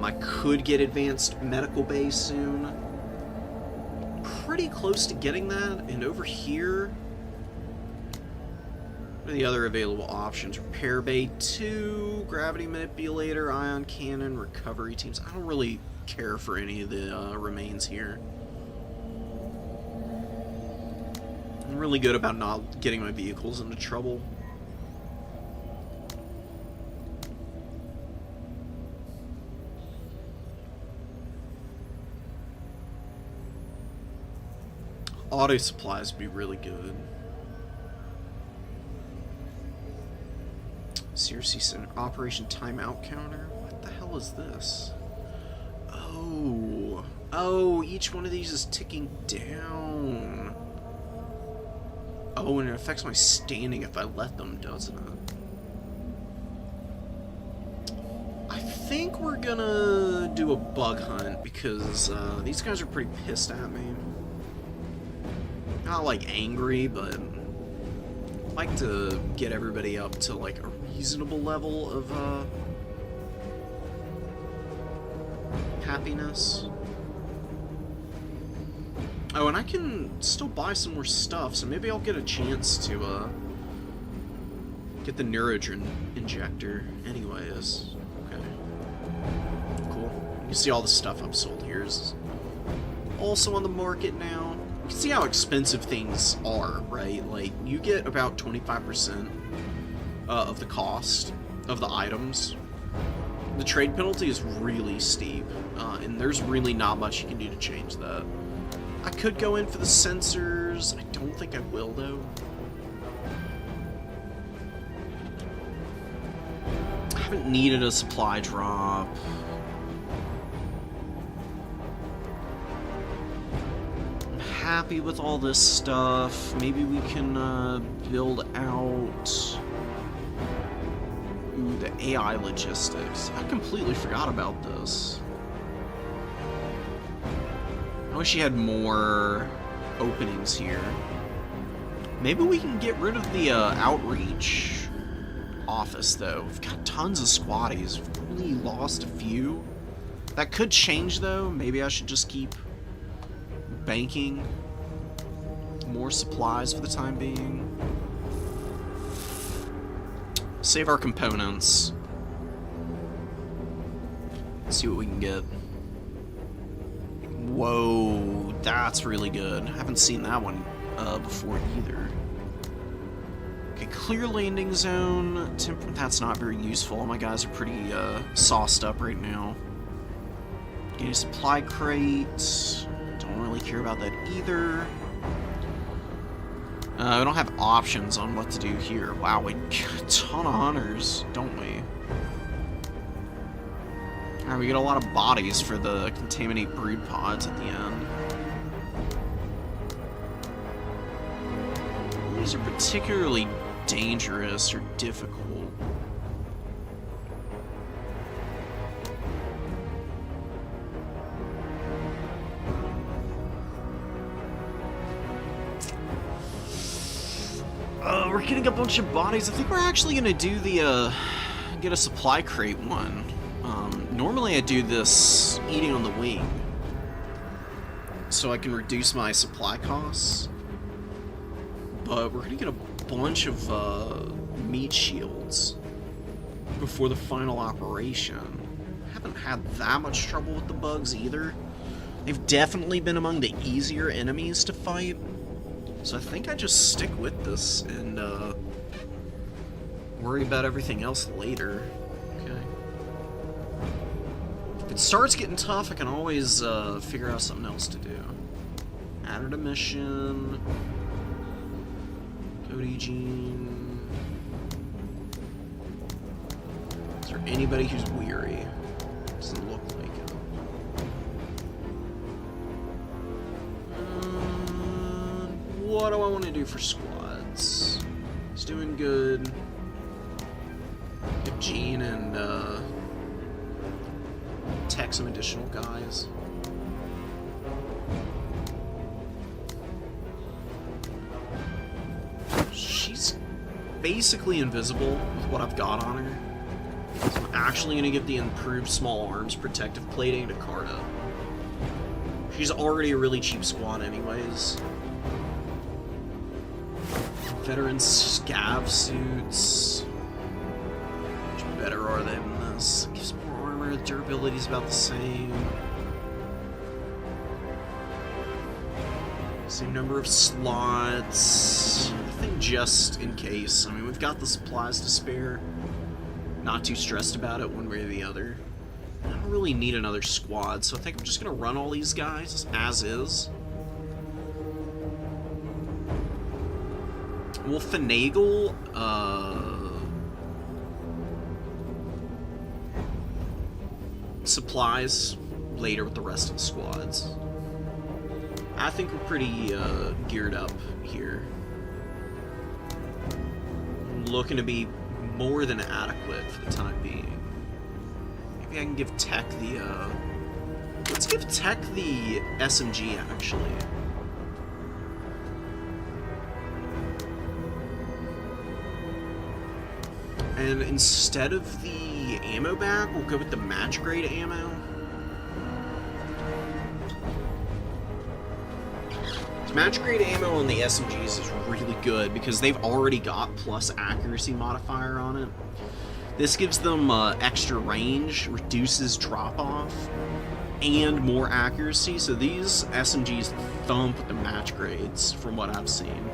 I could get advanced medical bay soon. Pretty close to getting that. And over here, what are the other available options? Repair bay 2, gravity manipulator, ion cannon, recovery teams. I don't really care for any of the remains here. I'm really good about not getting my vehicles into trouble. Auto supplies would be really good. Seriously, Center Operation Timeout Counter? What the hell is this? Oh. Oh, each one of these is ticking down. Oh, and it affects my standing if I let them, doesn't it? I think we're gonna do a bug hunt because these guys are pretty pissed at me. Not like angry, but I'd like to get everybody up to like a reasonable level of happiness. Oh, and I can still buy some more stuff, so maybe I'll get a chance to get the neurogen injector anyways. Okay. Cool. You can see all the stuff I've sold here is also on the market now. You can see how expensive things are, right? Like, you get about 25% of the cost of the items. The trade penalty is really steep, and there's really not much you can do to change that. I could go in for the sensors. I don't think I will, though. I haven't needed a supply drop. Happy with all this stuff. Maybe we can build out the AI logistics. I completely forgot about this. I wish you had more openings here. Maybe we can get rid of the outreach office, though. We've got tons of squatties. We've only lost a few. That could change, though. Maybe I should just keep banking more supplies for the time being. Save our components. See what we can get. Whoa, that's really good. I haven't seen that one before either. Okay, clear landing zone. That's not very useful. My guys are pretty sauced up right now. Get a supply crate. Don't really care about that either. We don't have options on what to do here. Wow, we get a ton of hunters, don't we? Alright, we get a lot of bodies for the contaminate brood pods at the end. These are particularly dangerous or difficult. We're getting a bunch of bodies. I think we're actually gonna do the, get a supply crate one. Normally I do this eating on the wing, so I can reduce my supply costs. But we're gonna get a bunch of meat shields before the final operation. Haven't had that much trouble with the bugs either. They've definitely been among the easier enemies to fight. So I think I just stick with this and worry about everything else later. Okay. If it starts getting tough, I can always figure out something else to do. Added a mission. Cody Jean. Is there anybody who's weary? Doesn't look like it. What do I want to do for squads? He's doing good. Get Gene and tech some additional guys. basically invisible with what I've got on her. So I'm actually going to give the improved small arms protective plating to Carta. She's already a really cheap squad anyways. Veteran scav suits. Which better are they than this? Gives more armor, durability's about the same. Same number of slots. I think just in case. I mean, we've got the supplies to spare. Not too stressed about it one way or the other. I don't really need another squad, so I think I'm just gonna run all these guys as is. We'll finagle, supplies later with the rest of the squads. I think we're pretty, geared up here. Looking to be more than adequate for the time being. Maybe I can give Tech the, let's give Tech the SMG, actually. And instead of the ammo bag, we'll go with the match grade ammo. Match grade ammo on the SMGs is really good because they've already got plus accuracy modifier on it. This gives them extra range, reduces drop off, and more accuracy. So these SMGs thump with the match grades from what I've seen.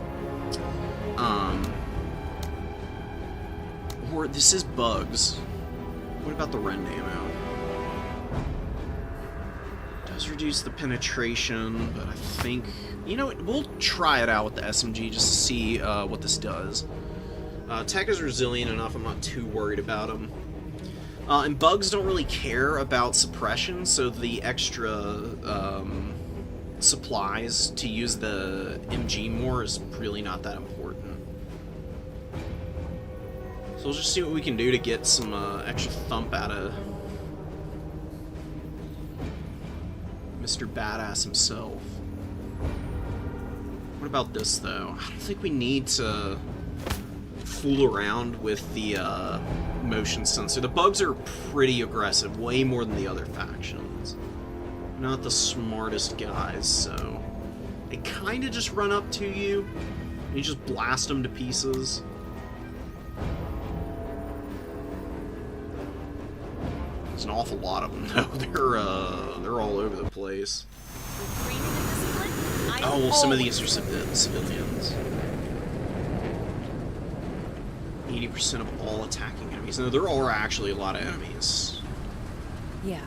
Or this is bugs. What about the Rend ammo? Does reduce the penetration, but I think, you know, we'll try it out with the SMG just to see what this does. Tech is resilient enough, I'm not too worried about them. And bugs don't really care about suppression, so the extra supplies to use the MG more is really not that important. So we'll just see what we can do to get some extra thump out of Mr. Badass himself. What about this, though? I don't think we need to fool around with the motion sensor. The bugs are pretty aggressive, way more than the other factions. Not the smartest guys, so they kind of just run up to you, and you just blast them to pieces. There's an awful lot of them, though. They're all over the place. Oh, well, some of these are civilians. 80% of all attacking enemies. No, there are actually a lot of enemies. Yeah.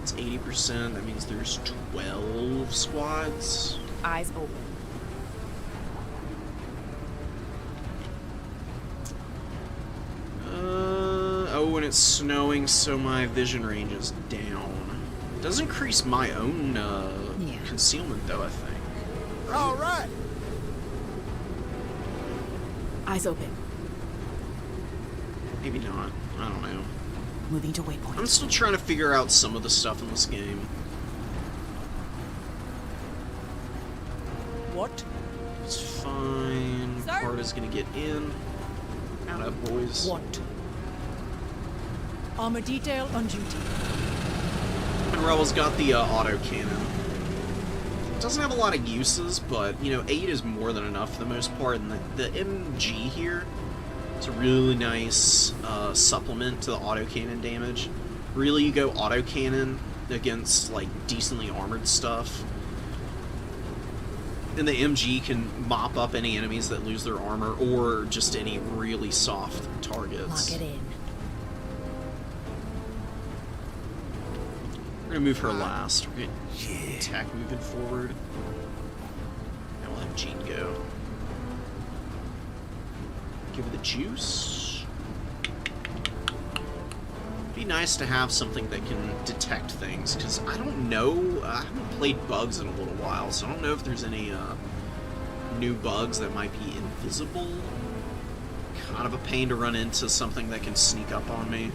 It's 80%. That means there's 12 squads. Eyes open. Oh, and it's snowing, so my vision range is down. It does increase my own concealment, though, I think. All right. Eyes open. Maybe not. I don't know. Moving to waypoint. I'm still trying to figure out some of the stuff in this game. What? It's fine. Sir? Carta's gonna get in. Atta boys. What? Armor detail on duty. And Rebel's got the auto cannon. It doesn't have a lot of uses, but you know, 8 is more than enough for the most part. And the MG here is a really nice supplement to the auto cannon damage. Really, you go auto cannon against like decently armored stuff, and the MG can mop up any enemies that lose their armor or just any really soft targets. Lock it in. We're gonna move her last. We're gonna attack moving forward. And we'll have Jean go. Give her the juice. Be nice to have something that can detect things, because I don't know, I haven't played bugs in a little while, so I don't know if there's any new bugs that might be invisible. Kind of a pain to run into something that can sneak up on me.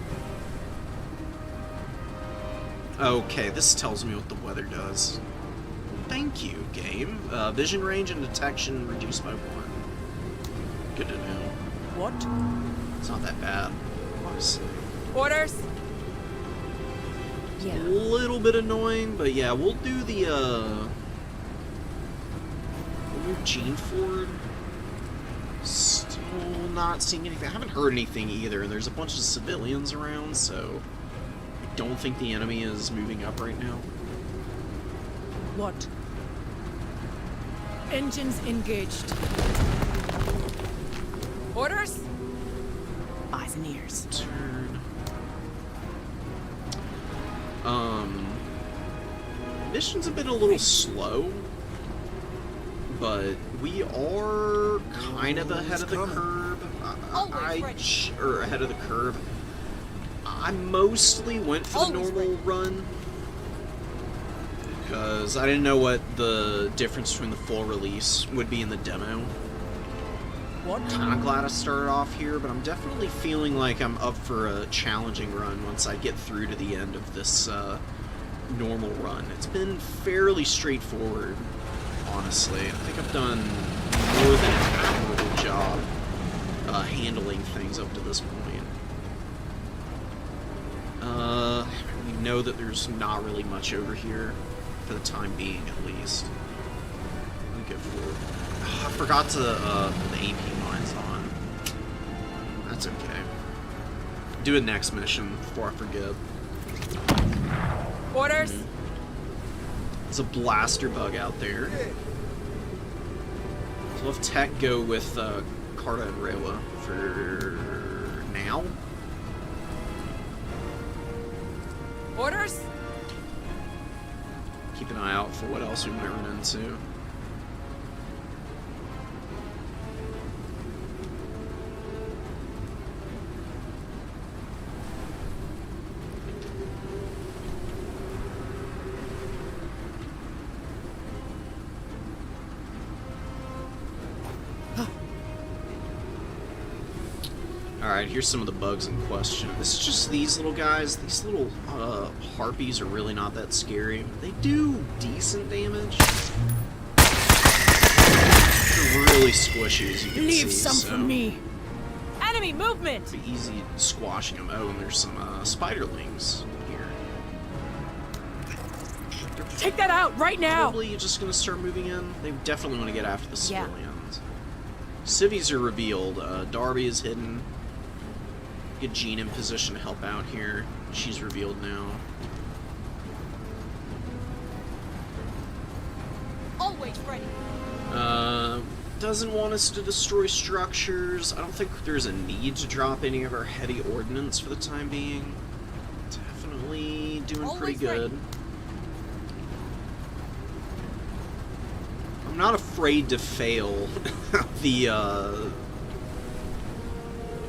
Okay, this tells me what the weather does. Thank you, game. Vision range and detection reduced by 1. Good to know. What? It's not that bad, honestly. Orders? A little bit annoying, but yeah, we'll do the, we'll do Gene Ford. Still not seeing anything. I haven't heard anything either, and there's a bunch of civilians around, so I don't think the enemy is moving up right now. What? Engines engaged. Orders? Eyes and ears. Turn. Missions have been a little slow, but we are kind of ahead of the curve. Or ahead of the curve. I mostly went for the normal run because I didn't know what the difference between the full release would be in the demo. Kind of glad I started off here, but I'm definitely feeling like I'm up for a challenging run once I get through to the end of this normal run. It's been fairly straightforward, honestly. I think I've done more than an admirable job handling things up to this point. We know that there's not really much over here, for the time being at least. Let me go forward. I forgot to put the AP mines on. That's okay. Do it next mission before I forget. Orders? There's a blaster bug out there. So we'll have Tech go with Carta and Rewa for now. Orders? Keep an eye out for what else we might run into. Alright, here's some of the bugs in question. This is just these little guys. These little harpies are really not that scary. They do decent damage. They're really squishy, as you can see. Leave some so for me. Enemy movement! it'd be easy squashing them. Oh, and there's some spiderlings here. Take that out right now! Probably just gonna start moving in. They definitely want to get after the civilians. Civvies are revealed. Darby is hidden. Get Jean in position to help out here. She's revealed now. Always ready. Doesn't want us to destroy structures. I don't think there's a need to drop any of our heavy ordnance for the time being. Definitely doing pretty good. I'm not afraid to fail the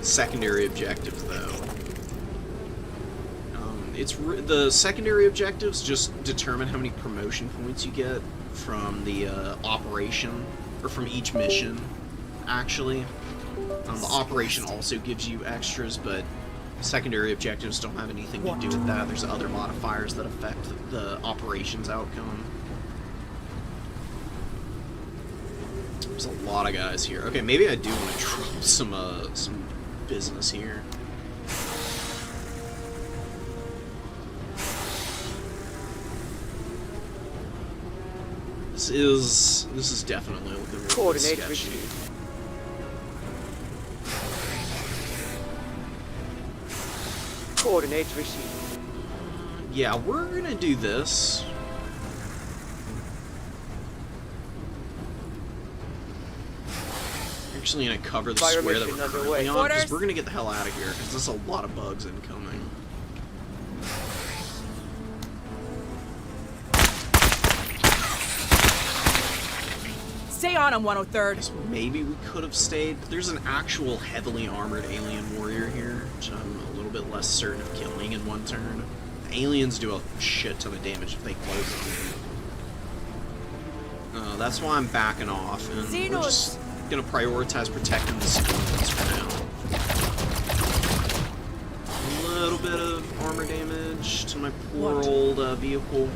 secondary objectives, though. The secondary objectives just determine how many promotion points you get from the operation, or from each mission, actually. The operation also gives you extras, but secondary objectives don't have anything to do with that. There's other modifiers that affect the operations outcome. There's a lot of guys here. Okay, maybe I do want to drop some business here. This is definitely looking really sketchy. Coordinates received. Yeah, we're gonna do this. Actually gonna cover the Fire square that mission we're currently underway. on, because Orders. we're gonna get the hell out of here, because there's a lot of bugs incoming. Stay on 103rd. So maybe we could have stayed, but there's an actual heavily armored alien warrior here, which I'm a little bit less certain of killing in one turn. The aliens do a shit ton of damage if they close on you. That's why I'm backing off, and we're just gonna prioritize protecting the civilians for now. A little bit of armor damage to my poor old vehicle.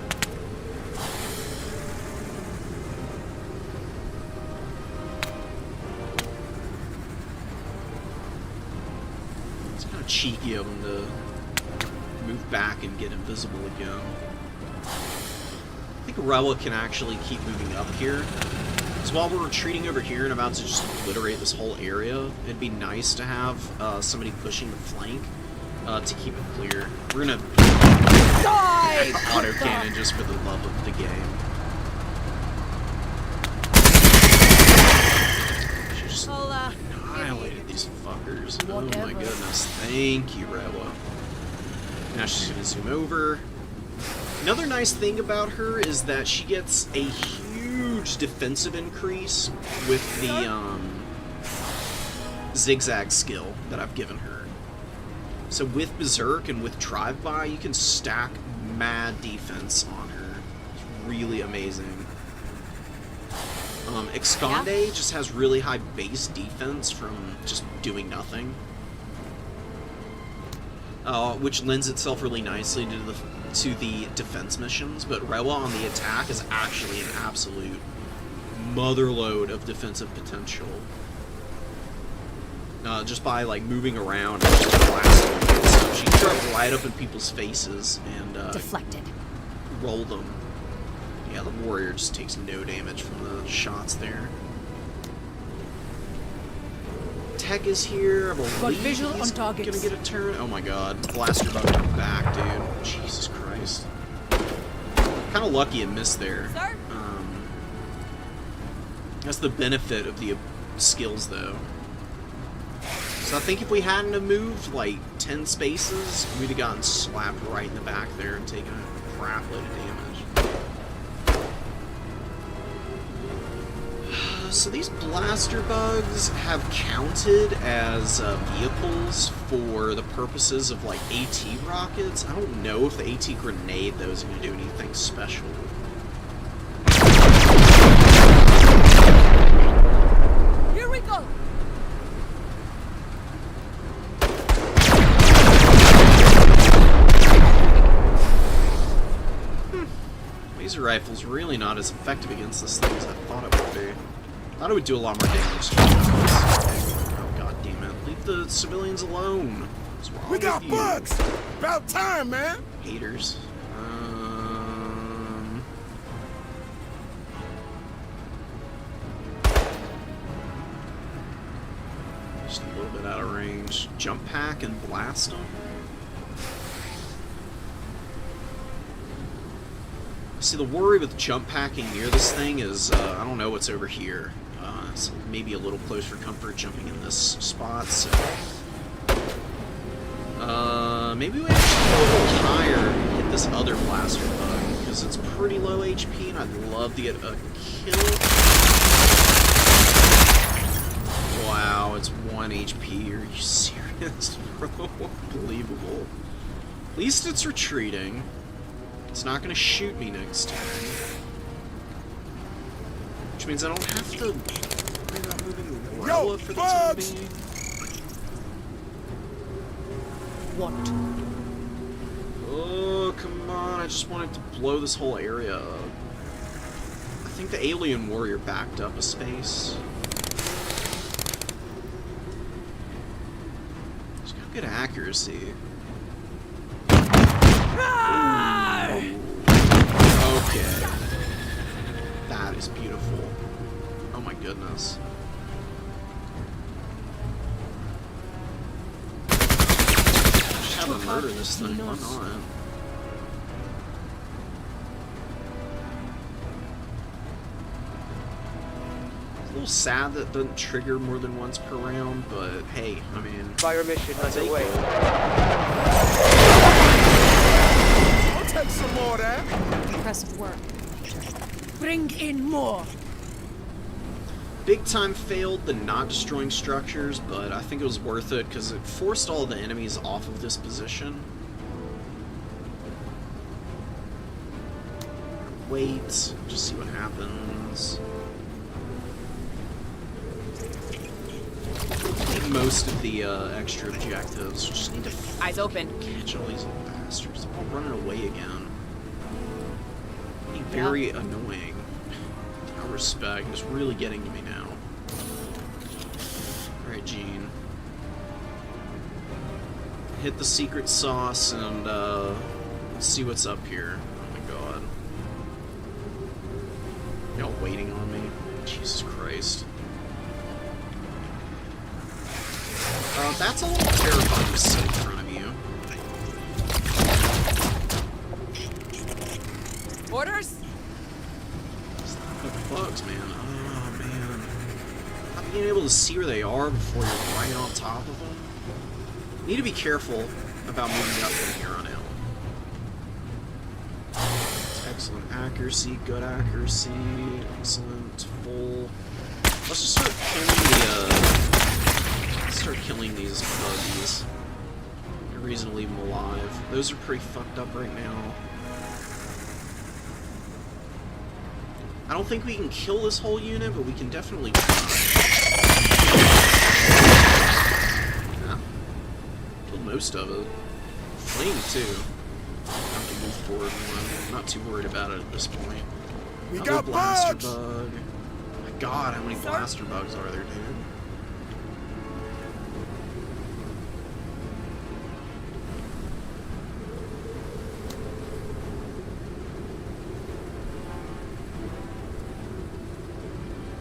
cheeky of him to move back and get invisible again. I think Rella can actually keep moving up here. So while we're retreating over here and about to just obliterate this whole area, it'd be nice to have somebody pushing the flank to keep it clear. We're gonna autocannon just for the love of the game. She just annihilated these fuckers. Oh my goodness. Thank you, Rella. Now she's gonna zoom over. Another nice thing about her is that she gets a huge defensive increase with the zigzag skill that I've given her. So with Berserk and with Drive-By, you can stack mad defense on her. It's really amazing. Esconde just has really high base defense from just doing nothing. Which lends itself really nicely to the defense missions, but Rewa on the attack is actually an absolute motherload of defensive potential. Just by like moving around and just blasting and stuff. She can drop right up in people's faces and Deflected. Roll them. Yeah, the warrior just takes no damage from the shots there. Tech is here. I believe visual he's on targets. gonna get a turn. Oh my god, blaster bug back, dude. Jesus Christ. Kind of lucky it missed there. Sir? That's the benefit of the skills, though. So I think if we hadn't have moved like 10 spaces, we'd have gotten slapped right in the back there and taken a crap load of damage. So these blaster bugs have counted as vehicles for the purposes of like AT rockets. I don't know if the AT grenade though is going to do anything special. Here we go. Laser rifle's really not as effective against this thing as I thought it would be. I thought it would do a lot more damage. Oh god damn it. Leave the civilians alone. What's wrong We got with you? bugs! About time, man! Haters. Just a little bit out of range. Jump pack and blast them. See, the worry with jump packing near this thing is, I don't know what's over here. So maybe a little close for comfort jumping in this spot, so... maybe we actually go a little higher and hit this other blaster bug, because it's pretty low HP, and I'd love to get a kill. Wow, it's 1 HP. Are you serious, bro? Unbelievable. At least it's retreating. It's not going to shoot me next turn. Which means I don't have to worry about moving the Rella for the time being. What? Oh, come on. I just wanted to blow this whole area up. I think the alien warrior backed up a space. He's got good accuracy. Okay. That is beautiful. Oh my goodness. Just have him murder this thing. Why not? It's a little sad that it doesn't trigger more than once per round, but hey, I mean... Fire mission underway. I'll take some more of that. Impressive work. Bring in more. Big time failed the not destroying structures, but I think it was worth it because it forced all the enemies off of this position. Wait, just see what happens. I think most of the extra objectives just need to Eyes open. catch all these bastards. They're all running away again. Being very annoying. No respect. It's really getting to me now. Alright, Gene. hit the secret sauce and see what's up here. Oh my god. Y'all waiting on me? Jesus Christ. That's a little terrifying to see in front of you. Orders? The bugs, man. Oh, man. Not being able to see where they are before you're right on top of them. You need to be careful about moving up from here on out. Excellent accuracy, good accuracy, excellent, full. Let's just start killing these buggies. No reason to leave them alive. Those are pretty fucked up right now. I don't think we can kill this whole unit, but we can definitely try. Yeah. Killed most of it. Flame, too. I have to move forward more. I'm not too worried about it at this point. We Another got blaster bugs! bug. Oh my god, how many blaster bugs are there, dude?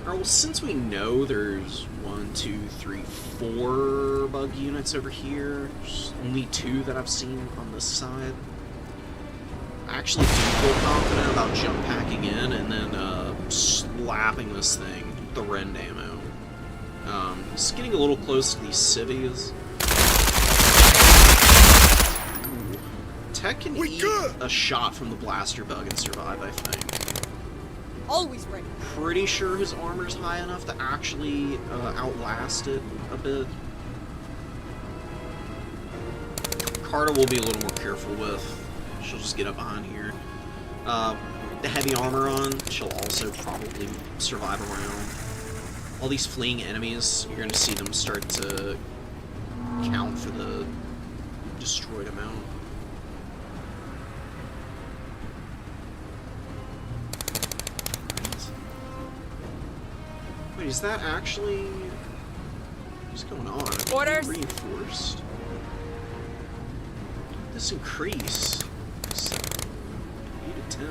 Alright, well, since we know there's 1, 2, 3, 4 bug units over here, there's only 2 that I've seen on this side. I actually do feel confident about jump packing in and then slapping this thing with the Rend ammo. Just getting a little close to these cities. Ooh. Tech can eat a shot from the blaster bug and survive, I think. Always ready. Pretty sure his armor's high enough to actually outlast it a bit. Carta will be a little more careful with. She'll just get up behind here. The heavy armor on, she'll also probably survive around. All these fleeing enemies, you're going to see them start to count for the destroyed amount. Wait, is that actually... What's going on? Orders. Reinforced. This increase. 8 to 10.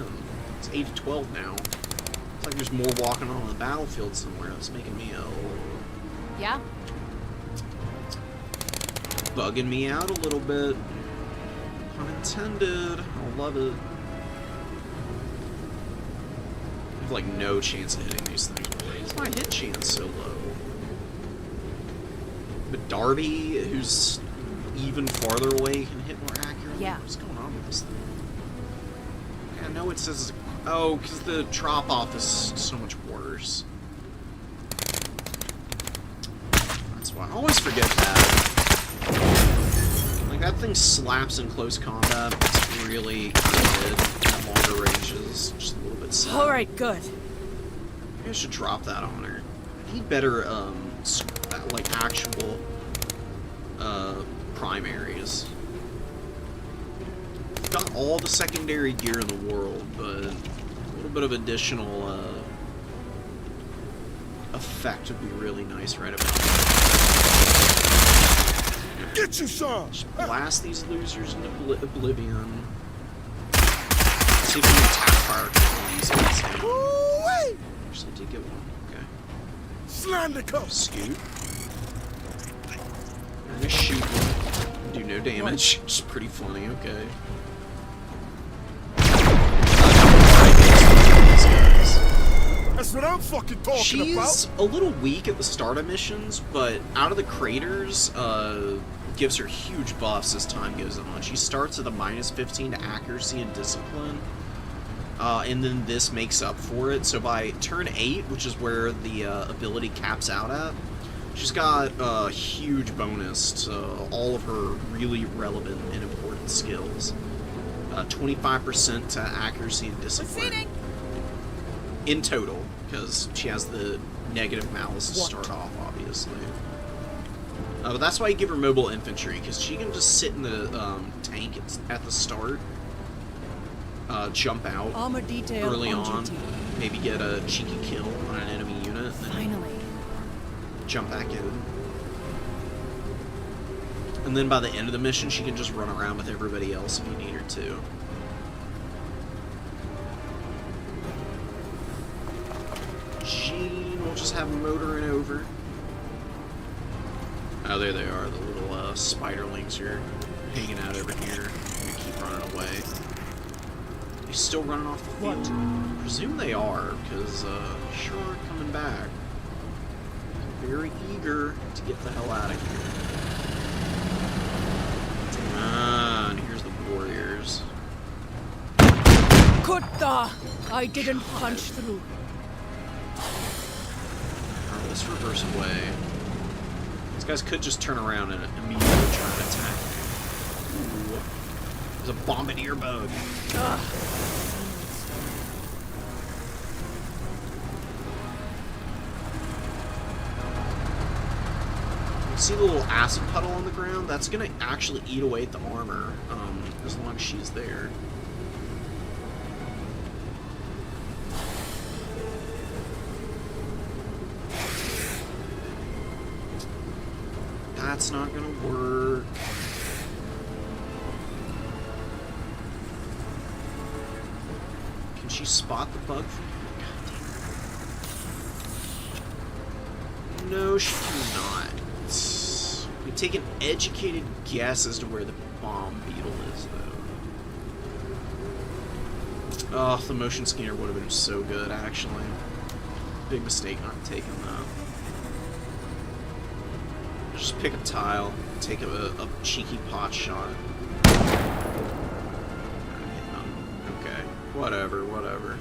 It's 8 to 12 now. It's like there's more walking on the battlefield somewhere. That's making me ill. Yeah? Bugging me out a little bit. Pun intended. I love it. I have like no chance of hitting these things. Why is my hit chance so low? But Darby, who's even farther away, can hit more accurately. Yeah. What's going on with this thing? I know it says... Oh, because the drop-off is so much worse. That's why I always forget that. Like, that thing slaps in close combat. It's really good at longer ranges. Just a little bit sad. Alright, good. Maybe I should drop that on her. I need better, like, actual, primaries. I've got all the secondary gear in the world, but a little bit of additional, effect would be really nice right about now. Get you some! Just blast these losers into oblivion. See if we can tap fire these guys. Ooh-wee! Actually, did get one. Okay. Slander cup! Scoot. I'm gonna shoot one. Do no damage. Which is pretty funny, okay. That's what I'm fucking talking She's about! a little weak at the start of missions, but out of the craters, gives her huge buffs as time goes on. She starts with a -15 to accuracy and discipline, and then this makes up for it. So by turn 8, which is where the ability caps out at, she's got a huge bonus to all of her really relevant and important skills. 25% to accuracy and discipline. Proceeding. In total, because she has the negative malice to start off, obviously. But that's why you give her mobile infantry, because she can just sit in the tank at the start, jump out Armor detail early on, duty. maybe get a cheeky kill on an enemy unit, and then Finally. jump back in. And then by the end of the mission, she can just run around with everybody else if you need her to. Jean, we'll just have motoring over. Oh, there they are, the little spiderlings are hanging out over here. They keep running away. They still running off the field? I presume they are, because sure aren't coming back. Very eager to get the hell out of here. And here's the warriors. Kutta! I didn't punch through. Alright, let's reverse away. These guys could just turn around and immediately try and attack. Ooh. There's a bombardier bug. Ugh. See the little acid puddle on the ground? That's gonna actually eat away at the armor, as long as she's there. That's not gonna work. Can she spot the bug from here? No, she cannot. We take an educated guess as to where the bomb beetle is, though. Oh, the motion scanner would have been so good, actually. Big mistake not taking that. Just pick a tile, take a cheeky pot shot. Okay, whatever.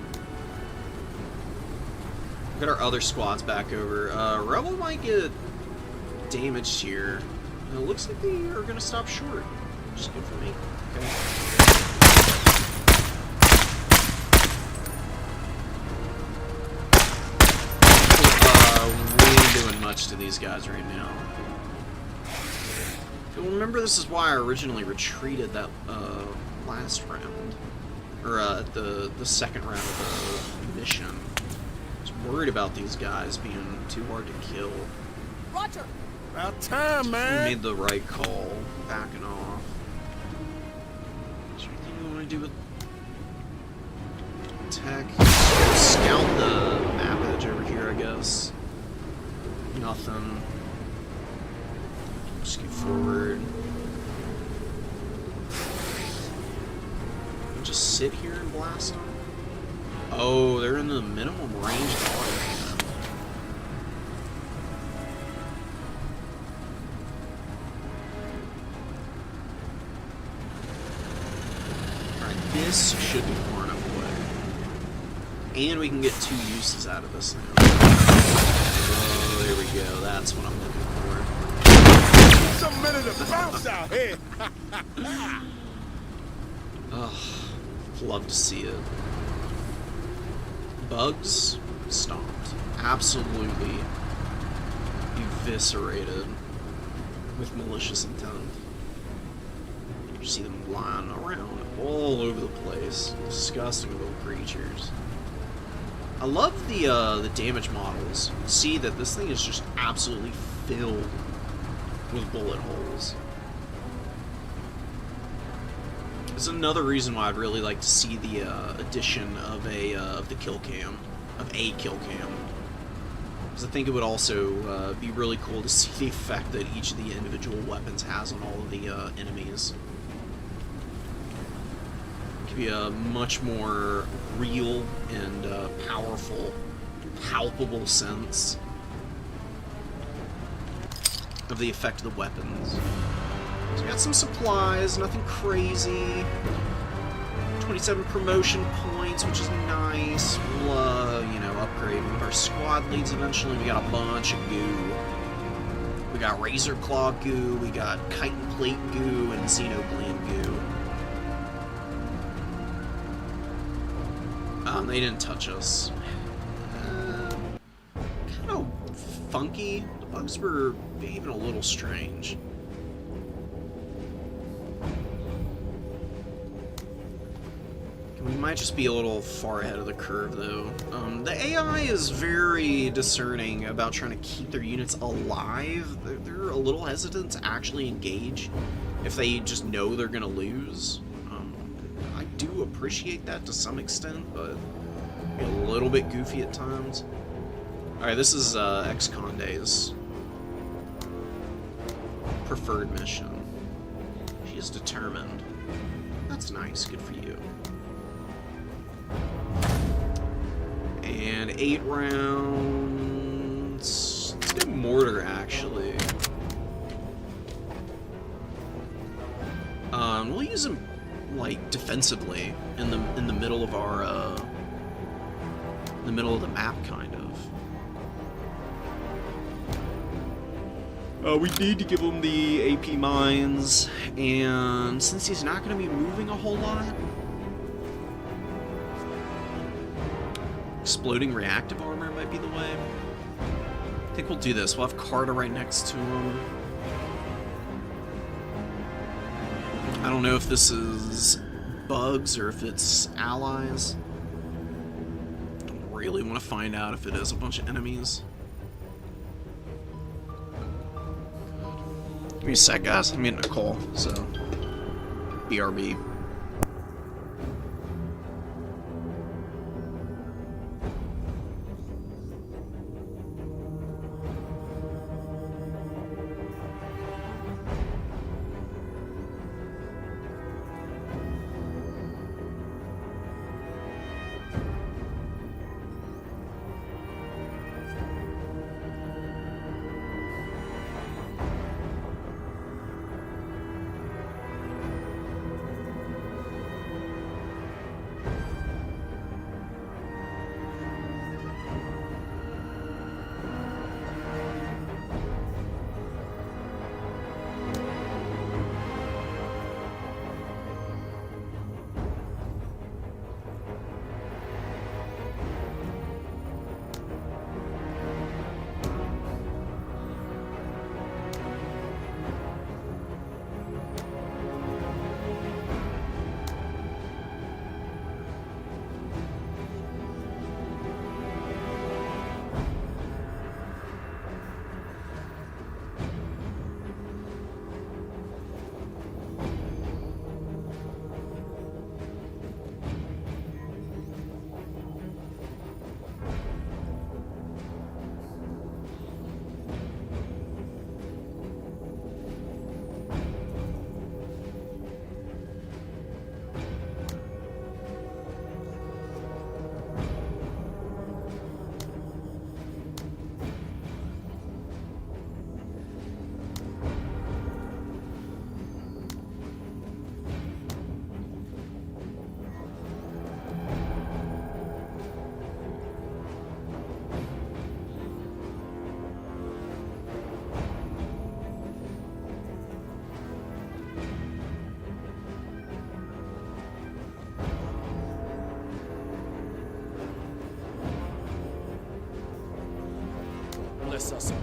Got our other squads back over. Rebel might get damaged here. And it looks like they are going to stop short. Which is good for me. Okay. We ain't doing much to these guys right now. You'll remember this is why I originally retreated that last round. Or the second round of the mission. I was worried about these guys being too hard to kill. Roger! About time, We man. made the right call, backing off. Is there anything you want to do with tech? Scout the map edge over here, I guess. Nothing. Just get forward. And just sit here and blast them? Oh, they're in the minimum range of auto. This should be far enough away. And we can get 2 uses out of this now. Oh, there we go. That's what I'm looking for. Some minute to bounce out here. Ugh. Love to see it. Bugs stomped. Absolutely eviscerated with malicious intent. You see them lying around all over the place. Disgusting little creatures. I love the damage models. See that this thing is just absolutely filled with bullet holes. This is another reason why I'd really like to see the addition of the kill cam, because I think it would also be really cool to see the effect that each of the individual weapons has on all of the enemies. It could be a much more real and powerful, palpable sense of the effect of the weapons. So we got some supplies, nothing crazy. 27 promotion points, which is nice. We'll, you know, upgrade one of our squad leads eventually. We got a bunch of goo. We got Razor Claw goo, we got Chitin Plate goo, and Xenogland goo. They didn't touch us. Kind of funky. The bugs were behaving a little strange. We might just be a little far ahead of the curve, though. The AI is very discerning about trying to keep their units alive. They're a little hesitant to actually engage if they just know they're going to lose. I do appreciate that to some extent, but a little bit goofy at times. Alright, this is Ex-Conde's preferred mission. She is determined. That's nice. Good for you. And 8 rounds. Let's get mortar, actually. We'll use them like defensively in the middle of our the middle of the map, kind of. We need to give him the AP mines, and since he's not going to be moving a whole lot, exploding reactive armor might be the way. I think we'll do this. We'll have Carter right next to him. I don't know if this is bugs or if it's allies. Don't really want to find out if it is a bunch of enemies. Give me a sec, guys. I'm getting a call, so BRB. Bless us all.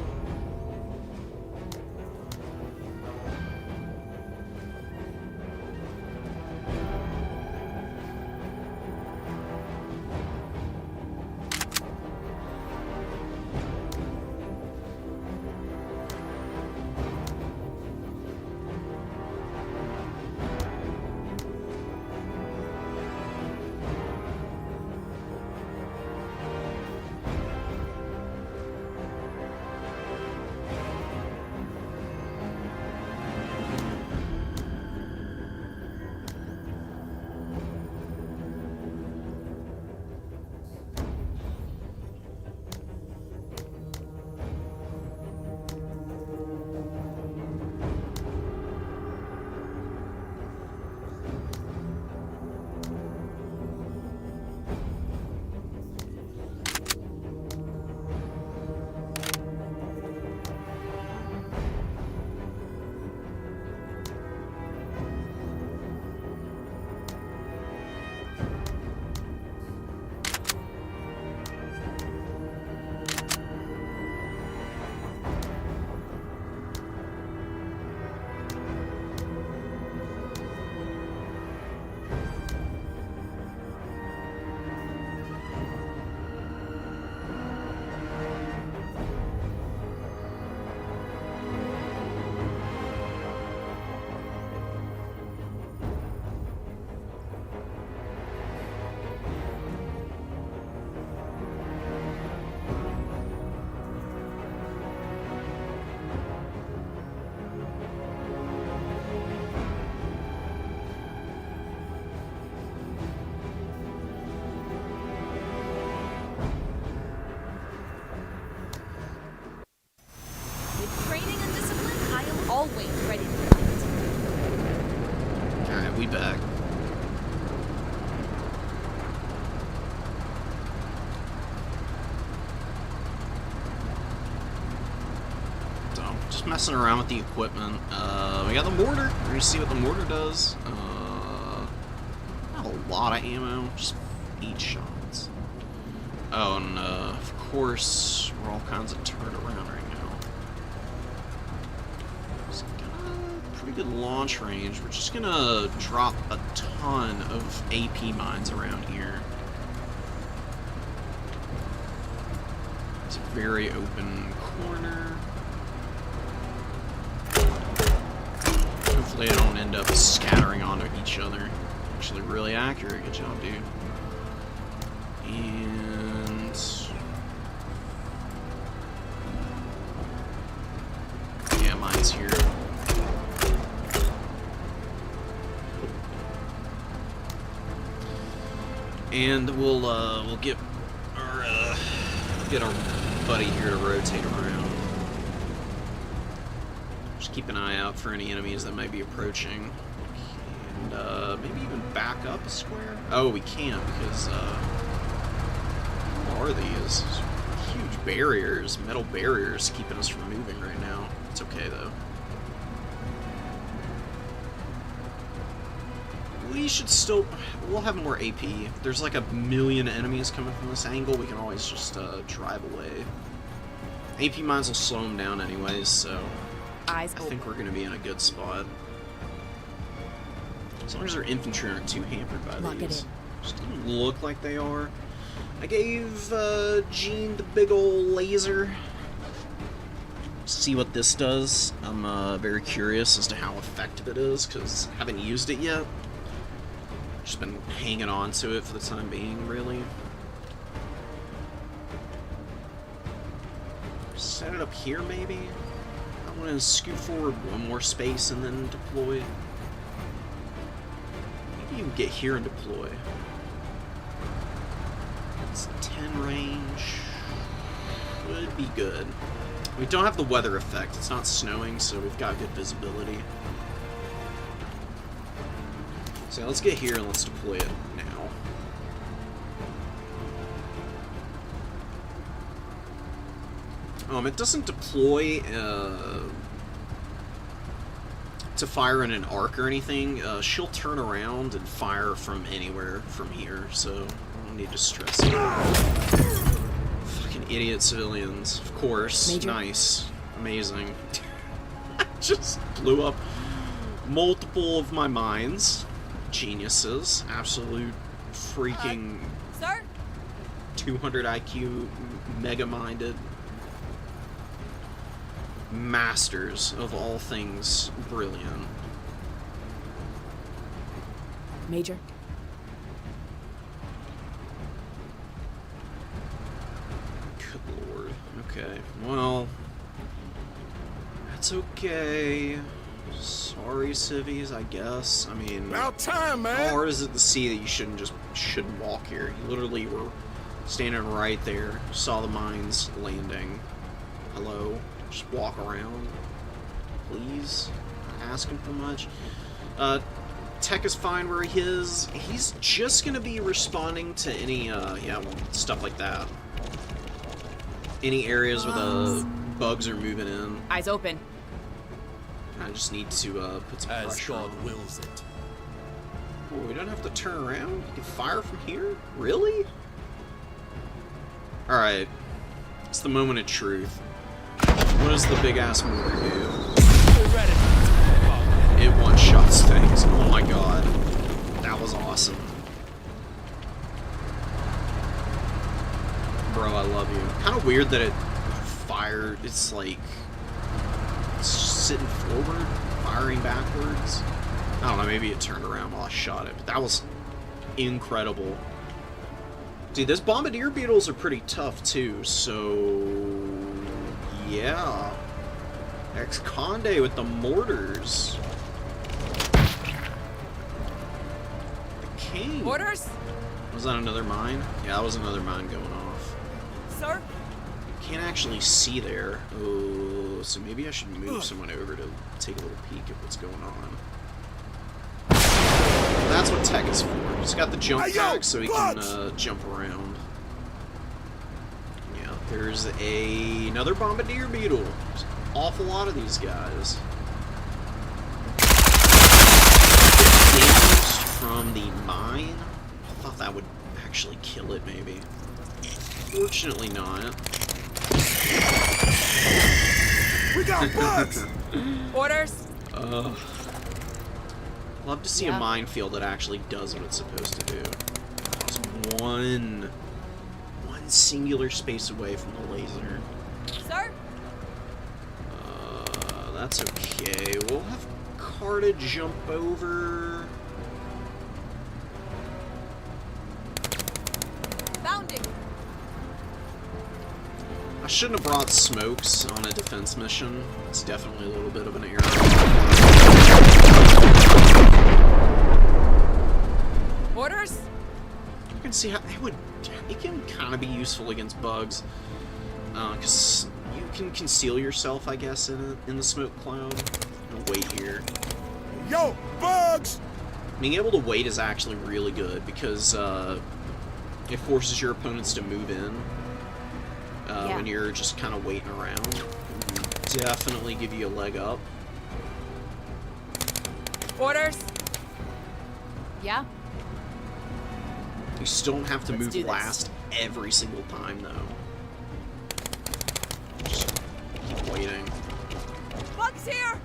just messing around with the equipment. We got the mortar. We're gonna see what the mortar does. Not a lot of ammo, just 8 shots. Oh, and of course, we're all kinds of turned around right now. It's got a pretty good launch range. We're just gonna drop a ton of AP mines around here. It's a very open corner. Hopefully I don't end up scattering onto each other. Actually really accurate. Good job, dude. And... yeah, mine's here. And we'll get our buddy here to rotate around. Just keep an eye out for any enemies that might be approaching. And maybe even back up a square. Oh, we can't because what are these? Huge barriers, metal barriers keeping us from moving right now. It's okay though. We should still... we'll have more AP. If there's like a million enemies coming from this angle, we can always just drive away. AP mines will slow them down anyways, so... Eyes I open. think we're going to be in a good spot. As long as our infantry aren't too hampered by Lock it these. in. Just doesn't look like they are. I gave Gene the big ol' laser. See what this does. I'm very curious as to how effective it is, because I haven't used it yet. Just been hanging on to it for the time being, really. Set it up here, maybe? I want to scoot forward one more space and then deploy. Maybe even get here and deploy. It's 10 range. Would be good. We don't have the weather effect. It's not snowing, so we've got good visibility. So let's get here and let's deploy it now. It doesn't deploy to fire in an arc or anything. She'll turn around and fire from anywhere from here, so I don't need to stress it. Fucking idiot civilians, of course. Major. Nice. Amazing. Just blew up multiple of my mines. Geniuses. Absolute freaking Sir? 200 IQ mega-minded masters of all things brilliant. Major? Good lord. Okay. Well, that's okay. Sorry, civvies, I guess. I mean, About time, how man. hard is it to see that you shouldn't walk here? You literally were standing right there, saw the mines landing. Hello? Just walk around. Please? Not asking for much. Tech is fine where he is. He's just gonna be responding to any, yeah, well, stuff like that. Any areas where the bugs are moving in. Eyes open. I just need to put some As pressure God on. wills it. Oh, we don't have to turn around? You can fire from here? Really? Alright. It's the moment of truth. What does the big-ass mortar do? It one-shots things. Oh my god. That was awesome. Bro, I love you. Kind of weird that it fired. It's like... it's sitting forward, firing backwards. I don't know, maybe it turned around while I shot it, but that was incredible. Dude, those bombardier beetles are pretty tough too, so... yeah. Ex-Conde with the mortars. The king. Orders? Was that another mine? Yeah, that was another mine going off. Sir? Can't actually see there. Oh, so maybe I should move someone over to take a little peek at what's going on. That's what tech is for. He's got the jump Hey, yo, pack so he can Bugs! jump around. Yeah, there's another bombardier beetle. awful lot of these guys. Damaged from the mine. I thought that would actually kill it, maybe. Fortunately not. We got bugs! Orders. Love to see a minefield that actually does what it's supposed to do. It's one singular space away from the laser. Sir? That's okay. We'll have Carta jump over. Bounding. I shouldn't have brought smokes on a defense mission. It's definitely a little bit of an error. Orders. You can see how it can kind of be useful against bugs, because you can conceal yourself, I guess, in the smoke cloud. And wait here. Yo, bugs! Being able to wait is actually really good because it forces your opponents to move in when you're just kind of waiting around. Definitely give you a leg up. Orders. Yeah. You still don't have to Let's move do this. last every single time, though. Just keep waiting. Bugs here.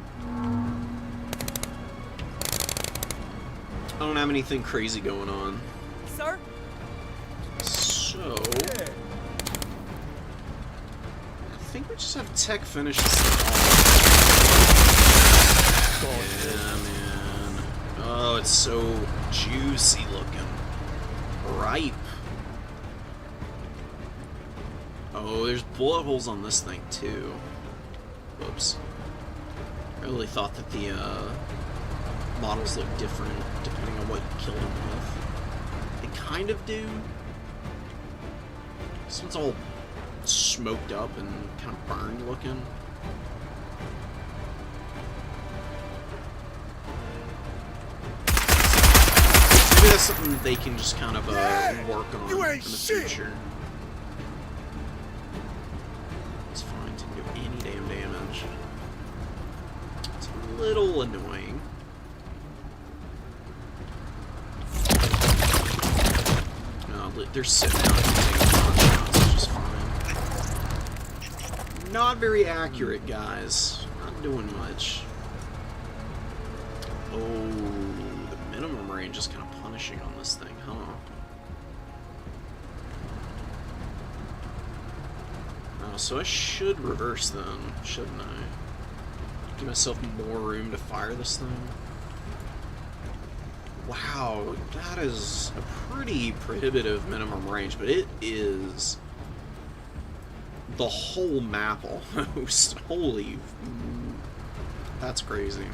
I don't have anything crazy going on. Sir. So... I think we just have tech finish this thing off. Yeah, man. Oh, it's so juicy looking. Ripe. Oh, there's bullet holes on this thing too. Whoops. I really thought that the models look different depending on what you killed them with. They kind of do. This one's all smoked up and kind of burned looking. Maybe that's something they can just kind of work on You in ain't the shit. future. It's fine, didn't do any damn damage. It's a little annoying. No, they're sitting out and taking pot shots, which is fine. Not very accurate, guys. Not doing much. Oh, the minimum range is kind of punishing on this thing, huh? Oh, so I should reverse them, shouldn't I? Give myself more room to fire this thing. Wow, that is a pretty prohibitive minimum range, but it is the whole map almost. Holy, that's crazy.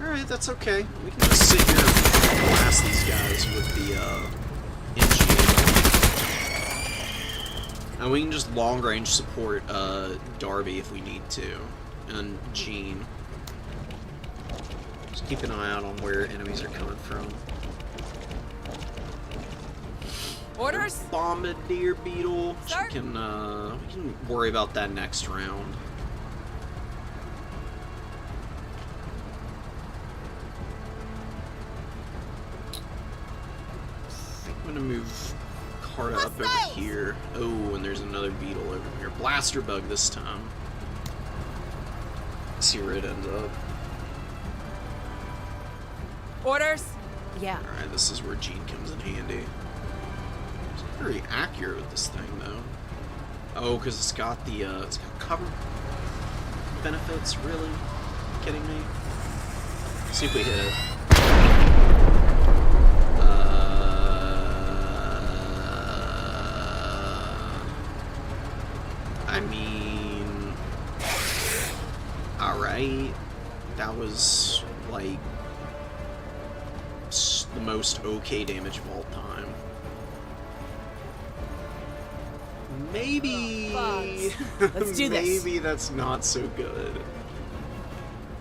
Alright, that's okay. We can just sit here and blast these guys with the MG. And we can just long range support Darby if we need to. And Jean. Just keep an eye out on where enemies are coming from. Orders. Bombardier Beetle. Sir? We can worry about that next round. I'm gonna move Carta up over here. Oh, and there's another beetle over here. Blaster bug this time. Let's see where it ends up. Orders. Yeah. Alright, this is where Jean comes in handy. It's very accurate with this thing, though. Oh, because it's got the, it's got cover benefits, really? Kidding me? Let's see if we hit it. I mean, alright, that was like the most okay damage of all time. Maybe, Let's do this. maybe that's not so good.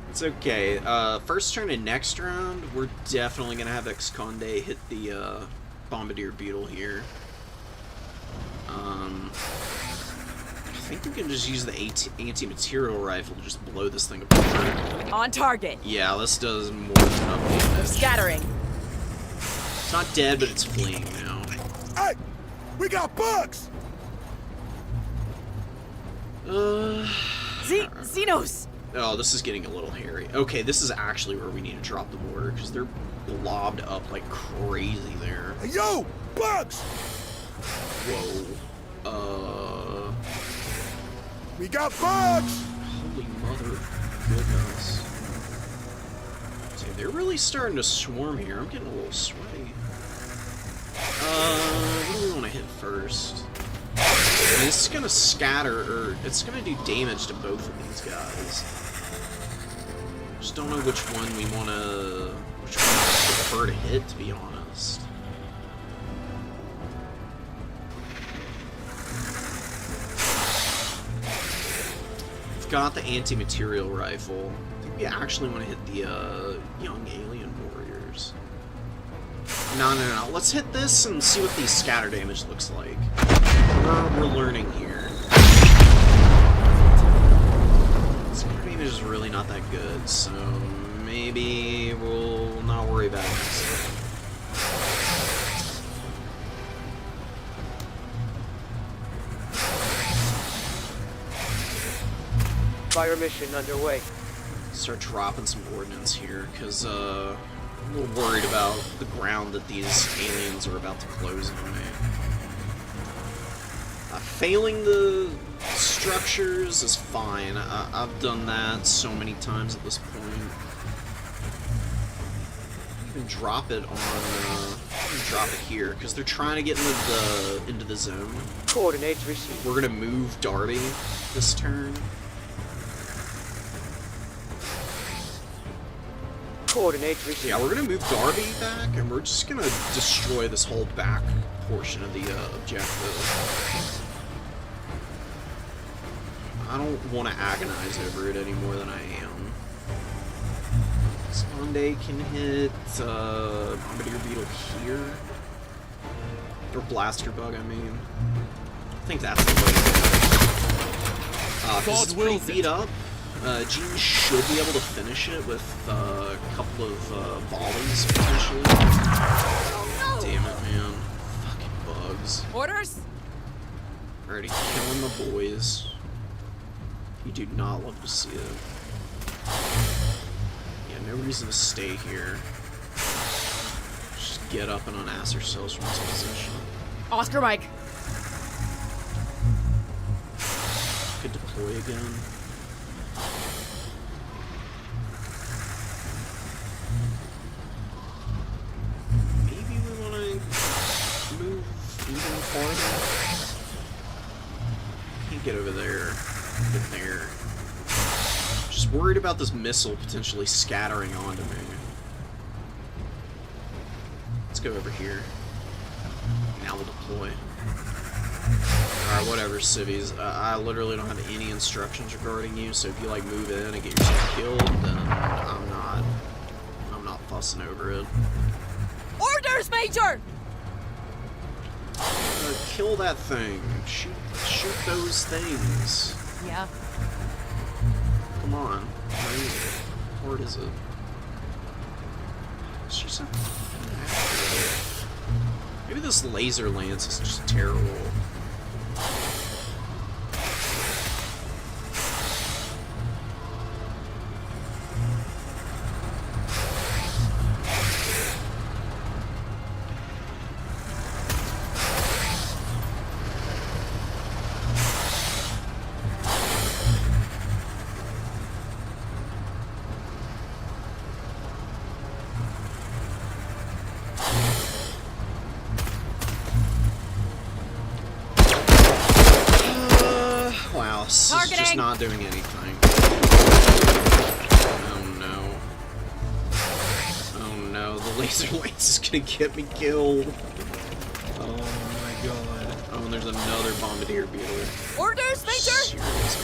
It's okay. First turn and next round, we're definitely gonna have Ex-Conde hit the Bombardier Beetle here. I think we can just use the anti-material rifle to just blow this thing apart. On target. Yeah, this does more than enough damage. Scattering. It's not dead, but it's fleeing now. Hey, we got bugs. Xenos. Oh, this is getting a little hairy. Okay, this is actually where we need to drop the mortar, because they're blobbed up like crazy there. Hey, yo, bugs. Whoa. We got bugs. Holy mother of goodness. See, they're really starting to swarm here. I'm getting a little sweaty. What do we want to hit first? I mean, it's gonna scatter, or it's gonna do damage to both of these guys. Just don't know which one we prefer to hit, to be honest. We've got the anti-material rifle. I think we actually want to hit the young alien warriors. No. Let's hit this and see what the scatter damage looks like. We're learning here. Scatter damage is really not that good, so maybe we'll not worry about it next time. Fire mission underway. Start dropping some ordnance here, because I'm a little worried about the ground that these aliens are about to close on me. Failing the structures is fine. I've done that so many times at this point. You can drop it on. Drop it here because they're trying to get into the zone. Coordinates received. We're gonna move Darby this turn. Coordinates received. Yeah, we're gonna move Darby back, and we're just gonna destroy this whole back portion of the objective. I don't want to agonize over it any more than I am. Sponde can hit Bombardier Beetle here. Or Blaster Bug, I mean. I think that's the way to go. Because it's pretty beat up. Gene should be able to finish it with a couple of volleys, potentially. Oh, no. Damn it, man. Fucking bugs. Orders. Already killing the boys. You do not love to see it. Yeah, no reason to stay here. Just get up and unass ourselves from this position. Oscar Mike. Could deploy again. Maybe we want to move even farther. Can't get over there. Get there. Just worried about this missile potentially scattering onto me. Let's go over here. Now we'll deploy. Alright, whatever, civvies. I literally don't have any instructions regarding you, so if you like move in and get yourself killed, then I'm not fussing over it. Orders, Major. Kill that thing. Shoot those things. Yeah. Come on. How hard is it? It's just a... Maybe this laser lance is just terrible. Wow, this is just not doing anything. Oh no. Oh no, the laser lance is gonna get me killed. Oh my god. Oh, and there's another Bombardier Beetle. Orders, Major. Serious,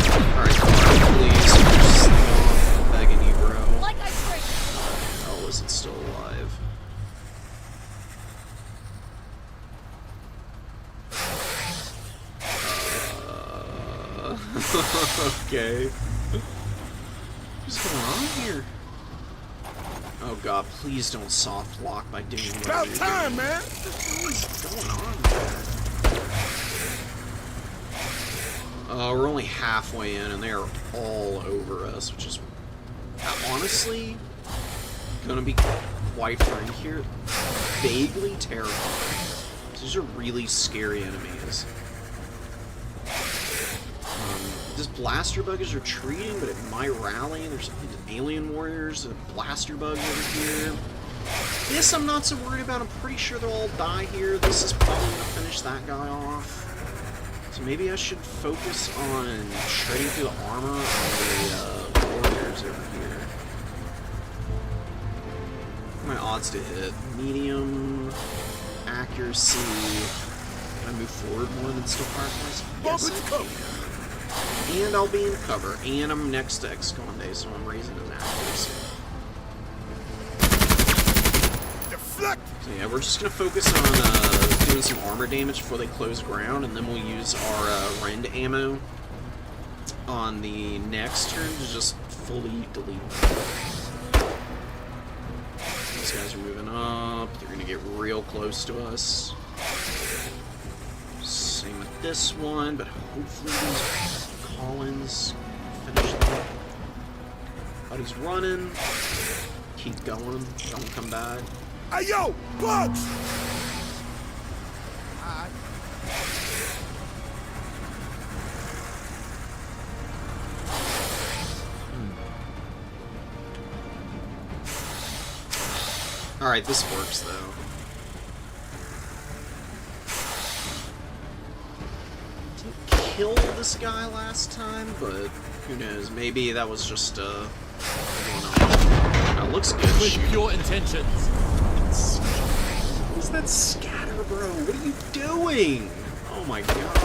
alright, please. I'm begging you, bro. Like I prayed. Oh, is it still alive? Okay. What's going on here? Oh god, please don't soft lock by doing whatever About you're time, doing. man. What is going on there? We're only halfway in and they are all over us, which is honestly gonna be quite frank here, vaguely terrifying. These are really scary enemies. This blaster bug is retreating, but it might rally. There's alien warriors, blaster bugs over here. This I'm not so worried about. I'm pretty sure they'll all die here. This is probably going to finish that guy off. So maybe I should focus on shredding through the armor on the warriors over here. My odds to hit. Medium, accuracy. Can I move forward more than still fireplace? Yes, I can. And I'll be in cover. And I'm next to Esconde, so I'm raising his accuracy. Deflect! So yeah, we're just going to focus on doing some armor damage before they close ground, and then we'll use our rend ammo on the next turn to just fully delete them. These guys are moving up. They're going to get real close to us. Same with this one, but hopefully these Collins finish them. But he's running. Keep going. Don't come back. Hey, yo! Bugs! Alright, this works though. Didn't kill this guy last time, but who knows? Maybe that was just that looks good. With pure intentions. What was that scatter, bro? What are you doing? Oh my god.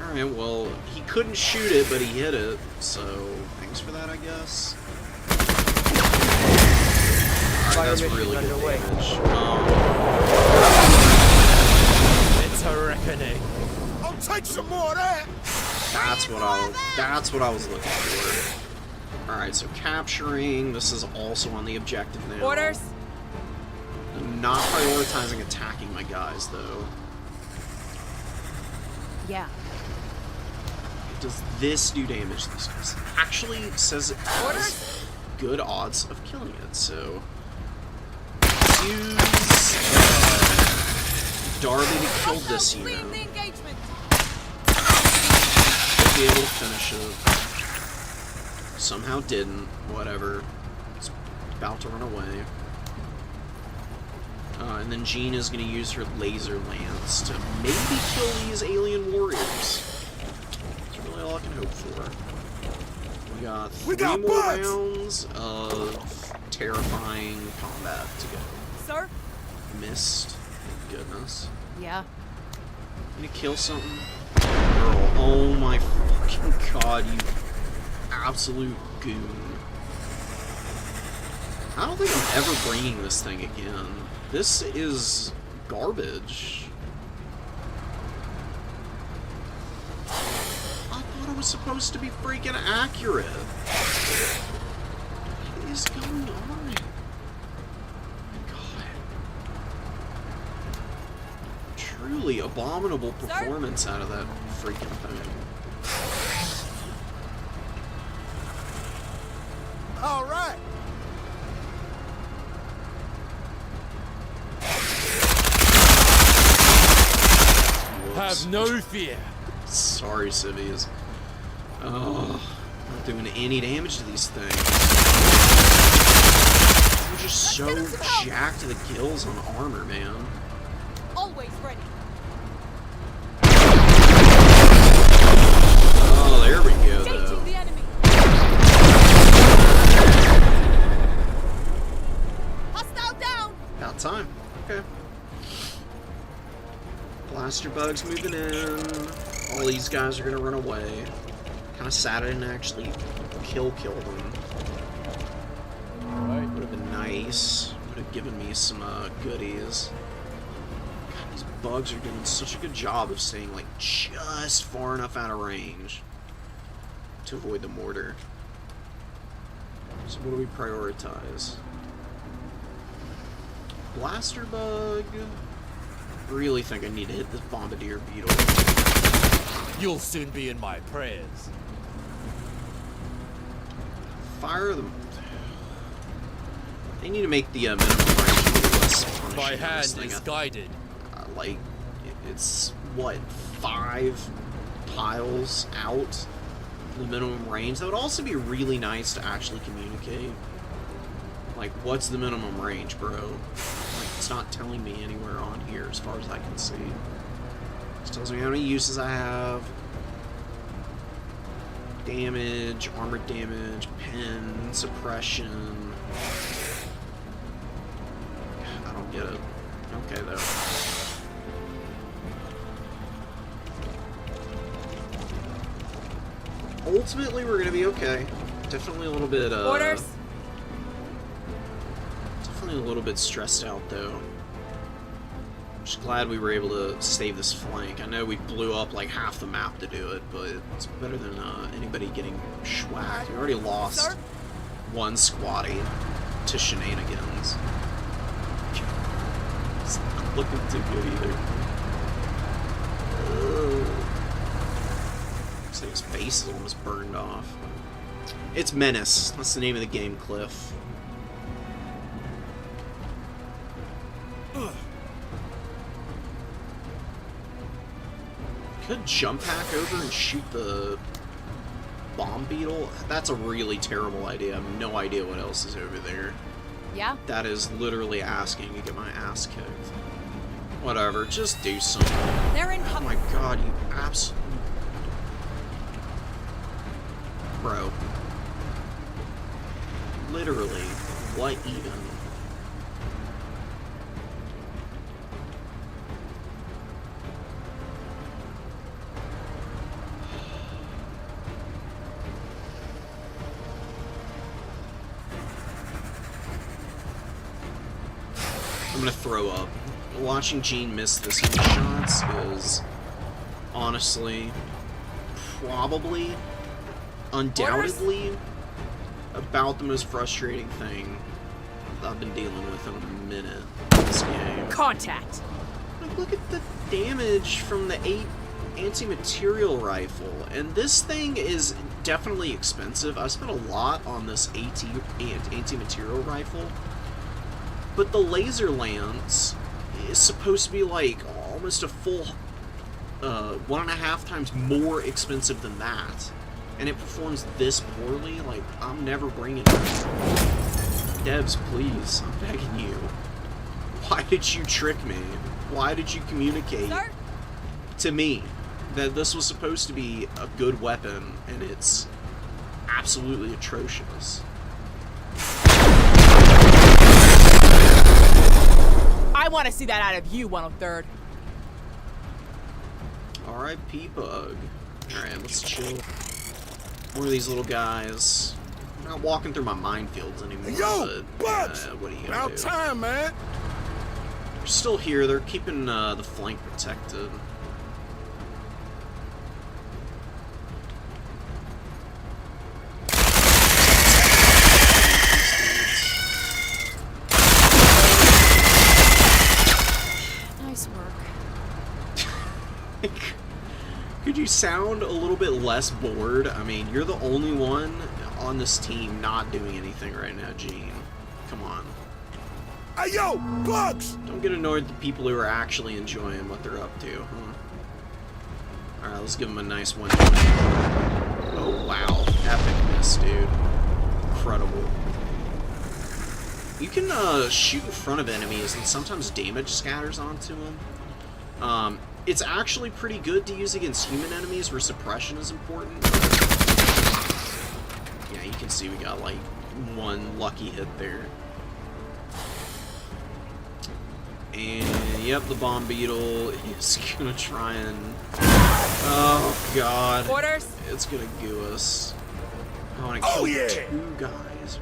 Alright, well, he couldn't shoot it, but he hit it, so thanks for that, I guess. Alright, that's really good damage. It's a reckoning. I'll take some more of that! That's what I was looking for. Alright, so capturing. This is also on the objective now. Orders. I'm not prioritizing attacking my guys, though. Yeah. Does this do damage? This actually says it has good odds of killing it, so use Darby to kill this unit. Should be able to finish it. Somehow didn't. Whatever. It's about to run away. And then Jean is going to use her laser lance to maybe kill these alien warriors. That's really all I can hope for. We got 3 more rounds of terrifying combat to go. Sir? Missed. Thank goodness. Yeah. Gonna kill something? Girl, oh my fucking god, you absolute goon. I don't think I'm ever bringing this thing again. This is garbage. I thought it was supposed to be freaking accurate. What is going on? My god. Truly abominable performance out of that freaking thing. All right. Have no fear. Sorry, civvies. Oh, not doing any damage to these things. They're just so jacked to the gills on armor, man. Always ready. Oh, there we go, though. Engaging the enemy. Hostile down. About time. Okay. Blaster bugs moving in. All these guys are gonna run away. Kind of sad I didn't actually kill them. Alright. Would have been nice. Would have given me some goodies. God, these bugs are doing such a good job of staying like just far enough out of range. to avoid the mortar. So what do we prioritize? Blaster bug. Really think I need to hit this bombardier beetle. You'll soon be in my prayers. Fire them. They need to make the minimum range a little less punishing. My on this hand thing. is guided. Like, it's what, 5 tiles out the minimum range? That would also be really nice to actually communicate. Like, what's the minimum range, bro? Like, it's not telling me anywhere on here as far as I can see. It tells me how many uses I have. Damage, armored damage, pen, suppression. I don't get it. Okay, though. Ultimately, we're gonna be okay. Definitely a little bit, Orders. Definitely a little bit stressed out, though. Just glad we were able to save this flank. I know we blew up like half the map to do it, but it's better than anybody getting schwacked. We already lost Sir? one squatty to shenanigans. It's not looking too good either. Looks like his face is almost burned off. It's Menace. That's the name of the game, Cliff. Could jump hack over and shoot the bomb beetle? That's a really terrible idea. I have no idea what else is over there. Yeah. That is literally asking to get my ass kicked. Whatever, just do something. They're in Oh my god, you absolute... Bro. Literally, what even? I'm gonna throw up. Watching Gene miss this many shots is honestly, probably, undoubtedly, about the most frustrating thing I've been dealing with in a minute in this game. Contact. Like, look at the damage from the 8 anti-material rifle, and this thing is definitely expensive. I spent a lot on this anti-material rifle. But the laser lance is supposed to be like almost a full 1.5 times more expensive than that. And it performs this poorly. Like, I'm never bringing it. Devs, please, I'm begging you. Why did you trick me? Why did you communicate to me that this was supposed to be a good weapon and it's absolutely atrocious? I want to see that out of you, 103rd. R.I.P. Bug. Alright, let's chill. More of these little guys. I'm not walking through my minefields anymore. Yo, but, Bugs! what are you gonna About do? time, man. They're still here. They're keeping the flank protected. Nice work. Could you sound a little bit less bored? I mean, you're the only one on this team not doing anything right now, Gene. Come on. Hey, yo, Bugs! Don't get annoyed at the people who are actually enjoying what they're up to, huh? Alright, let's give them a nice 120. Oh, wow. Epic miss, dude. Incredible. You can shoot in front of enemies and sometimes damage scatters onto them. It's actually pretty good to use against human enemies where suppression is important. Yeah, you can see we got like one lucky hit there. And yep, the bomb beetle is gonna try and... Oh god. Orders. It's gonna goo us. Oh, and it Oh, killed yeah. 2 guys.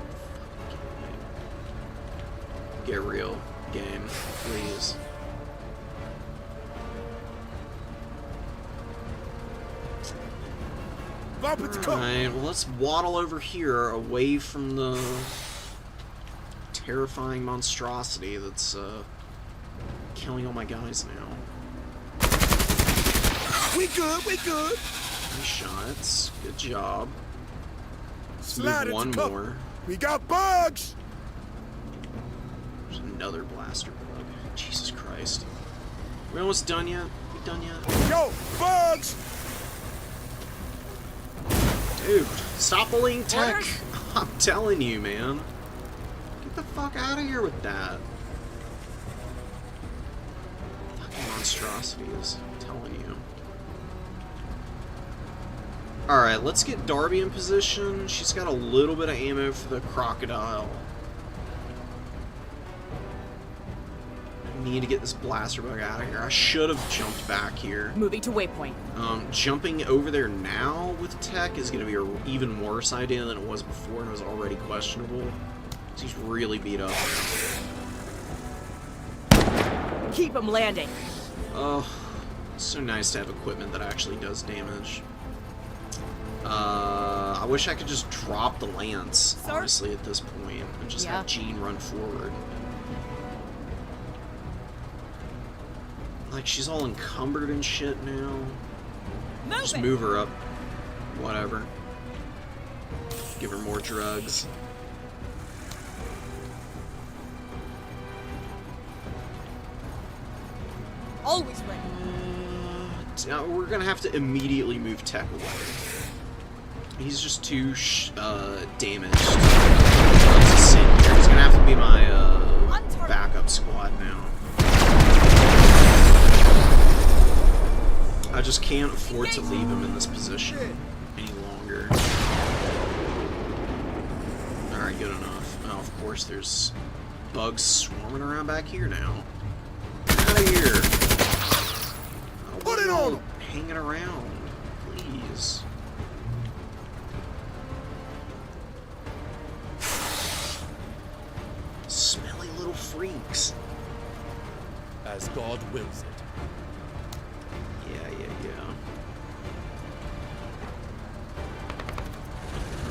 Get real, game, please. Bump it to cover. Alright, well, let's waddle over here away from the terrifying monstrosity that's killing all my guys now. We good, we good. 3 shots. Good job. Let's Slide move one into cover. more. We got bugs. There's another blaster bug. Jesus Christ. We almost done yet? We done yet? Yo, bugs. Dude, stop bullying tech. Orders? I'm telling you, man. Get the fuck out of here with that. Fucking monstrosities. I'm telling you. Alright, let's get Darby in position. She's got a little bit of ammo for the crocodile. I need to get this blaster bug out of here. I should have jumped back here. Moving to waypoint. Jumping over there now with tech is going to be an even worse idea than it was before, and it was already questionable. He's really beat up now. Keep him landing. Oh, it's so nice to have equipment that actually does damage. I wish I could just drop the lance, Sir? honestly, at this point, and just have Jean run forward. Like, she's all encumbered and shit now. Just move her up. Whatever. Give her more drugs. Always ready. Now we're gonna have to immediately move tech away. He's just too damaged. To sit here. He's gonna have to be my backup squad now. I just can't afford to leave him in this position any longer. Alright, good enough. Oh, of course, there's bugs swarming around back here now. Get out of here! Oh, Put it on him! Hanging around, please. Smelly little freaks. As God wills it. Yeah.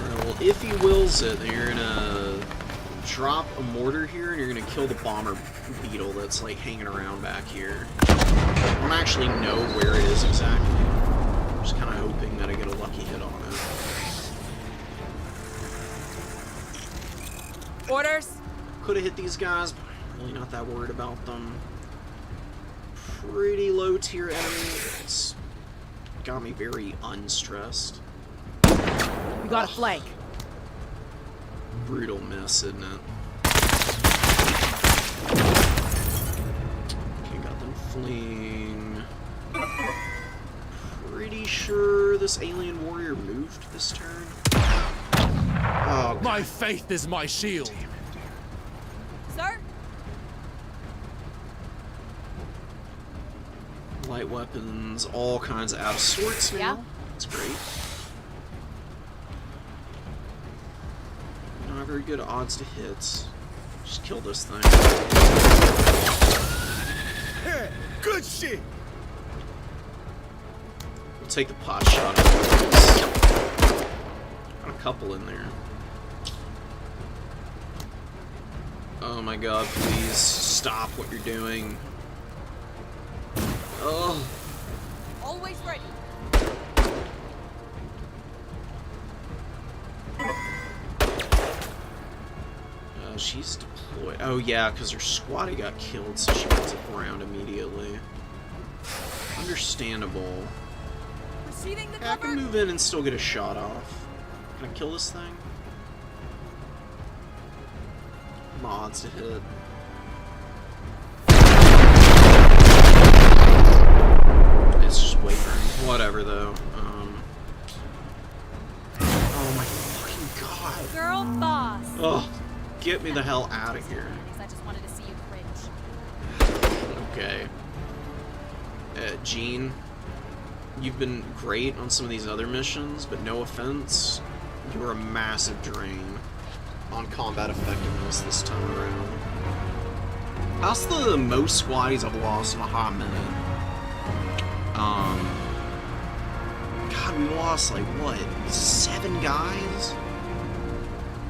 Alright, well, if he wills it, then you're gonna drop a mortar here, and you're gonna kill the bomber beetle that's, like, hanging around back here. I don't actually know where it is exactly. I'm just kind of hoping that I get a lucky hit on it. Orders. Could have hit these guys, but I'm really not that worried about them. Pretty low tier enemy. It's got me very unstressed. We got a flank. Brutal miss, isn't it? Okay, got them fleeing. Pretty sure this alien warrior moved this turn. Oh, My faith is my shield. Sir? light weapons, all kinds of out of sorts now. Yeah. That's great. Not very good odds to hit. Just kill this thing. Yeah, good shit. We'll take the pot shot. Got a couple in there. Oh my god, please stop what you're doing. Oh. Always ready. She's deployed. Oh yeah, because her squatty got killed, so she went to ground immediately. Understandable. Receiving the Yeah, I can move in and still get a shot off. Can I kill this thing? My odds to hit. It's just wavering. Whatever though. Oh my fucking god. Girl boss. Oh, get me the hell out of here. Because I just wanted to see you cringe. Okay. Jean, you've been great on some of these other missions, but no offense, you were a massive drain on combat effectiveness this time around. That's the most squaddies I've lost in a hot minute. God, God, we lost like what? 7 guys?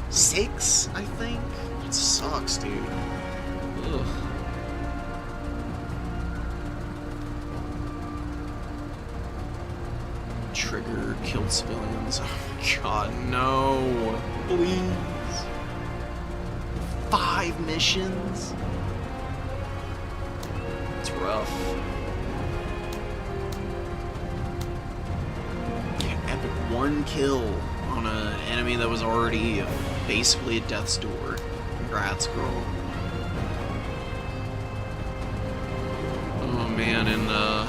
6, I think? It sucks, dude. Ugh. Trigger killed civilians. Oh my god, no. Please. 5 missions? It's rough. Yeah, epic 1 kill on an enemy that was already basically at death's door. Congrats, girl. Oh man, and the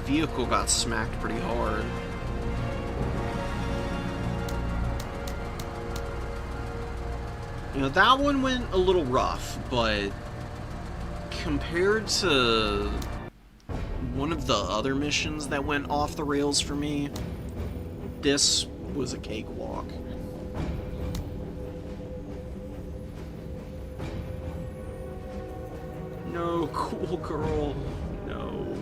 vehicle got smacked pretty hard. You know, that one went a little rough, but compared to one of the other missions that went off the rails for me, this was a cakewalk. No, cool girl. No.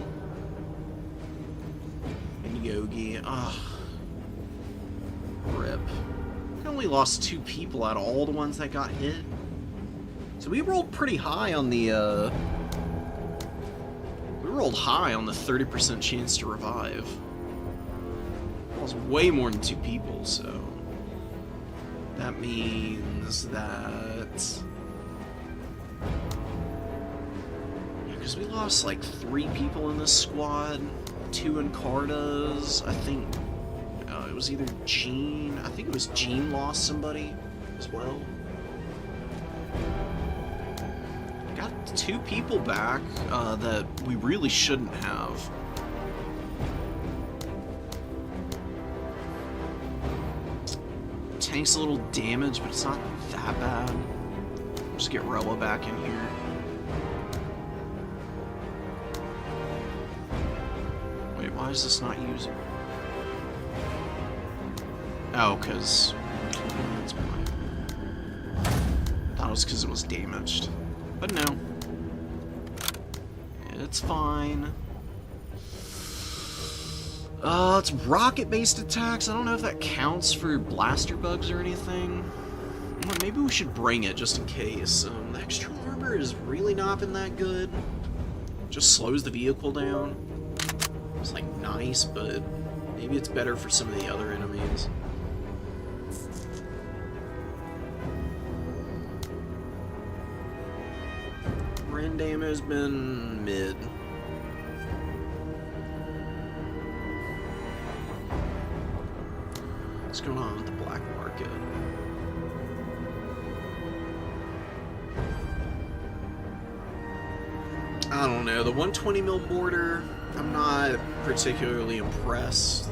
And Yogi. Ugh. Rip. I only lost 2 people out of all the ones that got hit. So we rolled pretty high on the, we rolled high on the 30% chance to revive. That was way more than 2 people, so... That means that... Yeah, because we lost like 3 people in this squad. 2 Encartas, I think... it was either Gene... I think it was Gene lost somebody as well. Got 2 people back that we really shouldn't have. Tank's a little damaged, but it's not that bad. Just get Rella back in here. Wait, why is this not usable? Oh, because... That's why. I thought it was because it was damaged. But no. It's fine. It's rocket-based attacks. I don't know if that counts for blaster bugs or anything. Well, maybe we should bring it just in case. The extra armor has really not been that good. Just slows the vehicle down. It's like nice, but maybe it's better for some of the other enemies. Randam has been mid. What's going on with the black market? I don't know. The 120 mil mortar, I'm not particularly impressed.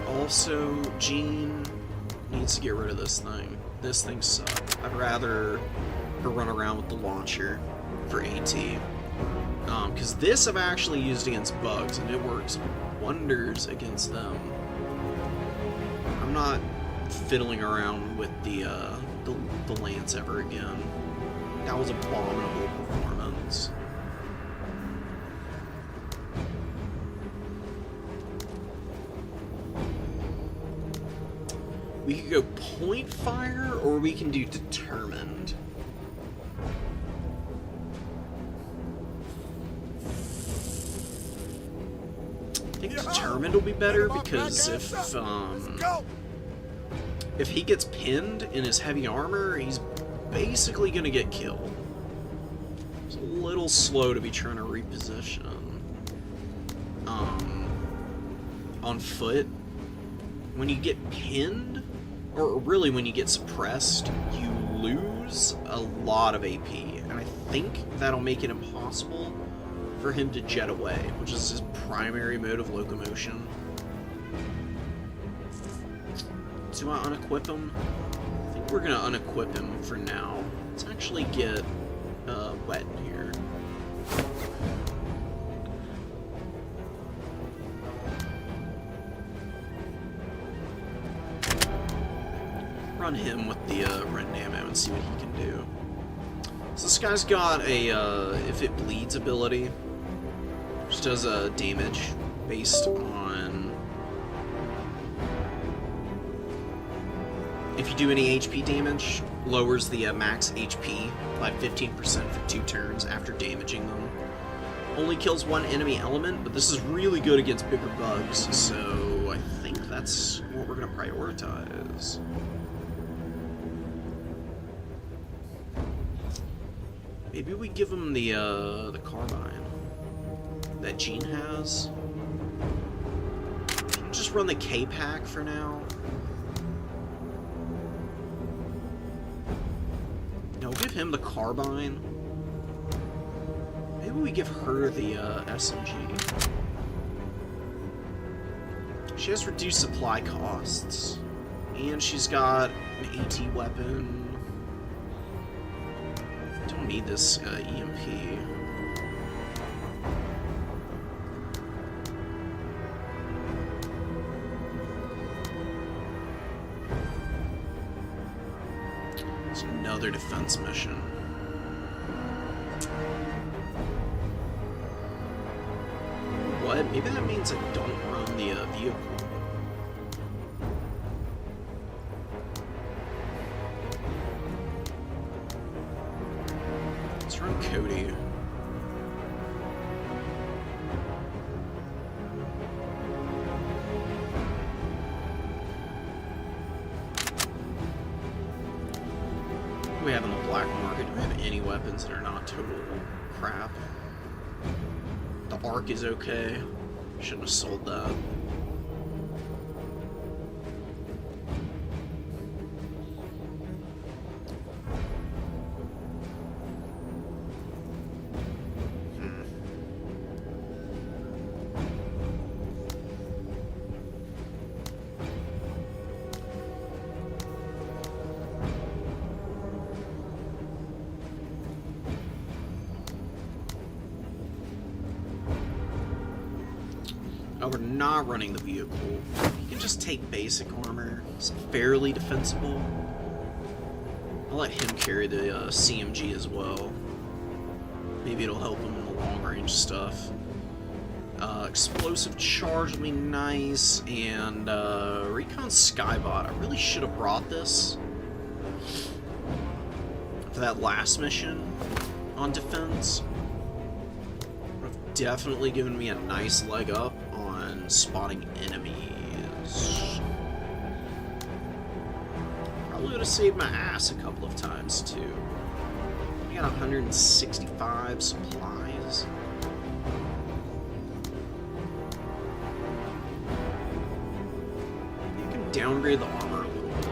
Also, Gene needs to get rid of this thing. This thing sucks. I'd rather her run around with the launcher for AT. Because this I've actually used against bugs, and it works wonders against them. I'm not fiddling around with the Lance ever again. That was abominable performance. We could go point fire, or we can do determined. I think determined will be better, because if he gets pinned in his heavy armor, he's basically gonna get killed. It's a little slow to be trying to reposition. On foot, when you get pinned, or really when you get suppressed, you lose a lot of AP, and I think that'll make it impossible for him to jet away, which is his primary mode of locomotion. Do I unequip him? I think we're gonna unequip him for now. Let's actually get wet in here. Run him with the Ren ammo and see what he can do. So this guy's got a if it bleeds ability. does a damage based on if you do any HP damage, lowers the max HP by 15% for 2 turns after damaging them. Only kills 1 enemy element, but this is really good against bigger bugs, so I think that's what we're going to prioritize. Maybe we give him the carbine that Jean has. Just run the K-Pack for now. No, give him the carbine. Maybe we give her the SMG. She has reduced supply costs, and she's got an AT weapon. Don't need this EMP. It's another defense mission. What? Maybe that means I don't run the vehicle. Let's run Cody. What do we have in the black market? Do we have any weapons that are not total crap? The arc is okay. Shouldn't have sold that. Oh, we're not running the vehicle. You can just take basic armor. It's fairly defensible. I'll let him carry the CMG as well. Maybe it'll help him in the long range stuff. Explosive charge will be nice, and Recon Skybot. I really should have brought this for that last mission on defense. Would have definitely given me a nice leg up on spotting enemies. Probably would have saved my ass a couple of times too. We got 165 supplies. You can downgrade the armor a little bit.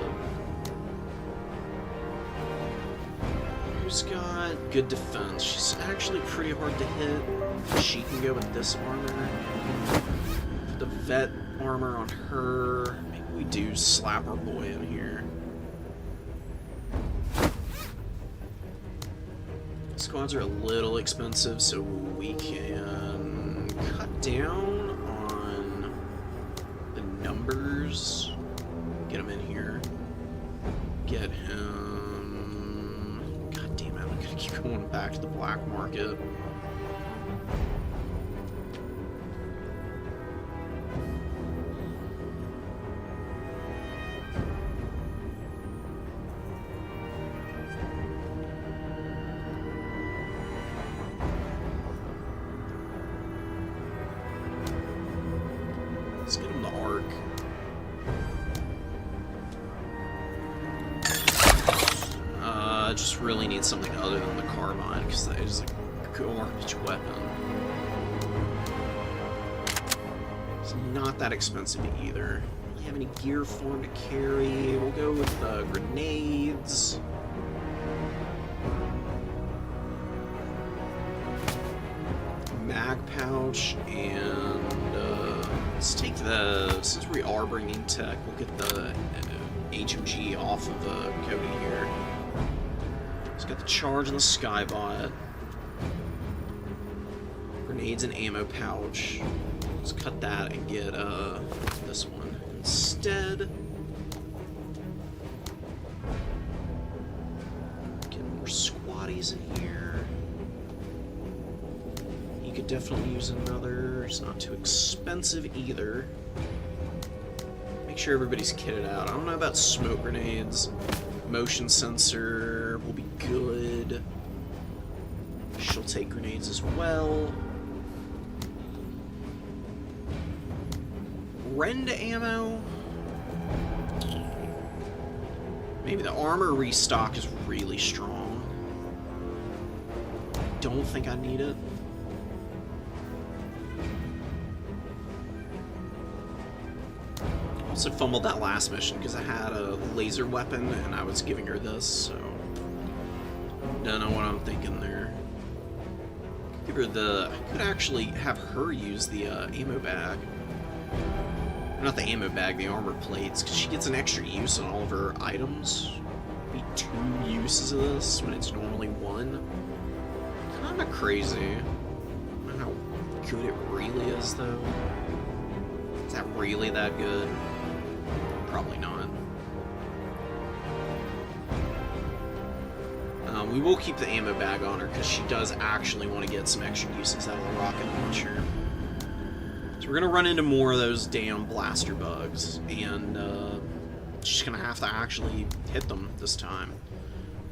Who's got good defense? She's actually pretty hard to hit. She can go with this armor. Put the vet armor on her. Maybe we do slap our boy in here. Squads are a little expensive, so we can cut down on the numbers. Get him in here. Get him. God damn it, I'm gonna keep going back to the black market. Let's get him the arc. Just really need something other than the carbine, because that is a garbage weapon. It's not that expensive either. Don't really have any gear form to carry. We'll go with grenades. Mag pouch, and let's take the, since we are bringing tech, we'll get the HMG off of Cody here. Let's get the charge and the Skybot. Grenades and ammo pouch. Let's cut that and get this one instead. Get more squatties in here. could definitely use another. It's not too expensive either. Make sure everybody's kitted out. I don't know about smoke grenades. Motion sensor will be good. She'll take grenades as well. Rend ammo. Maybe the armor restock is really strong. Don't think I need it. Also fumbled that last mission because I had a laser weapon and I was giving her this, so don't know what I'm thinking there. Give her the. I could actually have her use the ammo bag. Not the ammo bag, the armor plates, because she gets an extra use on all of her items. Be 2 uses of this when it's normally 1. Kinda crazy. I don't know how good it really is, though. Is that really that good? Probably not. We will keep the ammo bag on her, because she does actually want to get some extra uses out of the rocket launcher. So we're gonna run into more of those damn blaster bugs, and she's gonna have to actually hit them this time.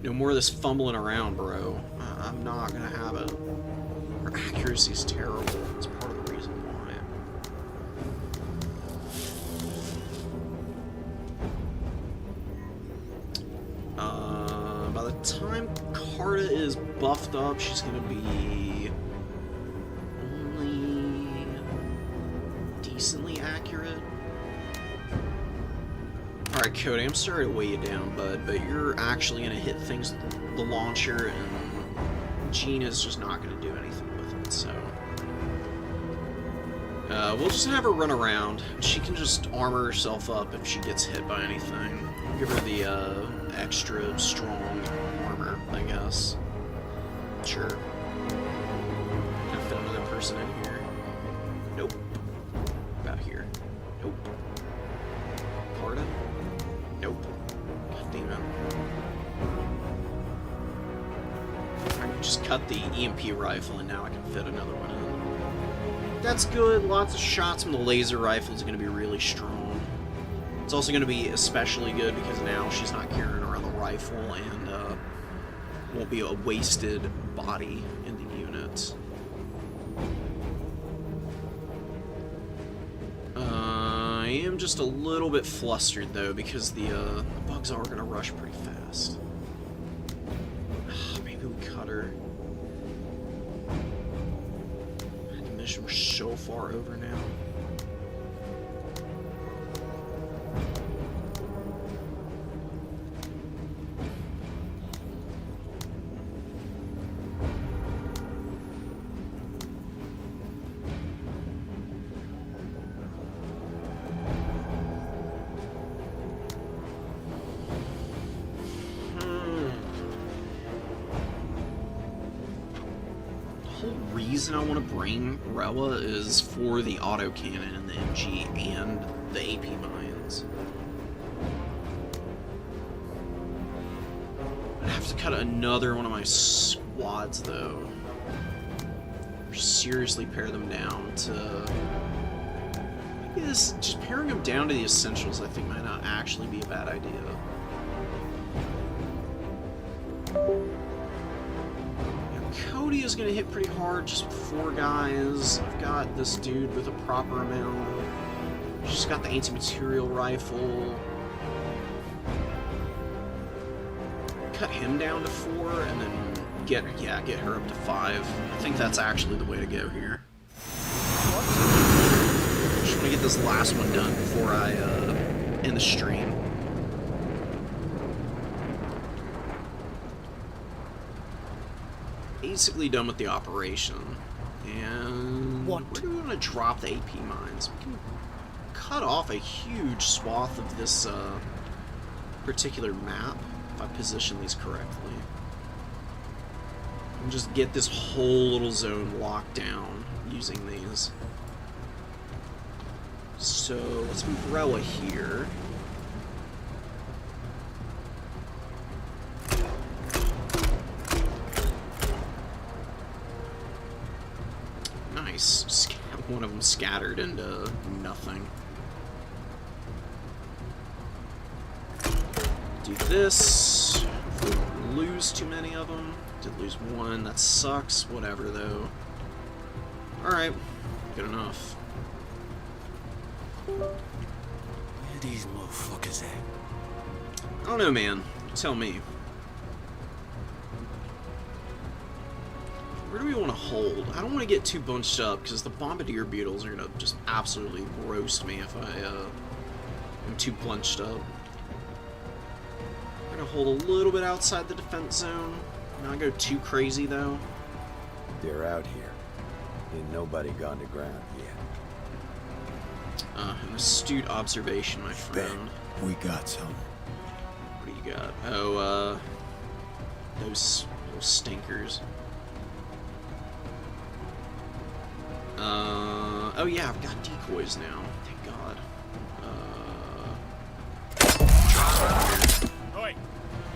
No more of this fumbling around, bro. I'm not gonna have it. Her accuracy's terrible. That's part of the reason why. By the time Carta is buffed up, she's gonna be only decently accurate. Alright, Cody, I'm sorry to weigh you down, bud, but you're actually gonna hit things with the launcher, and Gina's just not gonna do anything with it, so. We'll just have her run around. She can just armor herself up if she gets hit by anything. Give her the, extra strong armor, I guess. Sure. Can I fit another person in here? Nope. About here. Nope. Pardon? Nope. God damn it. I can just cut the EMP rifle and now I can fit another one in. That's good. Lots of shots from the laser rifle is going to be really strong. It's also going to be especially good because now she's not carrying around the rifle and won't be a wasted body in the unit. I am just a little bit flustered though because the bugs are going to rush pretty fast. Maybe we cut her. The mission was so far over now. Reason I want to bring Rewa is for the autocannon and the MG and the AP mines. I have to cut another one of my squads though. Or seriously pare them down to... Maybe this, just paring them down to the essentials I think might not actually be a bad idea. Cody is going to hit pretty hard, just 4 guys. I've got this dude with a proper amount. She's got the anti-material rifle. Cut him down to 4 and then get her up to 5. I think that's actually the way to go here. Just want to get this last one done before I end the stream. Basically done with the operation, and we're going to drop the AP mines. We can cut off a huge swath of this particular map if I position these correctly, and just get this whole little zone locked down using these. So let's move Rewa here. one of them scattered into nothing. Do this. Hopefully we don't lose too many of them. Did lose one. That sucks. Whatever, though. Alright. Good enough. Where these motherfuckers at? I don't know, man. Tell me. Where do we want to hold? I don't want to get too bunched up, because the bombardier beetles are going to just absolutely roast me if I am too bunched up. We're going to hold a little bit outside the defense zone. Not go too crazy, though. They're out here. Ain't nobody gone to ground yet. An astute observation, my friend. We got some. What do you got? Oh, those little stinkers. Oh yeah, I've got decoys now. Thank God.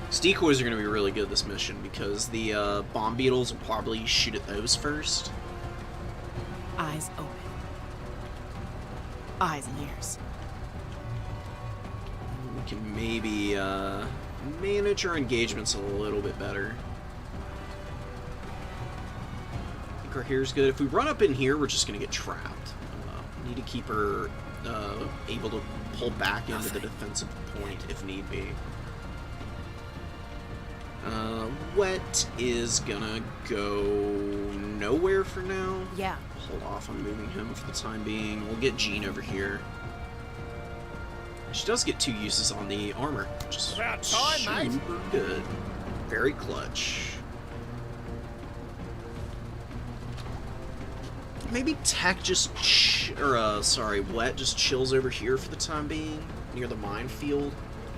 These decoys are going to be really good this mission because the bomb beetles will probably shoot at those first. Eyes open. Eyes and ears. We can maybe manage our engagements a little bit better. I think our hair's good. If we run up in here, we're just going to get trapped. We need to keep her able to pull back into the defensive point if need be. Wet is gonna go nowhere for now. Yeah. Hold off on moving him for the time being. We'll get Jean over here. She does get 2 uses on the armor, which is About time, mate. super good. Very clutch. Maybe Tech just Wet just chills over here for the time being, near the minefield.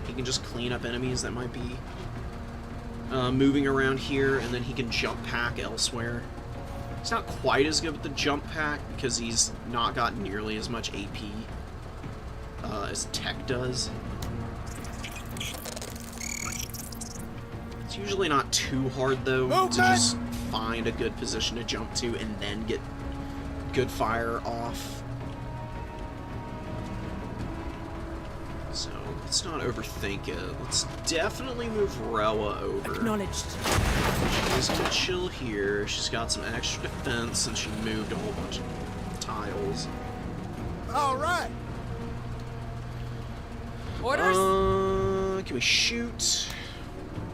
He can just clean up enemies that might be moving around here, and then he can jump pack elsewhere. He's not quite as good with the jump pack because he's not got nearly as much AP as Tech does. It's usually not too hard, though, to just find a good position to jump to and then get good fire off. So let's not overthink it. Let's definitely move Rella over. Acknowledged. She's gonna chill here. She's got some extra defense and she moved a whole bunch of tiles. All right. Orders? Can we shoot?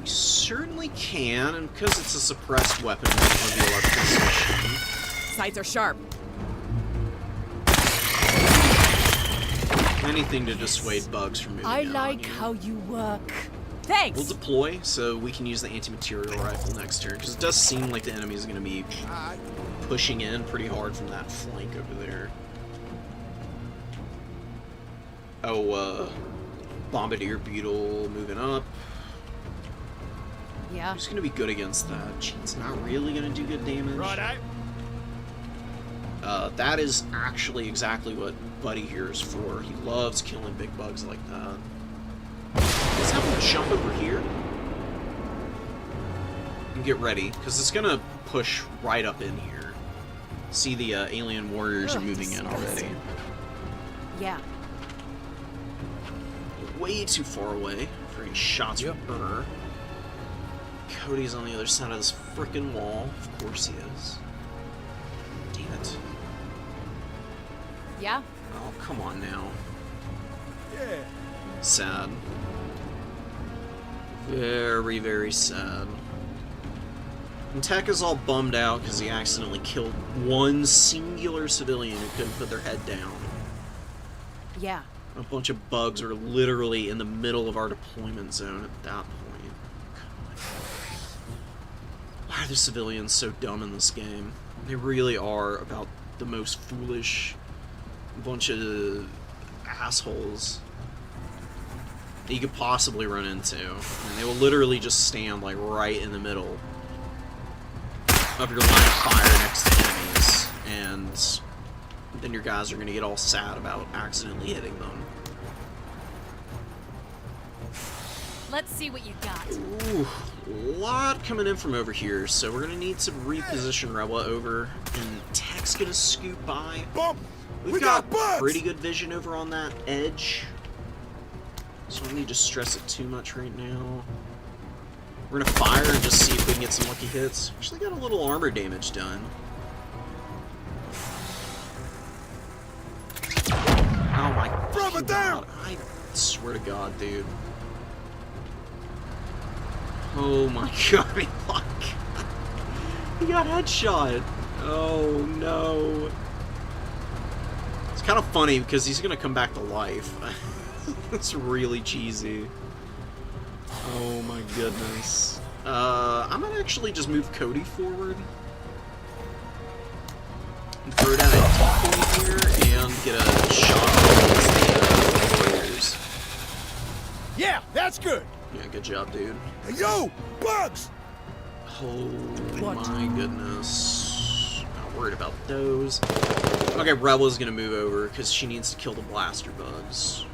We certainly can, and because it's a suppressed weapon, we can reveal our position. Sights are sharp. Anything to dissuade bugs from moving in on you. how you work. Thanks. We'll deploy, so we can use the anti-material rifle next turn, because it does seem like the enemy is going to be pushing in pretty hard from that flank over there. Oh, Bombardier Beetle moving up. Yeah. Who's going to be good against that? Jean's not really going to do good damage. Righto. That is actually exactly what Buddy here is for. He loves killing big bugs like that. Let's have him jump over here. And get ready, because it's going to push right up in here. See, the alien warriors are moving in already. Yeah. Way too far away for any shots from her. Cody's on the other side of this frickin' wall. Of course he is. Damn it. Yeah. Oh, come on now. Yeah. Sad. Very, very sad. And Tech is all bummed out because he accidentally killed one singular civilian who couldn't put their head down. Yeah. A bunch of bugs are literally in the middle of our deployment zone at that point. God. Why are the civilians so dumb in this game? They really are about the most foolish bunch of assholes that you could possibly run into. And they will literally just stand like right in the middle of your line of fire next to enemies, and then your guys are going to get all sad about accidentally hitting them. Let's see what you got. Ooh, a lot coming in from over here, so we're gonna need to reposition Rebel over, and Tech's gonna scoot by. Bump! We've We got got bugs! pretty good vision over on that edge, so I don't need to stress it too much right now. We're gonna fire and just see if we can get some lucky hits. Actually got a little armor damage done. Oh my Drop it down! god, I swear to god, dude. Oh my god, fuck. He got headshot. Oh no. It's kind of funny because he's gonna come back to life. It's really cheesy. Oh my goodness. I'm gonna actually just move Cody forward. And throw down a decoy here and get a shot against the warriors. Yeah, that's good. Yeah, good job, dude. Hey, yo! Bugs! Oh my goodness. Not worried about those. Okay, Rebel's gonna move over because she needs to kill the blaster bugs.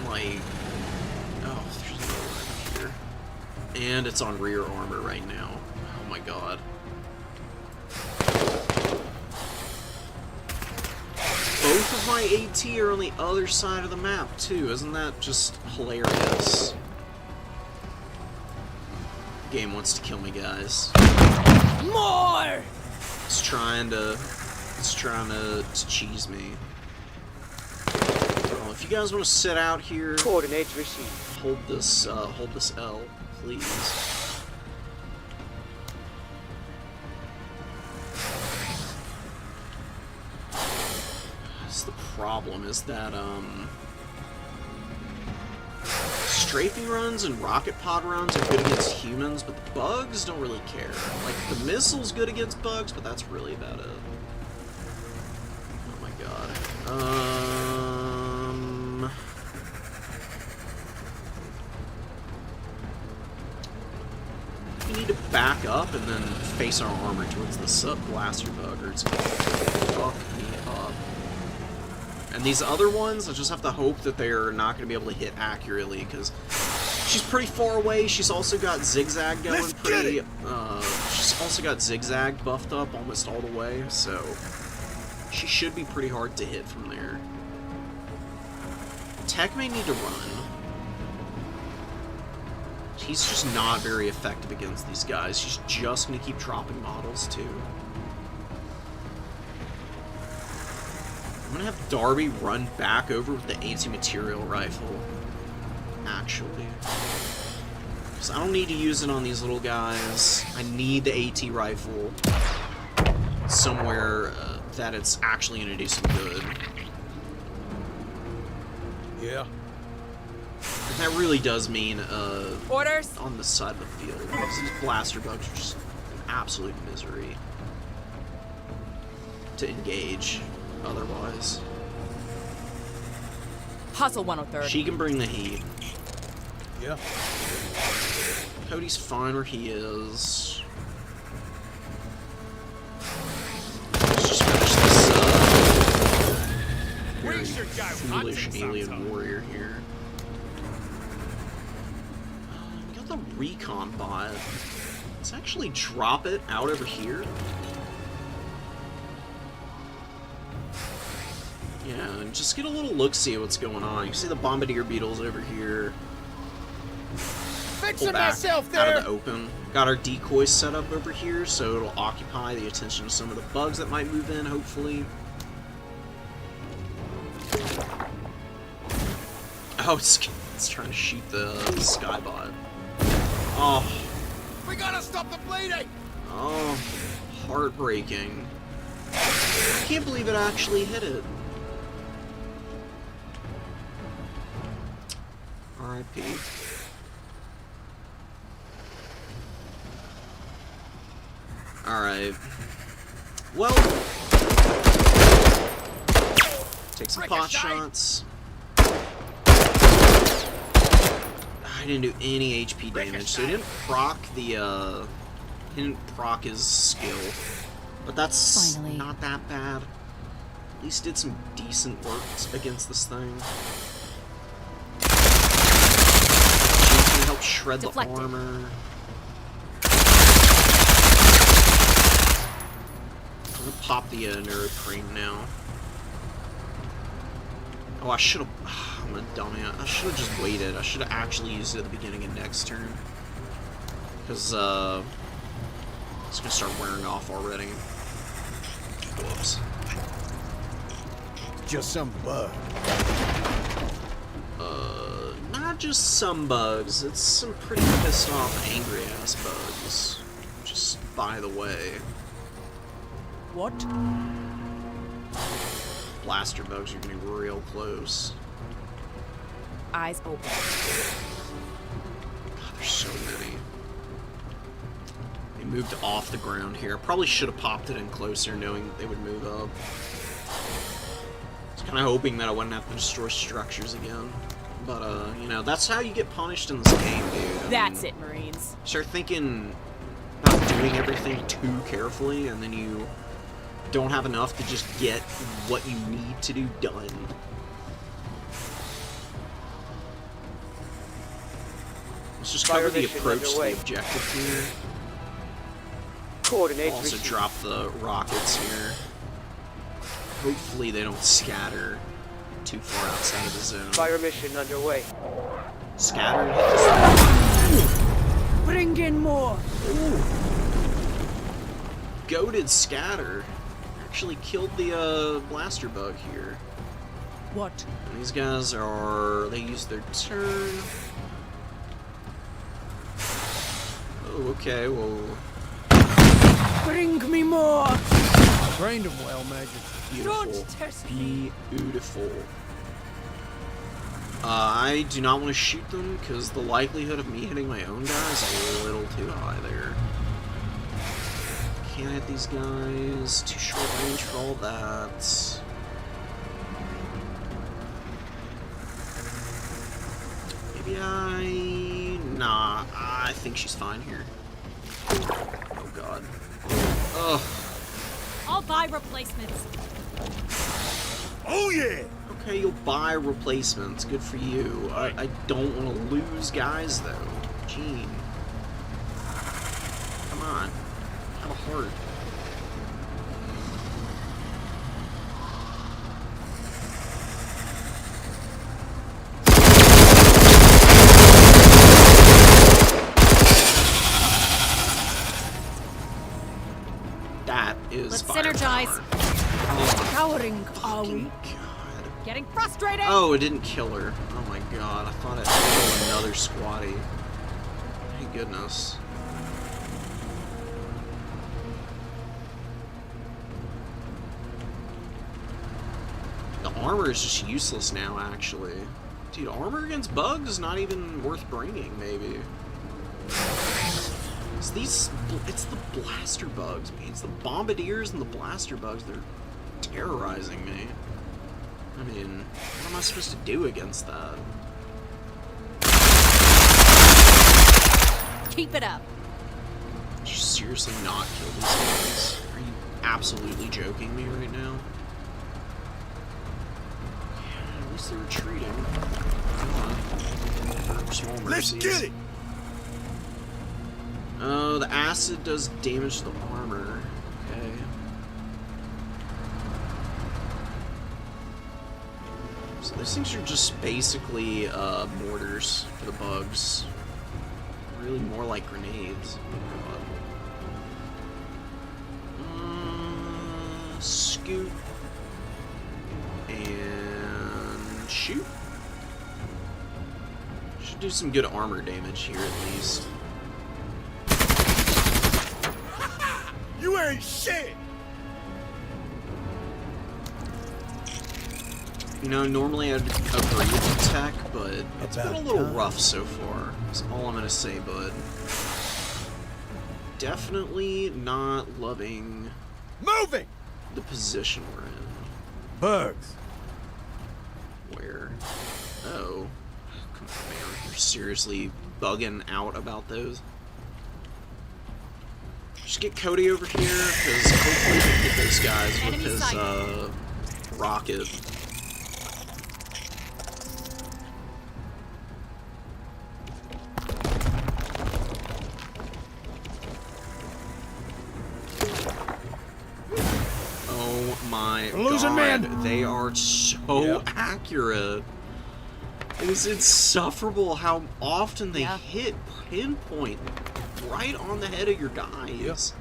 Like, oh, there's another one here. And it's on rear armor right now. Oh my god. Both of my AT are on the other side of the map, too. Isn't that just hilarious? The game wants to kill me, guys. More! It's trying to cheese me. Well, if you guys want to sit out here, Coordinates received. hold this L, please. That's the problem, is that strafing runs and rocket pod runs are good against humans, but the bugs don't really care. Like, the missile's good against bugs, but that's really about it. Oh my god. We need to back up and then face our armor towards the sub-blaster bug, or it's gonna fuck me up. And these other ones, I just have to hope that they're not going to be able to hit accurately, because she's pretty far away. She's also got zigzag going she's also got zigzag buffed up almost all the way, so she should be pretty hard to hit from there. Tech may need to run. He's just not very effective against these guys. She's just going to keep dropping models, too. I'm gonna have Darby run back over with the anti-material rifle, actually. Because I don't need to use it on these little guys. I need the AT rifle somewhere that it's actually gonna do some good. Yeah. And that really does mean, Orders? on the side of the field. Because these blaster bugs are just an absolute misery to engage. Otherwise, Hustle 103rd. she can bring the heat. Yeah. Cody's fine where he is. Let's just finish this very foolish alien warrior here. We got the recon bot. Let's actually drop it out over here. Yeah, and just get a little look-see at what's going on. You see the bombardier beetles over here. Fixing Pull back myself out there! of the open. Got our decoys set up over here, so it'll occupy the attention of some of the bugs that might move in, hopefully. Oh, it's trying to shoot the skybot. Oh. We gotta stop the bleeding! Oh, heartbreaking. I can't believe it actually hit it. R.I.P. Alright. Well, take some pot shots. I didn't do any HP damage, so he didn't proc the, he didn't proc his skill. But that's Finally. not that bad. At least did some decent work against this thing. shred the Deflected. armor. I'm gonna pop the neuroprene now. Oh, I should have. I'm a dumbass. I should have just waited. I should have actually used it at the beginning of next turn. Because, it's gonna start wearing off already. Whoops. Just some bug. Not just some bugs. It's some pretty pissed off, angry ass bugs. Just by the way. What? Blaster bugs are getting real close. Eyes open. God, there's so many. They moved off the ground here. Probably should have popped it in closer, knowing they would move up. I was kind of hoping that I wouldn't have to destroy structures again. But, you know, that's how you get punished in this game, dude. That's it, Marines. Start thinking about doing everything too carefully, and then you don't have enough to just get what you need to do done. Let's just cover the approach to the objective here. Coordinates Also received. drop the rockets here. Hopefully they don't scatter too far outside of the zone. Fire mission underway. Scatter? Bring in more. Goated scatter. Actually killed the blaster bug here. What? And these guys are... they use their turn. Oh, okay, well... Bring me more. Trained him well, Major. Beautiful. Don't test me. Beautiful. I do not want to shoot them because the likelihood of me hitting my own guy is a little too high there. Can't hit these guys. Too short range for all that. Maybe nah, I think she's fine here. Oh god. Ugh. I'll buy replacements. Oh yeah! Okay, you'll buy replacements. Good for you. I don't want to lose guys, though. Gene. Come on. Have a heart. That is Let's firepower. synergize. Oh, Cowering, are we? fucking God. Getting frustrated. Oh, it didn't kill her. Oh my god, I thought it killed another squatty. Thank goodness. The armor is just useless now, actually. Dude, armor against bugs is not even worth bringing, maybe. It's the blaster bugs, man. It's the bombardiers and the blaster bugs. They're terrorizing me. I mean, what am I supposed to do against that? Keep it up. Did you seriously not kill these guys? Are you absolutely joking me right now? Yeah, at least they're retreating. Come on. For small Let's mercies. get it! Oh, the acid does damage to the armor. Okay. So these things are just basically mortars for the bugs. Really more like grenades. Scoot. And shoot. Should do some good armor damage here at least. You ain't shit! You know, normally I'd agree with the tech, but it's been a About little time. rough so far. That's all I'm gonna say, bud. Definitely not loving Moving! the position we're in. Bugs. Where? Oh. Come on, man. You're seriously bugging out about those? Just get Cody over here, because hopefully we can get those guys with Enemy his, sighted. rocket. losing God, men. they are so accurate. It is insufferable how often they hit pinpoint right on the head of your guys.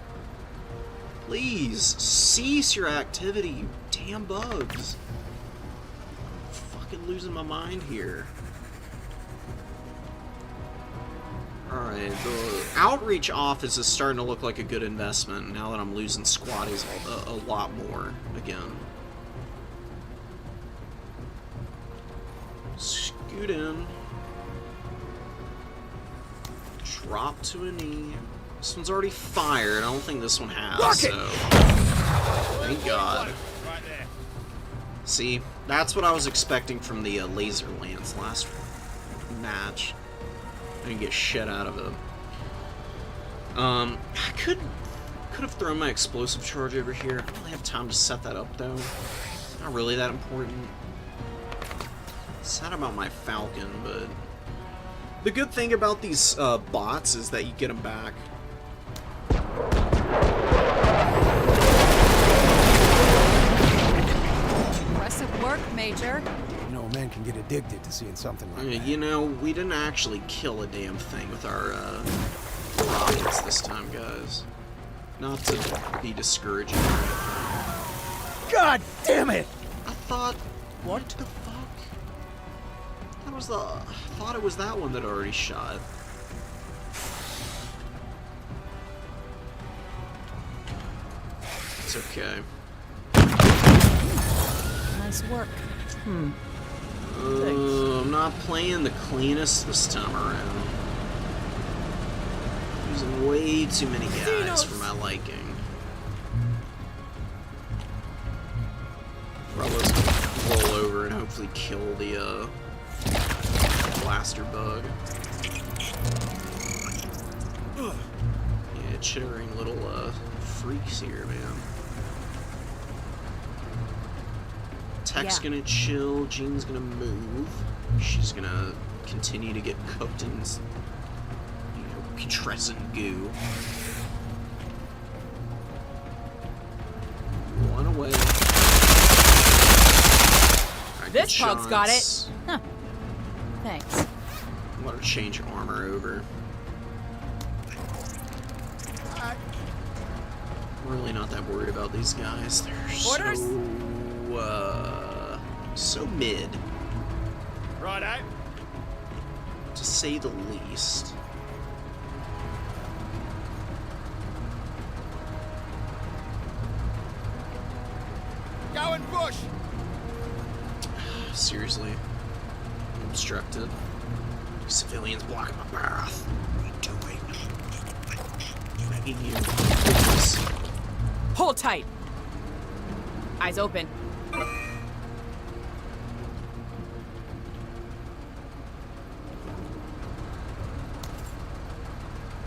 Please cease your activity, you damn bugs. I'm fucking losing my mind here. Alright, the outreach office is starting to look like a good investment now that I'm losing squatties a lot more again. Scoot in. Drop to a knee. This one's already fired. I don't think this one has, so... Thank God. Right there. See, that's what I was expecting from the laser lance last match. I didn't get shit out of it. I could have thrown my explosive charge over here. I don't really have time to set that up, though. Not really that important. It's not about my Falcon, but... The good thing about these bots is that you get them back. Impressive work, Major. You know, a man can get addicted to seeing something like that. You know, we didn't actually kill a damn thing with our rockets this time, guys. Not to be discouraging. God damn it! I thought... What the fuck? That was the... I thought it was that one that already shot. It's okay. Nice work. I'm not playing the cleanest this time around. Using way too many guys for my liking. Probably roll over and hopefully kill the blaster bug. Yeah, chittering little freaks here, man. Tech's gonna chill, Jean's gonna move. She's gonna continue to get cooked in, you know, putrescent goo. One away. Right, This good pug's got it. shots. Huh. Thanks. Let her change armor over. I'm really not that worried about these guys. They're so mid, Righto. to say the least. Go and push. Seriously, I'm obstructed. Civilians blocking my path. What are you doing? Begging you. Please. Hold tight. Eyes open.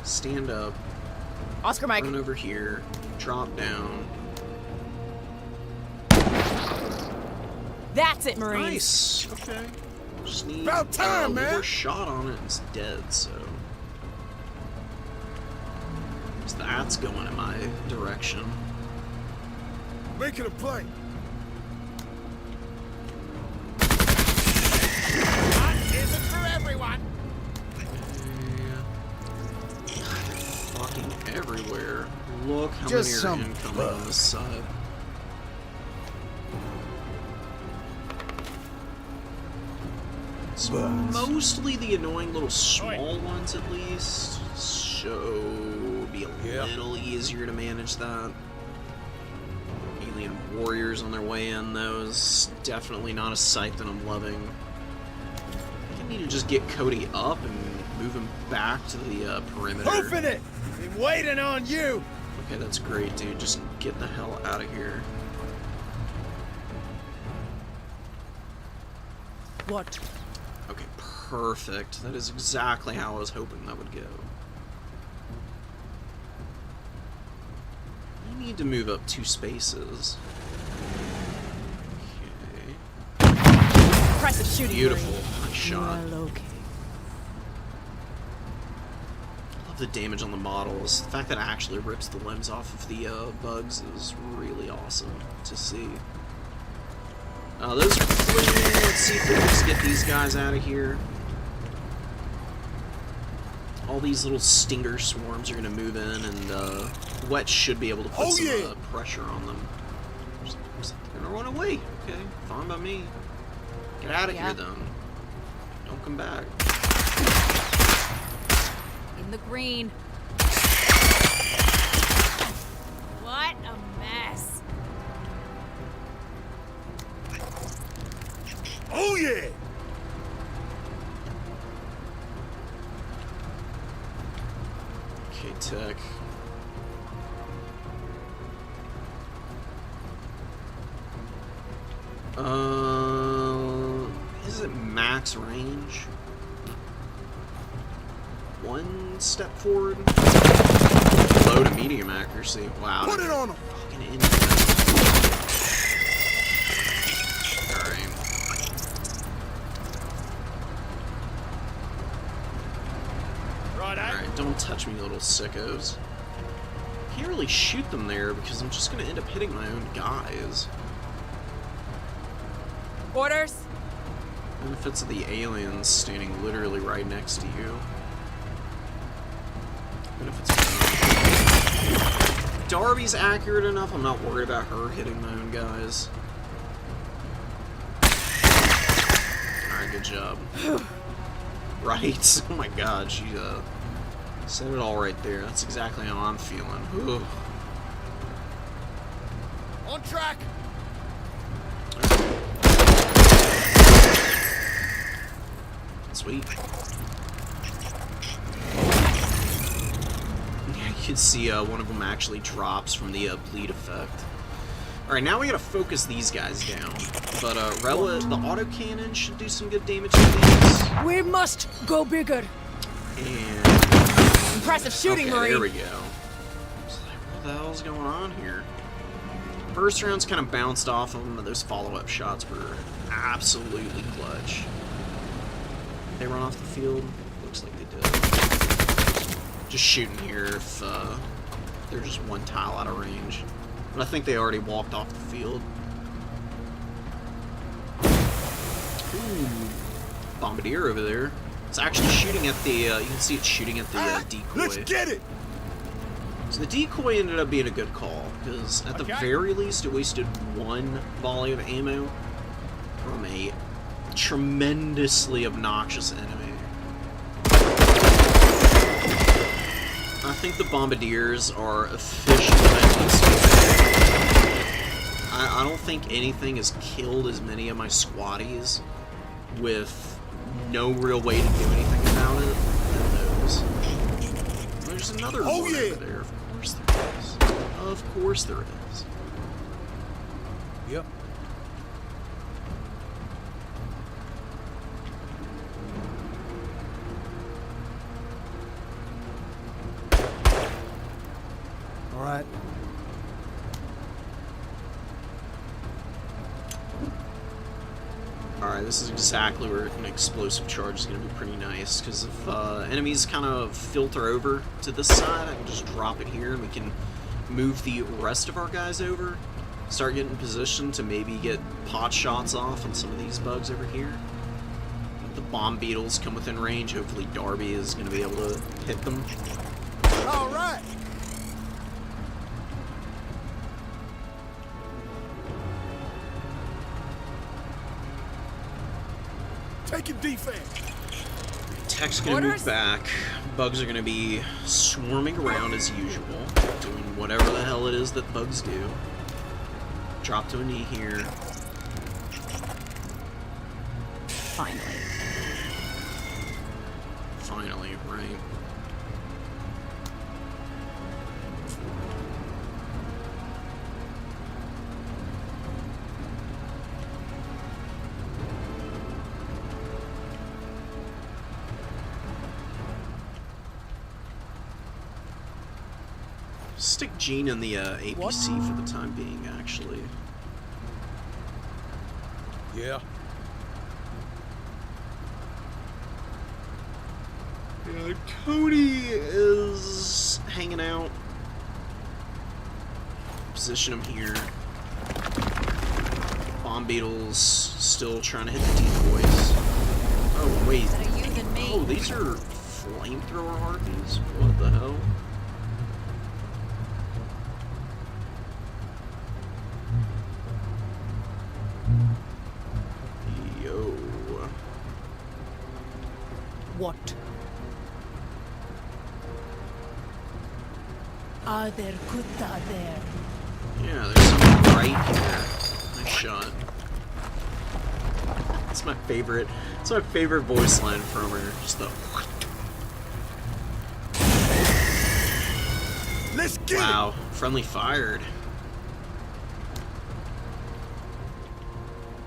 Stand up. Oscar Mike. Run over here. Drop down. That's it, Marines. Nice. Okay. Just need About time, one man. more shot on it and it's dead, so that's going in my direction. Making a play. That isn't for everyone. Fucking everywhere. Look how Just many some are incoming on this side. So mostly the annoying little small ones, at least. So be a little easier to manage that. Alien warriors on their way in, though, is definitely not a sight that I'm loving. I need to just get Cody up and move him back to the perimeter. Hoofing it! Been waiting on you! Okay, that's great, dude. Just get the hell out of here. What? Okay, perfect. That is exactly how I was hoping that would go. I need to move up 2 spaces. Okay. Impressive shooting. Beautiful. Marine. Nice shot. Well, okay. Love the damage on the models. The fact that it actually rips the limbs off of the bugs is really awesome to see. Those are 3. Let's see if we can just get these guys out of here. All these little stinger swarms are going to move in, and Wet should be able to put some pressure on them. They're going to run away. Okay, fine by me. Get out of here, then. Don't come back. In the green. What a mess. Oh yeah! Okay, Tech. Is it max range? 1 step forward? Low to medium accuracy. Wow. Put it on him! Fucking idiot. Alright. Alright, don't touch me, little sickos. Can't really shoot them there because I'm just gonna end up hitting my own guys. Orders. Benefits of the aliens standing literally right next to you. Benefits of Darby's accurate enough, I'm not worried about her hitting my own guys. Alright, good job. Right? Oh my god, she said it all right there. That's exactly how I'm feeling. Ooh. On track! Sweet. Yeah, you can see one of them actually drops from the bleed effect. Alright, now we gotta focus these guys down. But Rella, the autocannon should do some good damage to these. We must go bigger. And Impressive shooting, okay, Marine. there we go. It's like, what the hell's going on here? First round's kind of bounced off them, but those follow-up shots were absolutely clutch. They run off the field? Looks like they did. Just shooting here if they're just 1 tile out of range. But I think they already walked off the field. Ooh. Bombardier over there. It's actually shooting at the, you can see it's shooting at the decoy. Let's get it! So the decoy ended up being a good call, because at the very least it wasted 1 volley of ammo from a tremendously obnoxious enemy. I think the bombardiers are efficient. I don't think anything has killed as many of my squatties with no real way to do anything about it than those. There's another one over there. Of course there is. Of course there is. Yep. All right. Alright, this is exactly where an explosive charge is going to be pretty nice, because if enemies kind of filter over to this side, I can just drop it here, and we can move the rest of our guys over, start getting in position to maybe get pot shots off on some of these bugs over here. If the bomb beetles come within range, hopefully Darby is going to be able to hit them. All right! Taking defense. Tech's gonna move back. Bugs are gonna be swarming around as usual, doing whatever the hell it is that bugs do. Drop to a knee here. Finally. Finally, right? Stick Gene in the APC for the time being, actually. Yeah. Yeah, Cody is hanging out. Position him here. Bomb beetles still trying to hit the decoys. Oh wait. Better you than me. Oh, these are flamethrower harpies. What the hell? Yo. What? Are there Kutta there? Yeah, there's something right here. Nice shot. It's my favorite. It's my favorite voice line from her. Just the. Let's get Wow, friendly fired.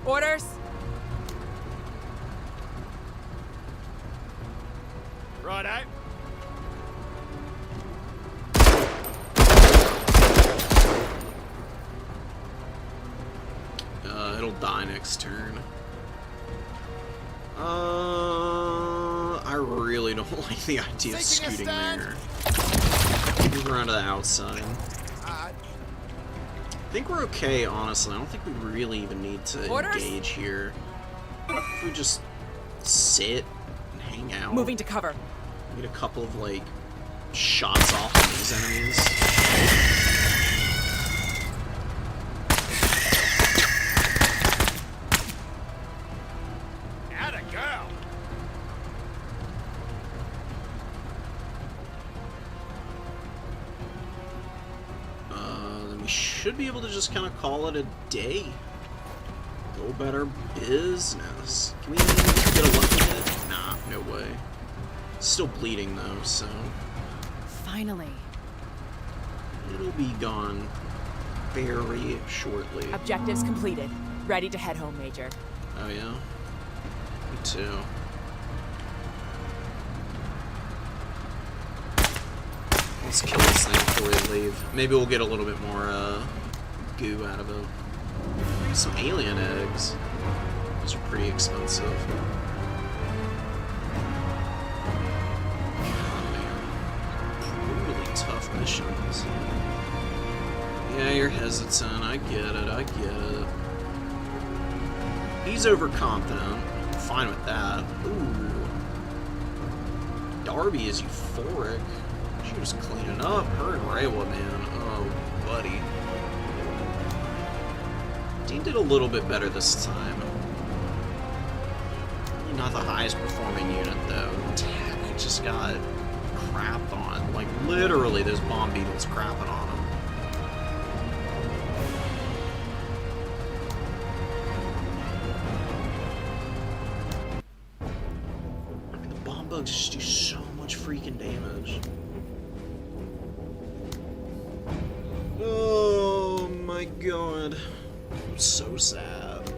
Orders? Righto. It'll die next turn. I really don't like the idea of Taking a scooting stand. there. Move around to the outside. I think we're okay, honestly. I don't think we really even need to Orders? engage here. If we just sit and hang out. Moving to cover. Get a couple of, like, shots off of these enemies. Atta girl. Then we should be able to just kind of call it a day. Go about our business. Can we get a lucky hit? Nah, no way. Still bleeding though, so Finally. it'll be gone very shortly. Objectives completed. Ready to head home, Major. Oh yeah? Me too. Let's kill this thing before we leave. Maybe we'll get a little bit more goo out of it. Some alien eggs. Those are pretty expensive. Oh man. Really tough missions. Yeah, you're hesitant. I get it. I get it. He's overconfident. I'm fine with that. Ooh. Darby is euphoric. She was cleaning up. Her and Raywa, man. Oh, buddy. Dean did a little bit better this time. Not the highest performing unit, though. It just got crapped on. Like, literally, those bomb beetles crapping on him. The bomb bugs just do so much freaking damage. Oh my god. I'm so sad.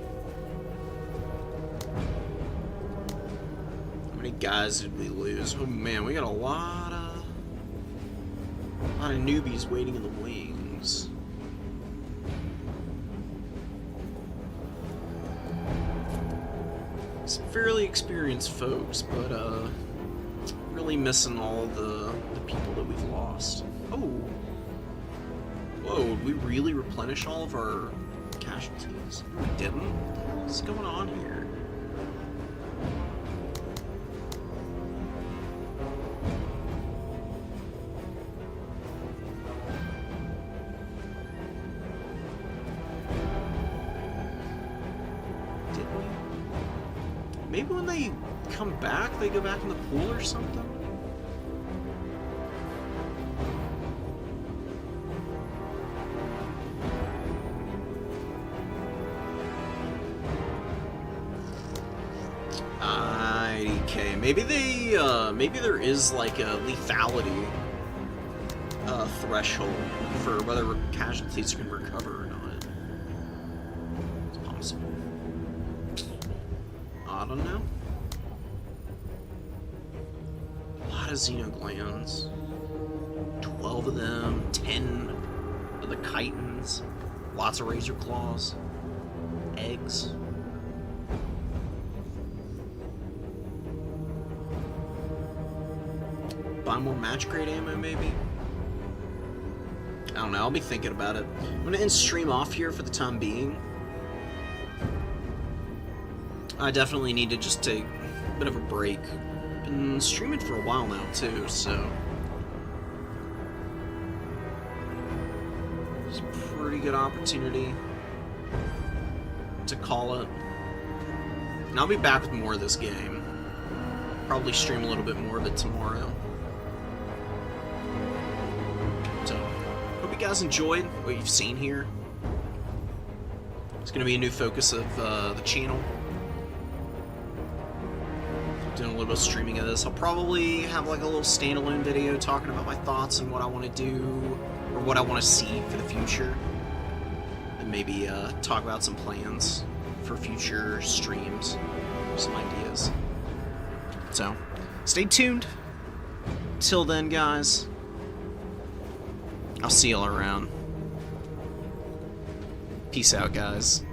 How many guys did we lose? Oh man, we got a lot of newbies waiting in the wings. Some fairly experienced folks, but really missing all the people that we've lost. Oh. Whoa, did we really replenish all of our casualties? We didn't? What's going on here? Did we? Maybe when they come back, they go back in the pool or something? Okay, maybe maybe there is like a lethality threshold for whether casualties can recover or not. It's possible. I don't know. A lot of xenoglands. 12 of them, 10 of the chitons, lots of razor claws, eggs. Buy more match grade ammo, maybe? I don't know, I'll be thinking about it. I'm gonna end stream off here for the time being. I definitely need to just take a bit of a break. Been streaming for a while now too, so it's a pretty good opportunity to call it. And I'll be back with more of this game. Probably stream a little bit more of it tomorrow. So, hope you guys enjoyed what you've seen here. It's going to be a new focus of the channel. Doing a little bit of streaming of this. I'll probably have like a little standalone video talking about my thoughts and what I want to do, or what I want to see for the future. And maybe talk about some plans for future streams, some ideas. So, stay tuned. Till then, guys, I'll see y'all around. Peace out, guys.